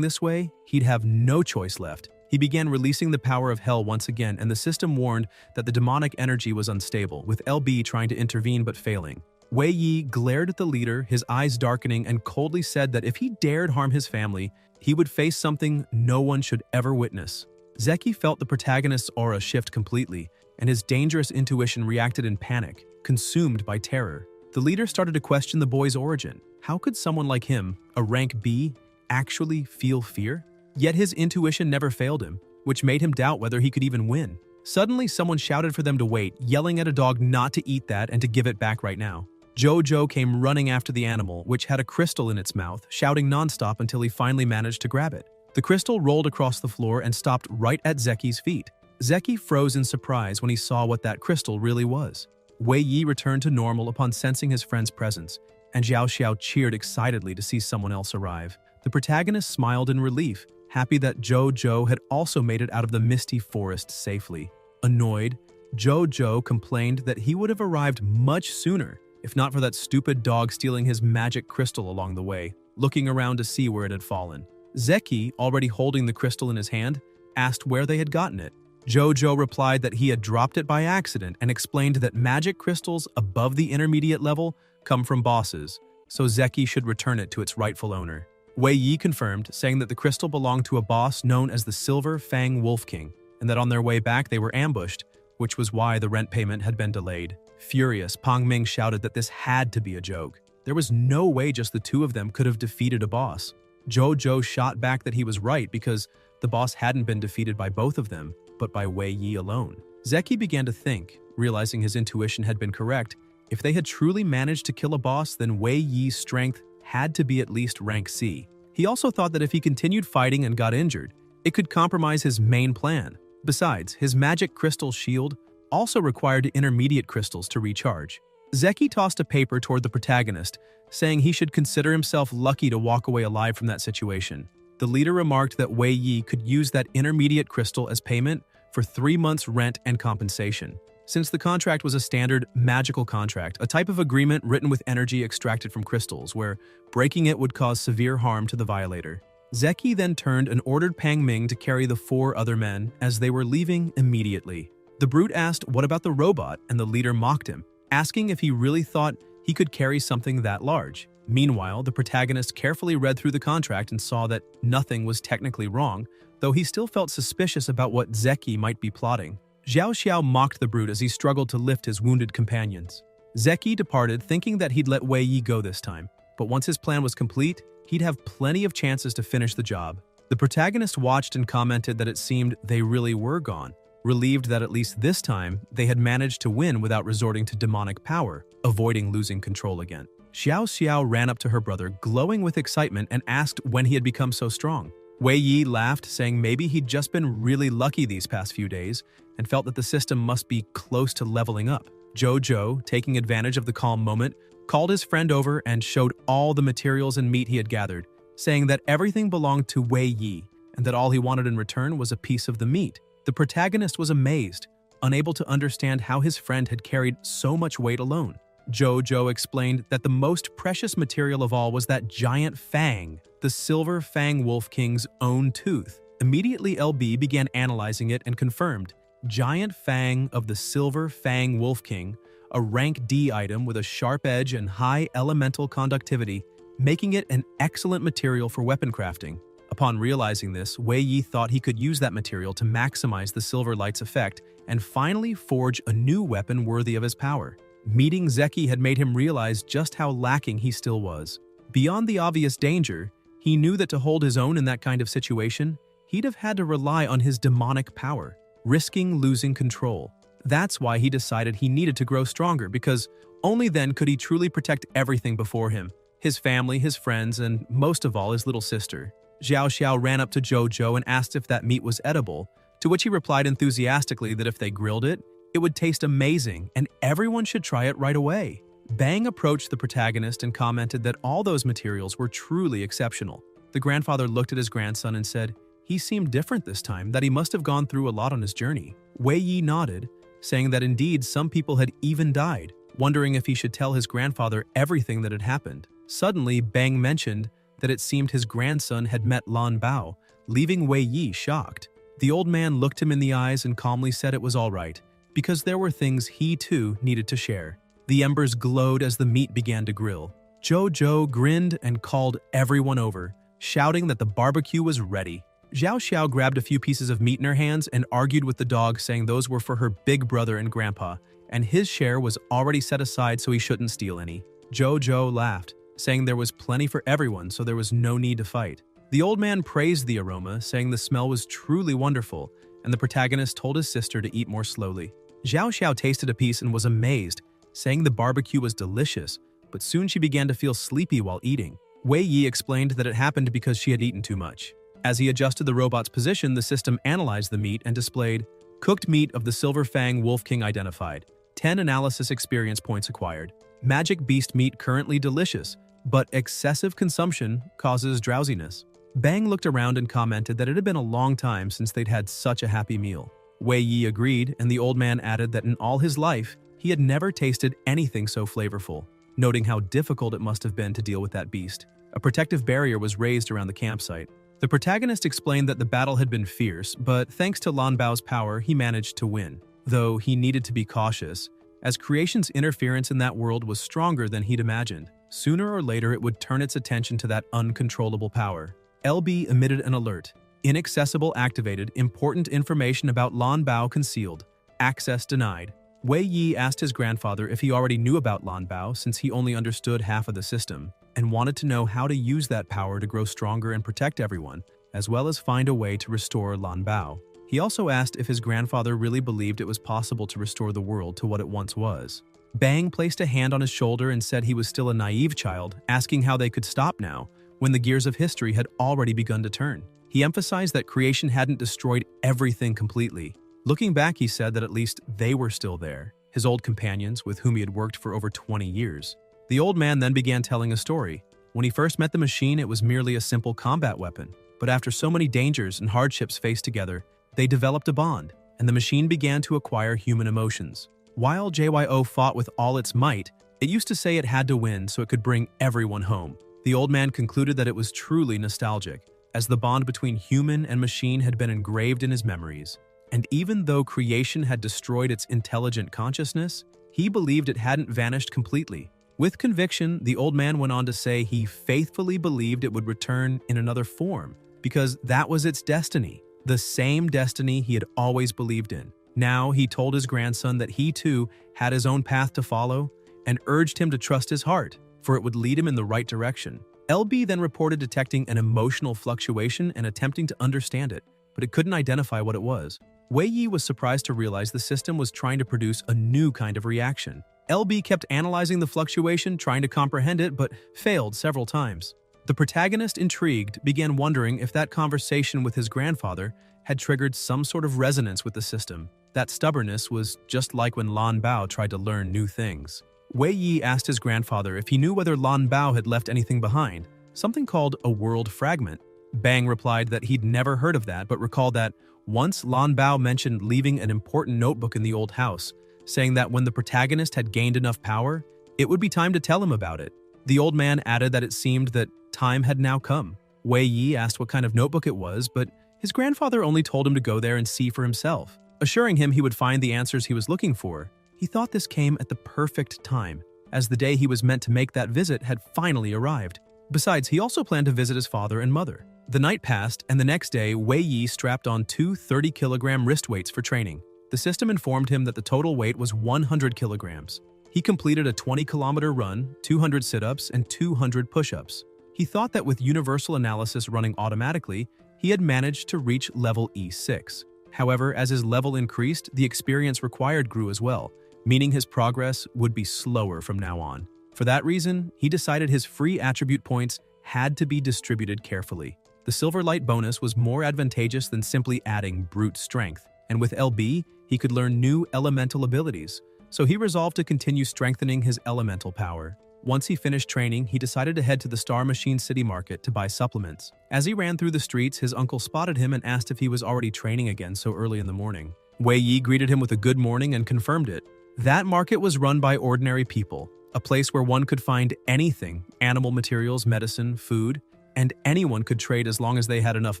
this way, he'd have no choice left. He began releasing the power of hell once again, and the system warned that the demonic energy was unstable, with LB trying to intervene but failing. Wei Yi glared at the leader, his eyes darkening, and coldly said that if he dared harm his family, he would face something no one should ever witness. Zeki felt the protagonist's aura shift completely, and his dangerous intuition reacted in panic, consumed by terror. The leader started to question the boy's origin. How could someone like him, a rank B, actually feel fear? Yet his intuition never failed him, which made him doubt whether he could even win. Suddenly, someone shouted for them to wait, yelling at a dog not to eat that and to give it back right now. Jojo came running after the animal, which had a crystal in its mouth, shouting nonstop until he finally managed to grab it. The crystal rolled across the floor and stopped right at Zeki's feet. Zeki froze in surprise when he saw what that crystal really was. Wei Yi returned to normal upon sensing his friend's presence, and Xiao Xiao cheered excitedly to see someone else arrive. The protagonist smiled in relief, happy that Jojo had also made it out of the misty forest safely. Annoyed, Jojo complained that he would have arrived much sooner if not for that stupid dog stealing his magic crystal along the way, looking around to see where it had fallen. Zeki, already holding the crystal in his hand, asked where they had gotten it. Jojo replied that he had dropped it by accident and explained that magic crystals above the intermediate level come from bosses, so Zeki should return it to its rightful owner. Wei Yi confirmed, saying that the crystal belonged to a boss known as the Silver Fang Wolf King, and that on their way back they were ambushed, which was why the rent payment had been delayed. Furious, Pang Ming shouted that this had to be a joke. There was no way just the two of them could have defeated a boss. Jojo shot back that he was right because the boss hadn't been defeated by both of them, but by Wei Yi alone. Zeki began to think, realizing his intuition had been correct. If they had truly managed to kill a boss, then Wei Yi's strength had to be at least rank C. He also thought that if he continued fighting and got injured, it could compromise his main plan. Besides, his magic crystal shield also required intermediate crystals to recharge. Zeki tossed a paper toward the protagonist, saying he should consider himself lucky to walk away alive from that situation. The leader remarked that Wei Yi could use that intermediate crystal as payment for 3 months' rent and compensation. Since the contract was a standard magical contract, a type of agreement written with energy extracted from crystals, where breaking it would cause severe harm to the violator. Zeki then turned and ordered Pang Ming to carry the 4 other men as they were leaving immediately. The brute asked what about the robot, and the leader mocked him, asking if he really thought he could carry something that large. Meanwhile, the protagonist carefully read through the contract and saw that nothing was technically wrong, though he still felt suspicious about what Zeki might be plotting. Xiao Xiao mocked the brute as he struggled to lift his wounded companions. Zeki departed, thinking that he'd let Wei Yi go this time, but once his plan was complete, he'd have plenty of chances to finish the job. The protagonist watched and commented that it seemed they really were gone, relieved that at least this time they had managed to win without resorting to demonic power, avoiding losing control again. Xiao Xiao ran up to her brother, glowing with excitement, and asked when he had become so strong. Wei Yi laughed, saying maybe he'd just been really lucky these past few days and felt that the system must be close to leveling up. Jojo, taking advantage of the calm moment, called his friend over and showed all the materials and meat he had gathered, saying that everything belonged to Wei Yi and that all he wanted in return was a piece of the meat. The protagonist was amazed, unable to understand how his friend had carried so much weight alone. Jojo explained that the most precious material of all was that giant fang, the Silver Fang Wolf King's own tooth. Immediately LB began analyzing it and confirmed Giant Fang of the Silver Fang Wolf King, a rank D item with a sharp edge and high elemental conductivity, making it an excellent material for weapon crafting. Upon realizing this, Wei Yi thought he could use that material to maximize the Silver Light's effect and finally forge a new weapon worthy of his power. Meeting Zeki had made him realize just how lacking he still was. Beyond the obvious danger, he knew that to hold his own in that kind of situation, he'd have had to rely on his demonic power, risking losing control. That's why he decided he needed to grow stronger, because only then could he truly protect everything before him: his family, his friends, and most of all, his little sister. Xiao Xiao ran up to Jojo and asked if that meat was edible, to which he replied enthusiastically that if they grilled it, it would taste amazing and everyone should try it right away. Bang approached the protagonist and commented that all those materials were truly exceptional. The grandfather looked at his grandson and said he seemed different this time, that he must have gone through a lot on his journey. Wei Yi nodded, saying that indeed some people had even died, wondering if he should tell his grandfather everything that had happened. Suddenly, Bang mentioned that it seemed his grandson had met Lan Bao, leaving Wei Yi shocked. The old man looked him in the eyes and calmly said it was all right, because there were things he too needed to share. The embers glowed as the meat began to grill. Jojo grinned and called everyone over, shouting that the barbecue was ready. Xiao Xiao grabbed a few pieces of meat in her hands and argued with the dog, saying those were for her big brother and grandpa, and his share was already set aside so he shouldn't steal any. Jojo laughed, saying there was plenty for everyone, so there was no need to fight. The old man praised the aroma, saying the smell was truly wonderful, and the protagonist told his sister to eat more slowly. Xiao Xiao tasted a piece and was amazed, saying the barbecue was delicious, but soon she began to feel sleepy while eating. Wei Yi explained that it happened because she had eaten too much. As he adjusted the robot's position, the system analyzed the meat and displayed cooked meat of the Silver Fang Wolf King identified, 10 analysis experience points acquired. Magic beast meat currently delicious, but excessive consumption causes drowsiness. Bang looked around and commented that it had been a long time since they'd had such a happy meal. Wei Yi agreed, and the old man added that in all his life, he had never tasted anything so flavorful, noting how difficult it must have been to deal with that beast. A protective barrier was raised around the campsite. The protagonist explained that the battle had been fierce, but thanks to Lan Bao's power, he managed to win, though he needed to be cautious, as creation's interference in that world was stronger than he'd imagined. Sooner or later, it would turn its attention to that uncontrollable power. LB emitted an alert. Inaccessible activated, important information about Lan Bao concealed. Access denied. Wei Yi asked his grandfather if he already knew about Lan Bao, since he only understood half of the system, and wanted to know how to use that power to grow stronger and protect everyone, as well as find a way to restore Lan Bao. He also asked if his grandfather really believed it was possible to restore the world to what it once was. Bang placed a hand on his shoulder and said he was still a naive child, asking how they could stop now, when the gears of history had already begun to turn. He emphasized that creation hadn't destroyed everything completely. Looking back, he said that at least they were still there, his old companions with whom he had worked for over 20 years. The old man then began telling a story. When he first met the machine, it was merely a simple combat weapon, but after so many dangers and hardships faced together, they developed a bond, and the machine began to acquire human emotions. While JYO fought with all its might, it used to say it had to win so it could bring everyone home. The old man concluded that it was truly nostalgic, as the bond between human and machine had been engraved in his memories. And even though creation had destroyed its intelligent consciousness, he believed it hadn't vanished completely. With conviction, the old man went on to say he faithfully believed it would return in another form, because that was its destiny, the same destiny he had always believed in. Now he told his grandson that he too had his own path to follow, and urged him to trust his heart, for it would lead him in the right direction. LB then reported detecting an emotional fluctuation and attempting to understand it, but it couldn't identify what it was. Wei Yi was surprised to realize the system was trying to produce a new kind of reaction. LB kept analyzing the fluctuation, trying to comprehend it, but failed several times. The protagonist, intrigued, began wondering if that conversation with his grandfather had triggered some sort of resonance with the system. That stubbornness was just like when Lan Bao tried to learn new things. Wei Yi asked his grandfather if he knew whether Lan Bao had left anything behind, something called a world fragment. Bang replied that he'd never heard of that, but recalled that once Lan Bao mentioned leaving an important notebook in the old house, saying that when the protagonist had gained enough power, it would be time to tell him about it. The old man added that it seemed that time had now come. Wei Yi asked what kind of notebook it was, but his grandfather only told him to go there and see for himself. Assuring him he would find the answers he was looking for, he thought this came at the perfect time, as the day he was meant to make that visit had finally arrived. Besides, he also planned to visit his father and mother. The night passed, and the next day, Wei Yi strapped on two 30-kilogram wrist weights for training. The system informed him that the total weight was 100 kilograms. He completed a 20-kilometer run, 200 sit-ups, and 200 push-ups. He thought that with universal analysis running automatically, he had managed to reach level E6. However, as his level increased, the experience required grew as well, meaning his progress would be slower from now on. For that reason, he decided his free attribute points had to be distributed carefully. The Silver Light bonus was more advantageous than simply adding brute strength, and with LB, he could learn new elemental abilities, so he resolved to continue strengthening his elemental power. Once he finished training, he decided to head to the Star Machine City Market to buy supplements. As he ran through the streets, his uncle spotted him and asked if he was already training again so early in the morning. Wei Yi greeted him with a good morning and confirmed it. That market was run by ordinary people, a place where one could find anything, animal materials, medicine, food, and anyone could trade as long as they had enough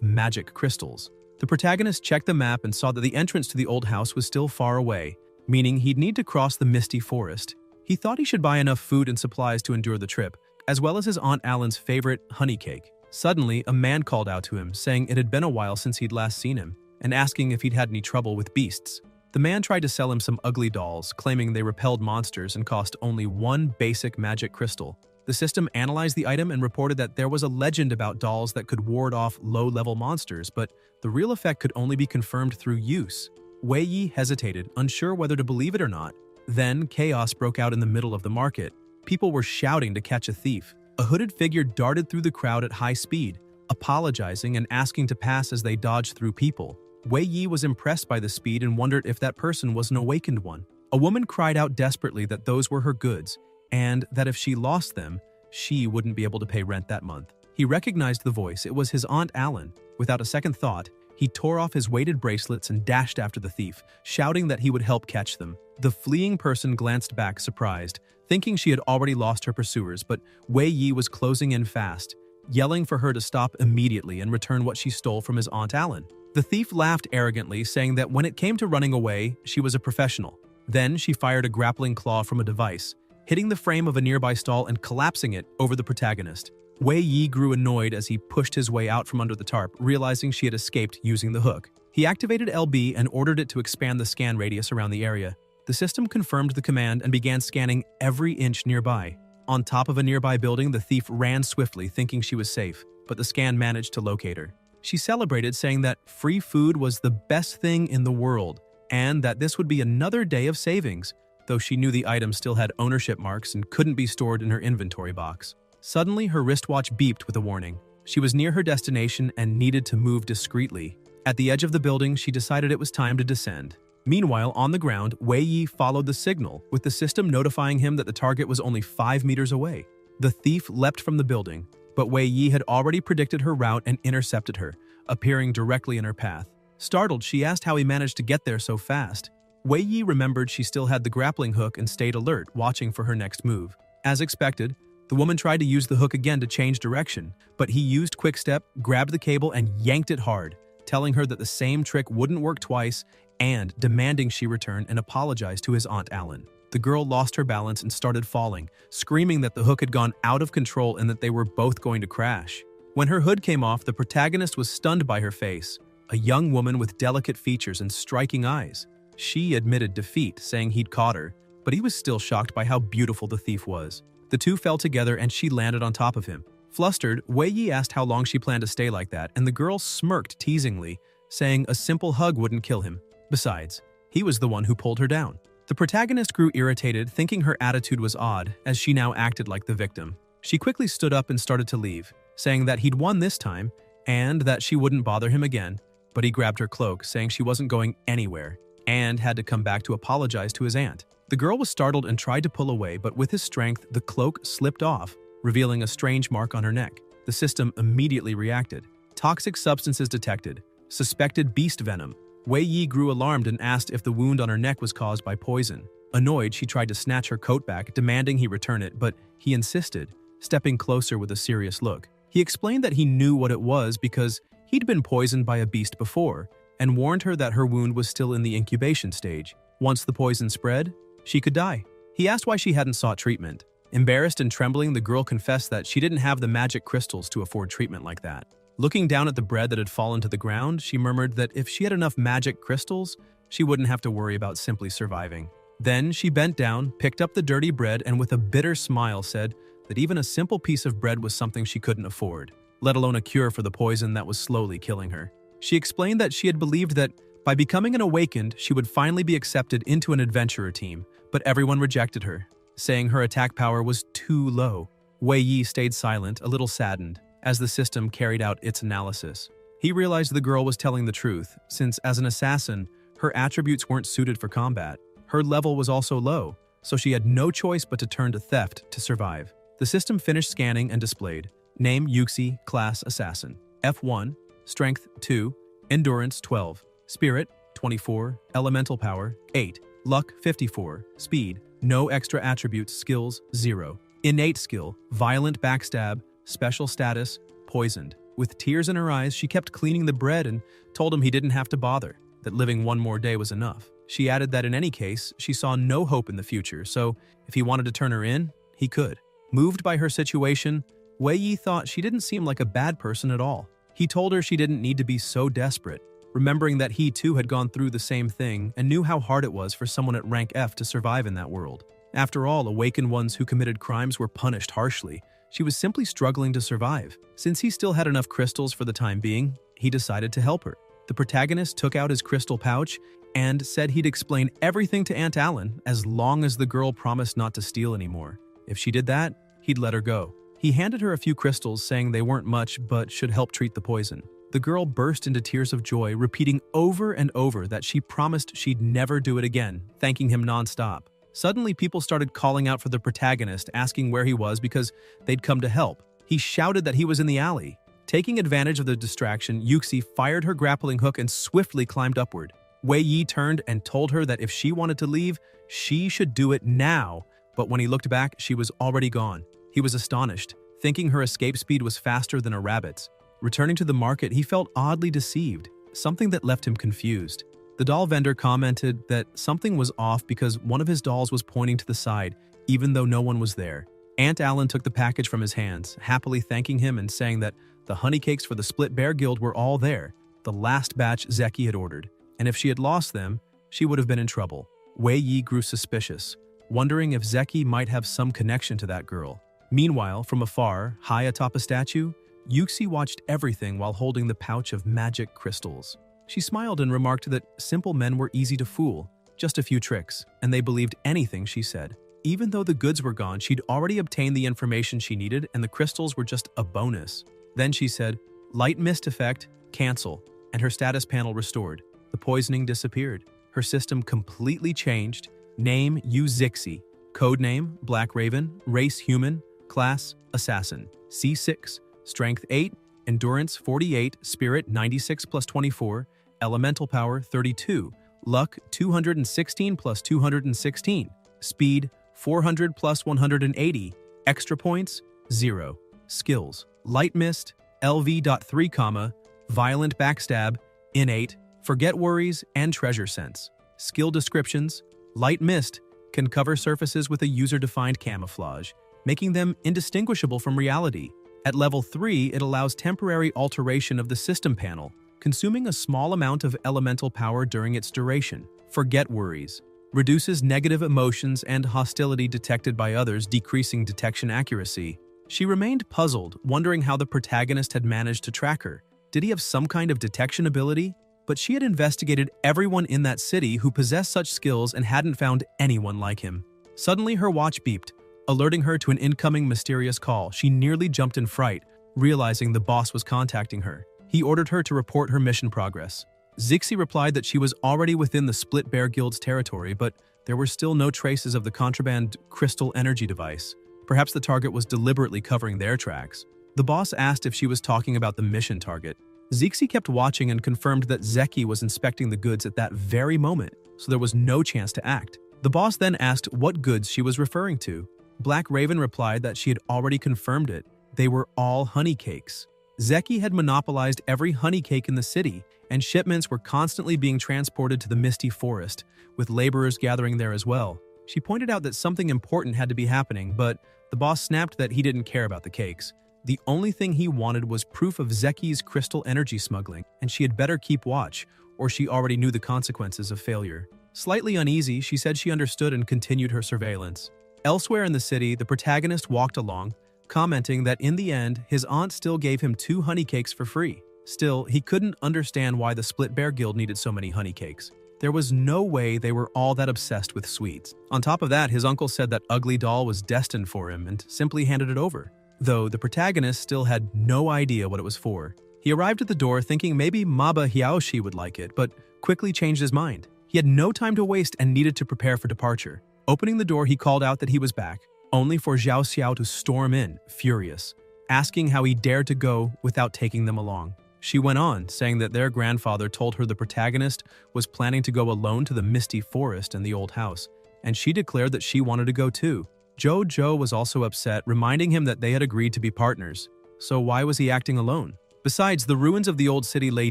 magic crystals. The protagonist checked the map and saw that the entrance to the old house was still far away, meaning he'd need to cross the misty forest. He thought he should buy enough food and supplies to endure the trip, as well as his Aunt Alan's favorite honey cake. Suddenly, a man called out to him, saying it had been a while since he'd last seen him, and asking if he'd had any trouble with beasts. The man tried to sell him some ugly dolls, claiming they repelled monsters and cost only one basic magic crystal. The system analyzed the item and reported that there was a legend about dolls that could ward off low-level monsters, but the real effect could only be confirmed through use. Wei Yi hesitated, unsure whether to believe it or not. Then, chaos broke out in the middle of the market. People were shouting to catch a thief. A hooded figure darted through the crowd at high speed, apologizing and asking to pass as they dodged through people. Wei Yi was impressed by the speed and wondered if that person was an awakened one. A woman cried out desperately that those were her goods, and that if she lost them, she wouldn't be able to pay rent that month. He recognized the voice. It was his Aunt Alan. Without a second thought, he tore off his weighted bracelets and dashed after the thief, shouting that he would help catch them. The fleeing person glanced back, surprised, thinking she had already lost her pursuers, but Wei Yi was closing in fast, yelling for her to stop immediately and return what she stole from his Aunt Alan. The thief laughed arrogantly, saying that when it came to running away, she was a professional. Then she fired a grappling claw from a device, hitting the frame of a nearby stall and collapsing it over the protagonist. Wei Yi grew annoyed as he pushed his way out from under the tarp, realizing she had escaped using the hook. He activated LB and ordered it to expand the scan radius around the area. The system confirmed the command and began scanning every inch nearby. On top of a nearby building, the thief ran swiftly, thinking she was safe, but the scan managed to locate her. She celebrated, saying that free food was the best thing in the world, and that this would be another day of savings, though she knew the item still had ownership marks and couldn't be stored in her inventory box. Suddenly, her wristwatch beeped with a warning. She was near her destination and needed to move discreetly. At the edge of the building, she decided it was time to descend. Meanwhile, on the ground, Wei Yi followed the signal, with the system notifying him that the target was only 5 meters away. The thief leapt from the building, but Wei Yi had already predicted her route and intercepted her, appearing directly in her path. Startled, she asked how he managed to get there so fast. Wei Yi remembered she still had the grappling hook and stayed alert, watching for her next move. As expected, the woman tried to use the hook again to change direction, but he used Quick Step, grabbed the cable, and yanked it hard, telling her that the same trick wouldn't work twice and demanding she return and apologize to his Aunt Alan. The girl lost her balance and started falling, screaming that the hook had gone out of control and that they were both going to crash. When her hood came off, the protagonist was stunned by her face, a young woman with delicate features and striking eyes. She admitted defeat, saying he'd caught her, but he was still shocked by how beautiful the thief was. The two fell together and she landed on top of him. Flustered, Wei Yi asked how long she planned to stay like that, and the girl smirked teasingly, saying a simple hug wouldn't kill him. Besides, he was the one who pulled her down. The protagonist grew irritated, thinking her attitude was odd, as she now acted like the victim. She quickly stood up and started to leave, saying that he'd won this time, and that she wouldn't bother him again, but he grabbed her cloak, saying she wasn't going anywhere, and had to come back to apologize to his aunt. The girl was startled and tried to pull away, but with his strength, the cloak slipped off, revealing a strange mark on her neck. The system immediately reacted. Toxic substances detected. Suspected beast venom. Wei Yi grew alarmed and asked if the wound on her neck was caused by poison. Annoyed, she tried to snatch her coat back, demanding he return it, but he insisted, stepping closer with a serious look. He explained that he knew what it was because he'd been poisoned by a beast before, and warned her that her wound was still in the incubation stage. Once the poison spread, she could die. He asked why she hadn't sought treatment. Embarrassed and trembling, the girl confessed that she didn't have the magic crystals to afford treatment like that. Looking down at the bread that had fallen to the ground, she murmured that if she had enough magic crystals, she wouldn't have to worry about simply surviving. Then she bent down, picked up the dirty bread, and with a bitter smile said that even a simple piece of bread was something she couldn't afford, let alone a cure for the poison that was slowly killing her. She explained that she had believed that by becoming an awakened, she would finally be accepted into an adventurer team, but everyone rejected her, saying her attack power was too low. Wei Yi stayed silent, a little saddened, as the system carried out its analysis. He realized the girl was telling the truth, since as an assassin, her attributes weren't suited for combat. Her level was also low, so she had no choice but to turn to theft to survive. The system finished scanning and displayed. Name Yuxi, Class Assassin. F1, Strength 2, Endurance 12, Spirit 24, Elemental Power 8, Luck 54, Speed, no extra attributes, skills 0. Innate skill, Violent Backstab, Special status, Poisoned. With tears in her eyes, she kept cleaning the bread and told him he didn't have to bother, that living one more day was enough. She added that in any case, she saw no hope in the future, so if he wanted to turn her in, he could. Moved by her situation, Wei Yi thought she didn't seem like a bad person at all. He told her she didn't need to be so desperate, remembering that he too had gone through the same thing and knew how hard it was for someone at rank F to survive in that world. After all, awakened ones who committed crimes were punished harshly. She was simply struggling to survive. Since he still had enough crystals for the time being, he decided to help her. The protagonist took out his crystal pouch and said he'd explain everything to Aunt Alan as long as the girl promised not to steal anymore. If she did that, he'd let her go. He handed her a few crystals, saying they weren't much but should help treat the poison. The girl burst into tears of joy, repeating over and over that she promised she'd never do it again, thanking him nonstop. Suddenly, people started calling out for the protagonist, asking where he was because they'd come to help. He shouted that he was in the alley. Taking advantage of the distraction, Yuxi fired her grappling hook and swiftly climbed upward. Wei Yi turned and told her that if she wanted to leave, she should do it now, but when he looked back, she was already gone. He was astonished, thinking her escape speed was faster than a rabbit's. Returning to the market, he felt oddly deceived, something that left him confused. The doll vendor commented that something was off because one of his dolls was pointing to the side, even though no one was there. Aunt Alan took the package from his hands, happily thanking him and saying that the honey cakes for the Split Bear Guild were all there, the last batch Zeki had ordered, and if she had lost them, she would have been in trouble. Wei Yi grew suspicious, wondering if Zeki might have some connection to that girl. Meanwhile, from afar, high atop a statue, Yuxi watched everything while holding the pouch of magic crystals. She smiled and remarked that simple men were easy to fool, just a few tricks, and they believed anything she said. Even though the goods were gone, she'd already obtained the information she needed and the crystals were just a bonus. Then she said, "Light mist effect, cancel," and her status panel restored. The poisoning disappeared. Her system completely changed. Name Zixi. Codename Black Raven. Race Human. Class Assassin. C6. Strength 8. Endurance 48. Spirit 96 plus 24. Elemental Power 32. Luck 216 plus 216. Speed 400 plus 180. Extra points 0. Skills: Light Mist, LV.3, Violent Backstab, Innate, Forget Worries, and Treasure Sense. Skill descriptions: Light Mist can cover surfaces with a user-defined camouflage, making them indistinguishable from reality. At level 3, it allows temporary alteration of the system panel, consuming a small amount of elemental power during its duration. Forget Worries reduces negative emotions and hostility detected by others, decreasing detection accuracy. She remained puzzled, wondering how the protagonist had managed to track her. Did he have some kind of detection ability? But she had investigated everyone in that city who possessed such skills and hadn't found anyone like him. Suddenly, her watch beeped, alerting her to an incoming mysterious call. She nearly jumped in fright, realizing the boss was contacting her. He ordered her to report her mission progress. Zixi replied that she was already within the Split Bear Guild's territory, but there were still no traces of the contraband crystal energy device. Perhaps the target was deliberately covering their tracks. The boss asked if she was talking about the mission target. Zixi kept watching and confirmed that Zeki was inspecting the goods at that very moment, so there was no chance to act. The boss then asked what goods she was referring to. Black Raven replied that she had already confirmed it. They were all honey cakes. Zeki had monopolized every honey cake in the city, and shipments were constantly being transported to the misty forest, with laborers gathering there as well. She pointed out that something important had to be happening, but the boss snapped that he didn't care about the cakes. The only thing he wanted was proof of Zeki's crystal energy smuggling, and she had better keep watch, or she already knew the consequences of failure. Slightly uneasy, she said she understood and continued her surveillance. Elsewhere in the city, the protagonist walked along, commenting that in the end, his aunt still gave him 2 honey cakes for free. Still, he couldn't understand why the Split Bear Guild needed so many honey cakes. There was no way they were all that obsessed with sweets. On top of that, his uncle said that Ugly Doll was destined for him and simply handed it over, though the protagonist still had no idea what it was for. He arrived at the door thinking maybe Maba Hiaoshi would like it, but quickly changed his mind. He had no time to waste and needed to prepare for departure. Opening the door, he called out that he was back, only for Zhao Xiao to storm in, furious, asking how he dared to go without taking them along. She went on, saying that their grandfather told her the protagonist was planning to go alone to the misty forest and the old house, and she declared that she wanted to go too. Zhou was also upset, reminding him that they had agreed to be partners. So why was he acting alone? Besides, the ruins of the old city lay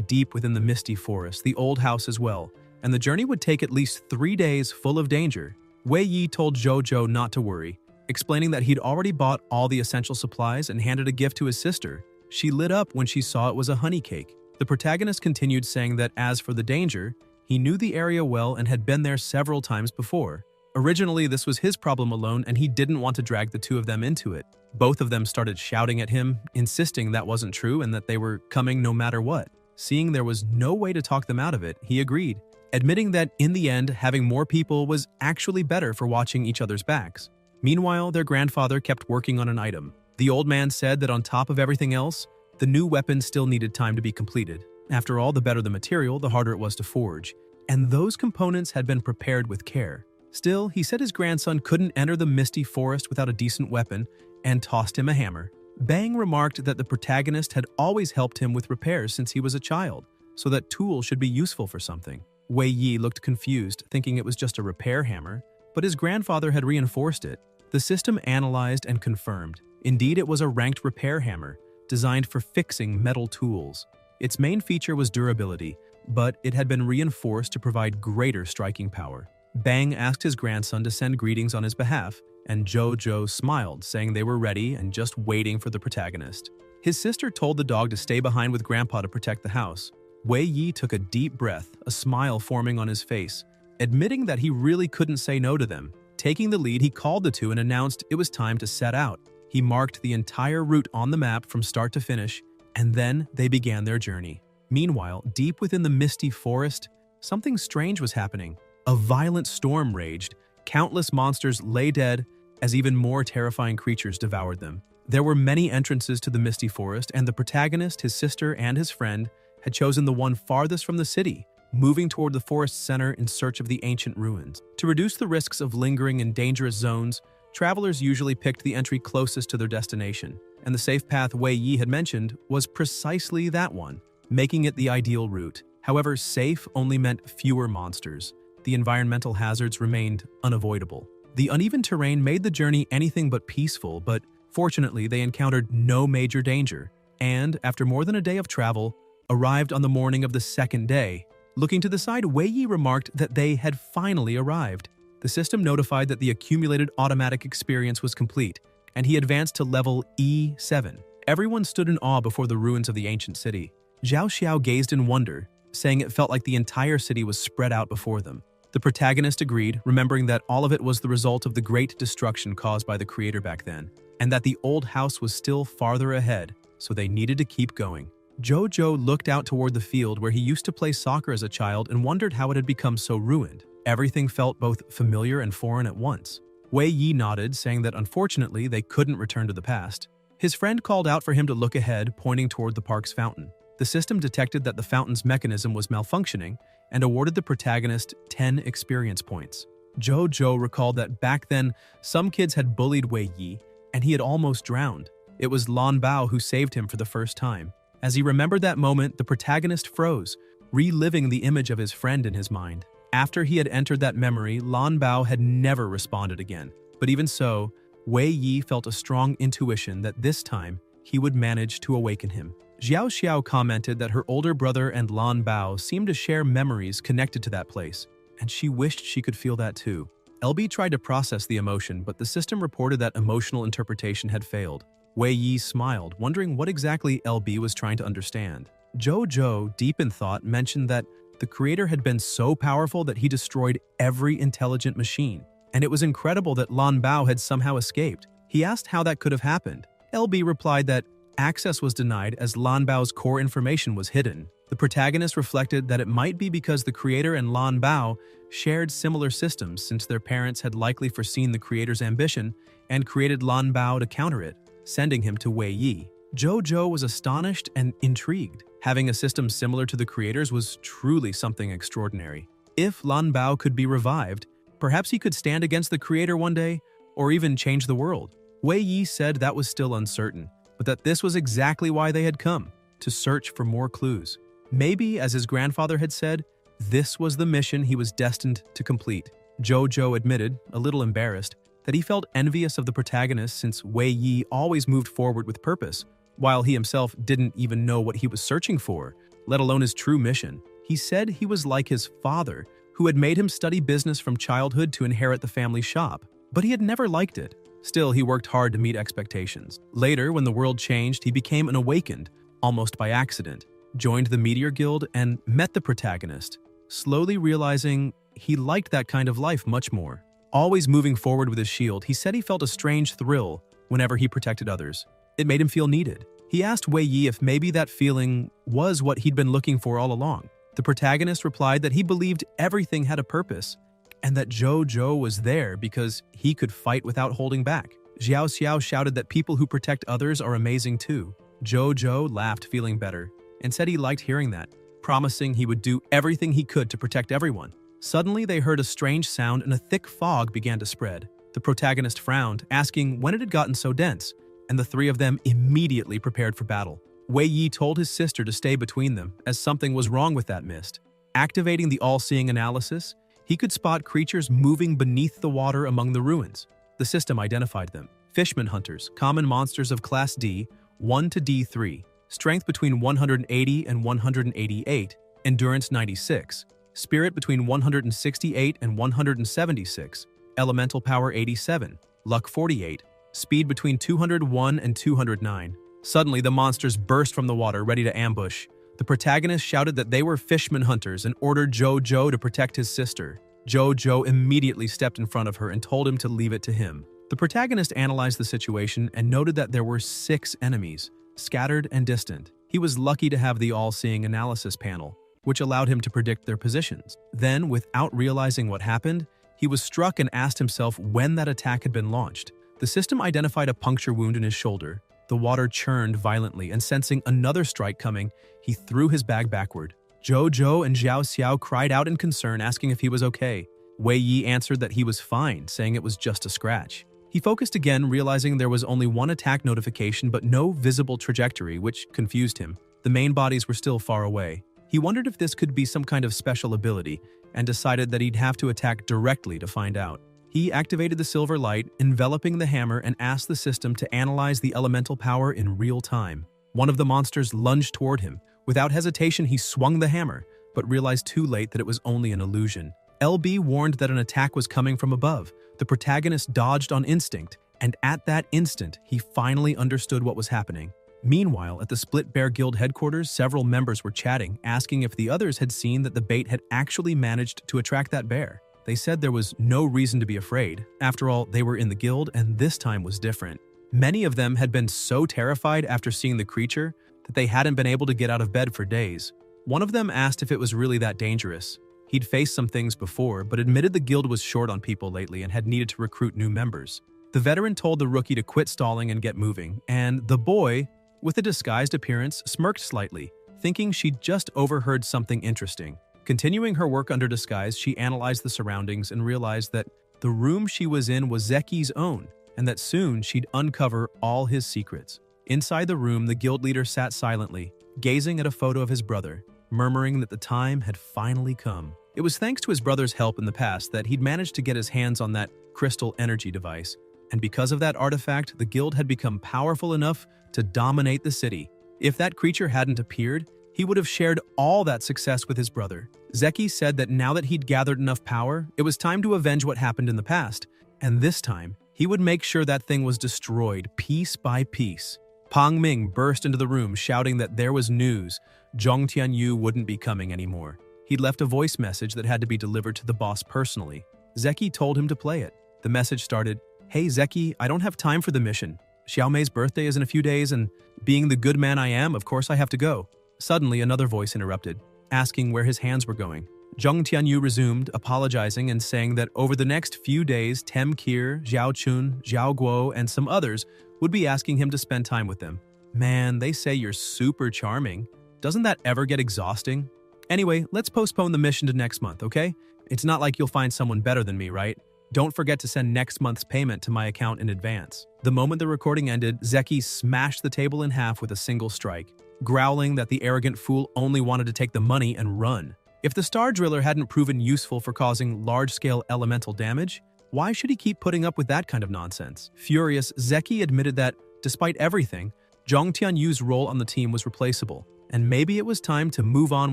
deep within the misty forest, the old house as well, and the journey would take at least 3 days full of danger. Wei Yi told Zhou not to worry, explaining that he'd already bought all the essential supplies and handed a gift to his sister. She lit up when she saw it was a honey cake. The protagonist continued saying that as for the danger, he knew the area well and had been there several times before. Originally, this was his problem alone, and he didn't want to drag the 2 of them into it. Both of them started shouting at him, insisting that wasn't true and that they were coming no matter what. Seeing there was no way to talk them out of it, he agreed, admitting that in the end, having more people was actually better for watching each other's backs. Meanwhile, their grandfather kept working on an item. The old man said that on top of everything else, the new weapon still needed time to be completed. After all, the better the material, the harder it was to forge, and those components had been prepared with care. Still, he said his grandson couldn't enter the misty forest without a decent weapon and tossed him a hammer. Bang remarked that the protagonist had always helped him with repairs since he was a child, so that tools should be useful for something. Wei Yi looked confused, thinking it was just a repair hammer, but his grandfather had reinforced it. The system analyzed and confirmed. Indeed, it was a ranked repair hammer, designed for fixing metal tools. Its main feature was durability, but it had been reinforced to provide greater striking power. Bang asked his grandson to send greetings on his behalf, and Zhou smiled, saying they were ready and just waiting for the protagonist. His sister told the dog to stay behind with Grandpa to protect the house. Wei Yi took a deep breath, a smile forming on his face, admitting that he really couldn't say no to them. Taking the lead, he called the 2 and announced it was time to set out. He marked the entire route on the map from start to finish, and then they began their journey. Meanwhile, deep within the misty forest, something strange was happening. A violent storm raged. Countless monsters lay dead as even more terrifying creatures devoured them. There were many entrances to the misty forest, and the protagonist, his sister, and his friend had chosen the one farthest from the city, moving toward the forest center in search of the ancient ruins. To reduce the risks of lingering in dangerous zones, travelers usually picked the entry closest to their destination, and the safe path Wei Yi had mentioned was precisely that one, making it the ideal route. However, safe only meant fewer monsters. The environmental hazards remained unavoidable. The uneven terrain made the journey anything but peaceful, but fortunately they encountered no major danger, and after more than a day of travel, arrived on the morning of the second day. Looking to the side, Wei Yi remarked that they had finally arrived. The system notified that the accumulated automatic experience was complete, and he advanced to level E7. Everyone stood in awe before the ruins of the ancient city. Zhao Xiao gazed in wonder, saying it felt like the entire city was spread out before them. The protagonist agreed, remembering that all of it was the result of the great destruction caused by the creator back then, and that the old house was still farther ahead, so they needed to keep going. Zhou looked out toward the field where he used to play soccer as a child and wondered how it had become so ruined. Everything felt both familiar and foreign at once. Wei Yi nodded, saying that unfortunately they couldn't return to the past. His friend called out for him to look ahead, pointing toward the park's fountain. The system detected that the fountain's mechanism was malfunctioning and awarded the protagonist 10 experience points. Zhou recalled that back then, some kids had bullied Wei Yi, and he had almost drowned. It was Lan Bao who saved him for the first time. As he remembered that moment, the protagonist froze, reliving the image of his friend in his mind. After he had entered that memory, Lan Bao had never responded again. But even so, Wei Yi felt a strong intuition that this time he would manage to awaken him. Xiao Xiao commented that her older brother and Lan Bao seemed to share memories connected to that place, and she wished she could feel that too. LB tried to process the emotion, but the system reported that emotional interpretation had failed. Wei Yi smiled, wondering what exactly LB was trying to understand. Zhou, deep in thought, mentioned that the creator had been so powerful that he destroyed every intelligent machine, and it was incredible that Lan Bao had somehow escaped. He asked how that could have happened. LB replied that access was denied as Lan Bao's core information was hidden. The protagonist reflected that it might be because the creator and Lan Bao shared similar systems since their parents had likely foreseen the creator's ambition and created Lan Bao to counter it, sending him to Wei Yi. Zhou was astonished and intrigued. Having a system similar to the creator's was truly something extraordinary. If Lan Bao could be revived, perhaps he could stand against the creator one day, or even change the world. Wei Yi said that was still uncertain, but that this was exactly why they had come, to search for more clues. Maybe, as his grandfather had said, this was the mission he was destined to complete. Zhou admitted, a little embarrassed, that he felt envious of the protagonist since Wei Yi always moved forward with purpose, while he himself didn't even know what he was searching for, let alone his true mission. He said he was like his father, who had made him study business from childhood to inherit the family shop, but he had never liked it. Still, he worked hard to meet expectations. Later, when the world changed, he became an awakened, almost by accident, joined the Meteor Guild, and met the protagonist, slowly realizing he liked that kind of life much more. Always moving forward with his shield, he said he felt a strange thrill whenever he protected others. It made him feel needed. He asked Wei Yi if maybe that feeling was what he'd been looking for all along. The protagonist replied that he believed everything had a purpose, and that Zhou was there because he could fight without holding back. Xiao Xiao shouted that people who protect others are amazing too. Zhou laughed, feeling better, and said he liked hearing that, promising he would do everything he could to protect everyone. Suddenly, they heard a strange sound and a thick fog began to spread. The protagonist frowned, asking when it had gotten so dense, and the three of them immediately prepared for battle. Wei Yi told his sister to stay between them, as something was wrong with that mist. Activating the all-seeing analysis, he could spot creatures moving beneath the water among the ruins. The system identified them. Fishman hunters, common monsters of Class D, 1 to D3, strength between 180 and 188, endurance 96, spirit between 168 and 176, elemental power 87, luck 48, speed between 201 and 209. Suddenly, the monsters burst from the water, ready to ambush. The protagonist shouted that they were fishman hunters and ordered Zhou to protect his sister. Zhou immediately stepped in front of her and told him to leave it to him. The protagonist analyzed the situation and noted that there were 6 enemies, scattered and distant. He was lucky to have the all-seeing analysis panel, which allowed him to predict their positions. Then, without realizing what happened, he was struck and asked himself when that attack had been launched. The system identified a puncture wound in his shoulder. The water churned violently, and sensing another strike coming, he threw his bag backward. Zhou and Xiao Xiao cried out in concern, asking if he was okay. Wei Yi answered that he was fine, saying it was just a scratch. He focused again, realizing there was only one attack notification but no visible trajectory, which confused him. The main bodies were still far away. He wondered if this could be some kind of special ability, and decided that he'd have to attack directly to find out. He activated the silver light, enveloping the hammer, and asked the system to analyze the elemental power in real time. One of the monsters lunged toward him. Without hesitation, he swung the hammer, but realized too late that it was only an illusion. LB warned that an attack was coming from above. The protagonist dodged on instinct, and at that instant, he finally understood what was happening. Meanwhile, at the Split Bear Guild headquarters, several members were chatting, asking if the others had seen that the bait had actually managed to attract that bear. They said there was no reason to be afraid. After all, they were in the guild, and this time was different. Many of them had been so terrified after seeing the creature that they hadn't been able to get out of bed for days. One of them asked if it was really that dangerous. He'd faced some things before, but admitted the guild was short on people lately and had needed to recruit new members. The veteran told the rookie to quit stalling and get moving, and the boy, with a disguised appearance, smirked slightly, thinking she'd just overheard something interesting. Continuing her work under disguise, she analyzed the surroundings and realized that the room she was in was Zeki's own, and that soon she'd uncover all his secrets. Inside the room, the guild leader sat silently, gazing at a photo of his brother, murmuring that the time had finally come. It was thanks to his brother's help in the past that he'd managed to get his hands on that crystal energy device, and because of that artifact, the guild had become powerful enough to dominate the city. If that creature hadn't appeared, he would have shared all that success with his brother. Zeki said that now that he'd gathered enough power, it was time to avenge what happened in the past, and this time, he would make sure that thing was destroyed piece by piece. Pang Ming burst into the room shouting that there was news. Zhong Tianyu wouldn't be coming anymore. He'd left a voice message that had to be delivered to the boss personally. Zeki told him to play it. The message started, "Hey Zeki, I don't have time for the mission. Xiaomei's birthday is in a few days, and being the good man I am, of course I have to go." Suddenly, another voice interrupted, asking where his hands were going. Zhong Tianyu resumed, apologizing and saying that over the next few days, Tem Kir, Zhao Chun, Zhao Guo, and some others would be asking him to spend time with them. Man, they say you're super charming. Doesn't that ever get exhausting? Anyway, let's postpone the mission to next month, okay? It's not like you'll find someone better than me, right? Don't forget to send next month's payment to my account in advance. The moment the recording ended, Zeki smashed the table in half with a single strike, growling that the arrogant fool only wanted to take the money and run. If the Star Driller hadn't proven useful for causing large-scale elemental damage, why should he keep putting up with that kind of nonsense? Furious, Zeki admitted that, despite everything, Zhong Tianyu's role on the team was replaceable, and maybe it was time to move on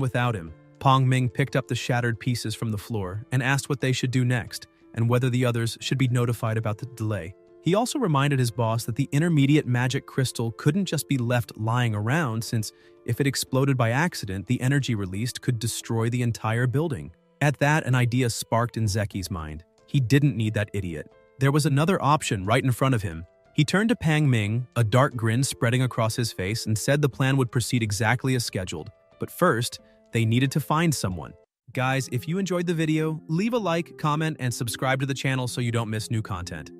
without him. Pang Ming picked up the shattered pieces from the floor and asked what they should do next, and whether the others should be notified about the delay. He also reminded his boss that the intermediate magic crystal couldn't just be left lying around, since if it exploded by accident, the energy released could destroy the entire building. At that, an idea sparked in Zeki's mind. He didn't need that idiot. There was another option right in front of him. He turned to Pang Ming, a dark grin spreading across his face, and said the plan would proceed exactly as scheduled. But first, they needed to find someone. Guys, if you enjoyed the video, leave a like, comment, and subscribe to the channel so you don't miss new content.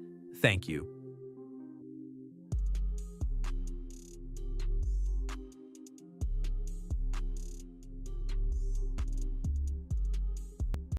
Thank you.